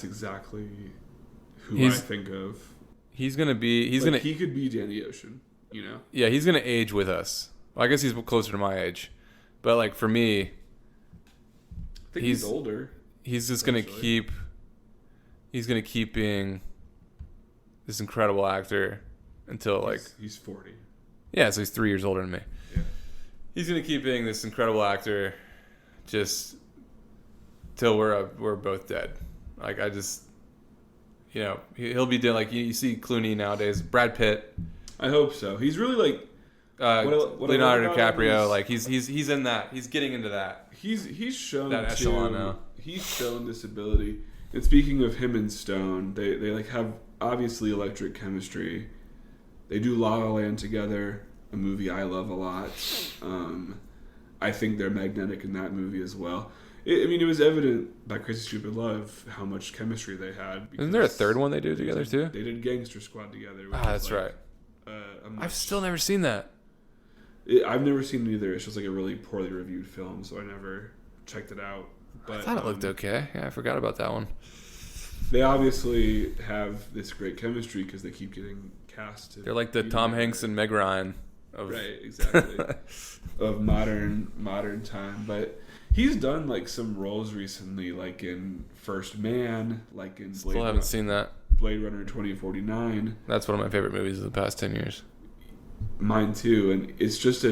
Speaker 2: exactly who I think of.
Speaker 3: He could be Danny Ocean, you know. Yeah, he's gonna age with us. Well, I guess he's closer to my age, but like for me,
Speaker 2: I think he's older.
Speaker 3: He's just gonna keep. He's gonna keep being this incredible actor until like
Speaker 2: he's 40.
Speaker 3: Yeah, so he's 3 years older than me.
Speaker 2: Yeah.
Speaker 3: He's gonna keep being this incredible actor, just till we're both dead. Like I just, you know, he'll be doing like you see Clooney nowadays, Brad Pitt.
Speaker 2: I hope so. He's really like
Speaker 3: Leonardo DiCaprio. Like he's in that. He's getting into that.
Speaker 2: He's shown
Speaker 3: that echelon now.
Speaker 2: He's shown this ability. And speaking of him and Stone, they like have obviously electric chemistry. They do La La Land together, a movie I love a lot. I think they're magnetic in that movie as well. It was evident by Crazy Stupid Love how much chemistry they had.
Speaker 3: Isn't there a third one they do together too?
Speaker 2: They did Gangster Squad together.
Speaker 3: That's right. I've still never seen that.
Speaker 2: I've never seen it either. It's just like a really poorly reviewed film, so I never checked it out. But
Speaker 3: I thought it looked okay. Yeah, I forgot about that one.
Speaker 2: They obviously have this great chemistry because they keep getting cast.
Speaker 3: They're like the Tom Hanks and Meg Ryan of
Speaker 2: right, exactly, of modern time. But he's done like some roles recently, like in First Man, like in
Speaker 3: Still haven't seen that.
Speaker 2: Blade Runner 2049.
Speaker 3: That's one of my favorite movies of the past 10 years.
Speaker 2: Mine too, and it's just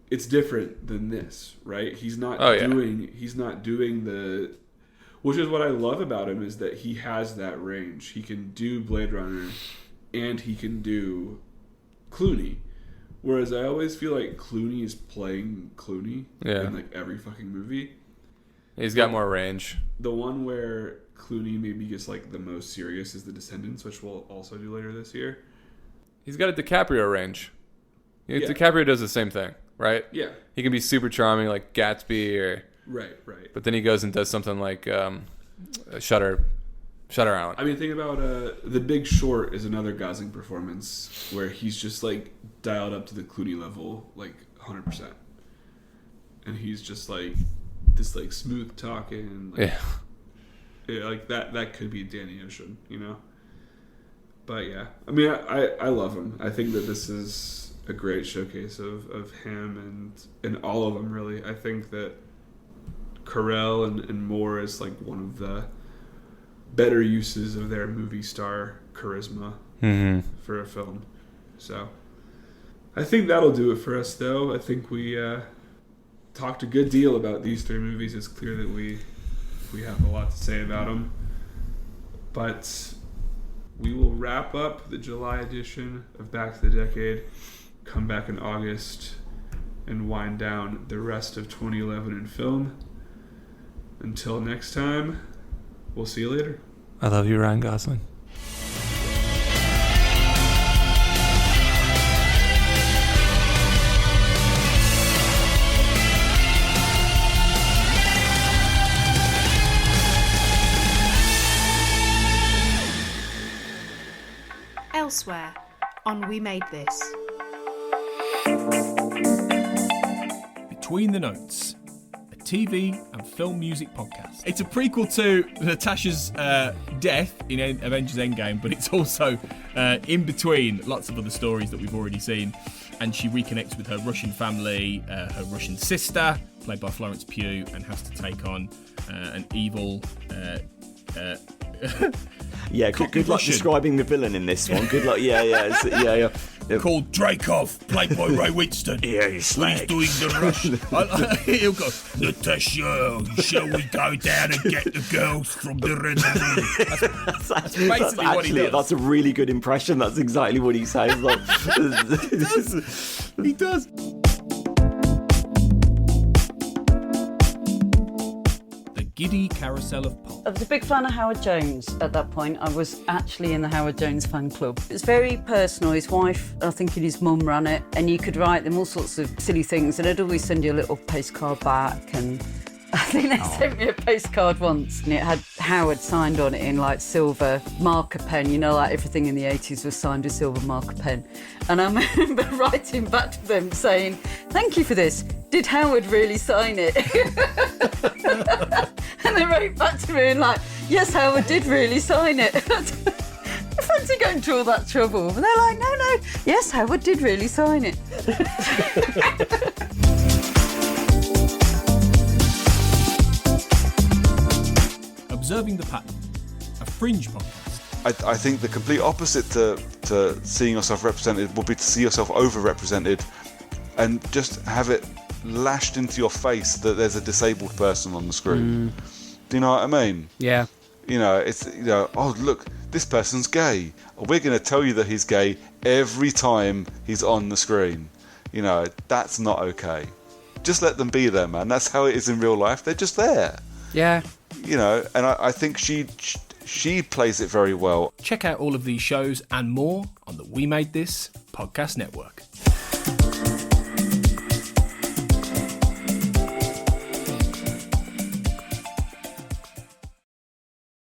Speaker 2: it's different than this, right? He's not doing the, which is what I love about him, is that he has that range. He can do Blade Runner and he can do Clooney. Whereas I always feel like Clooney is playing Clooney in like every fucking movie.
Speaker 3: He's got more range.
Speaker 2: The one where Clooney maybe gets like the most serious is The Descendants, which we'll also do later this year.
Speaker 3: He's got a DiCaprio range. DiCaprio does the same thing, right?
Speaker 2: Yeah.
Speaker 3: He can be super charming like Gatsby or...
Speaker 2: Right.
Speaker 3: But then he goes and does something like Shutter Island.
Speaker 2: I mean, think about The Big Short is another Gosling performance where he's just like dialed up to the Clooney level, like 100%. And he's just like this like smooth talking. Like, yeah, like that could be Danny Ocean, you know? But yeah, I mean, I love him. I think that this is a great showcase of him and all of them, really. I think that Carell and Moore is like one of the better uses of their movie star charisma for a film. So I think that'll do it for us, though. I think we talked a good deal about these three movies. It's clear that we have a lot to say about them. But we will wrap up the July edition of Back to the Decade, come back in August, and wind down the rest of 2011 in film. Until next time, we'll see you later.
Speaker 3: I love you, Ryan Gosling.
Speaker 13: Elsewhere on We Made This.
Speaker 14: Between the Notes, a TV and film music podcast. It's a prequel to Natasha's death in Avengers Endgame, but it's also in between lots of other stories that we've already seen. And she reconnects with her Russian family, her Russian sister, played by Florence Pugh, and has to take on an evil
Speaker 15: Yeah, good luck describing the villain in this one. Good luck. Yeah.
Speaker 14: Called Dreykov, played by Ray Winston.
Speaker 15: Yeah, you slag.
Speaker 14: When he's doing the rush. He'll go, Natasha, shall we go down and get the girls from the Red Room? That's basically what he does.
Speaker 15: That's a really good impression. That's exactly what he sounds like.
Speaker 14: He does. Giddy carousel of pop.
Speaker 16: I was a big fan of Howard Jones at that point. I was actually in the Howard Jones fan club. It was very personal. His wife, I think his mum ran it, and you could write them all sorts of silly things, and they'd always send you a little postcard back. And I think they sent me a postcard once, and it had Howard signed on it in like silver marker pen. You know, like everything in the 80s was signed with silver marker pen. And I remember writing back to them saying, "Thank you for this. Did Howard really sign it?" And they wrote back to me and like, "Yes, Howard did really sign it." I fancy going through all that trouble. But they're like, no, yes, Howard did really sign it.
Speaker 14: Observing the Pattern, a Fringe podcast.
Speaker 17: I think the complete opposite to seeing yourself represented would be to see yourself overrepresented and just have it lashed into your face that there's a disabled person on the screen. Do you know what I mean?
Speaker 18: Yeah.
Speaker 17: You know, it's, you know, oh, look, this person's gay. We're going to tell you that he's gay every time he's on the screen. You know, that's not okay. Just let them be there, man. That's how it is in real life. They're just there.
Speaker 18: Yeah.
Speaker 17: You know, and I think she plays it very well.
Speaker 14: Check out all of these shows and more on the We Made This podcast network.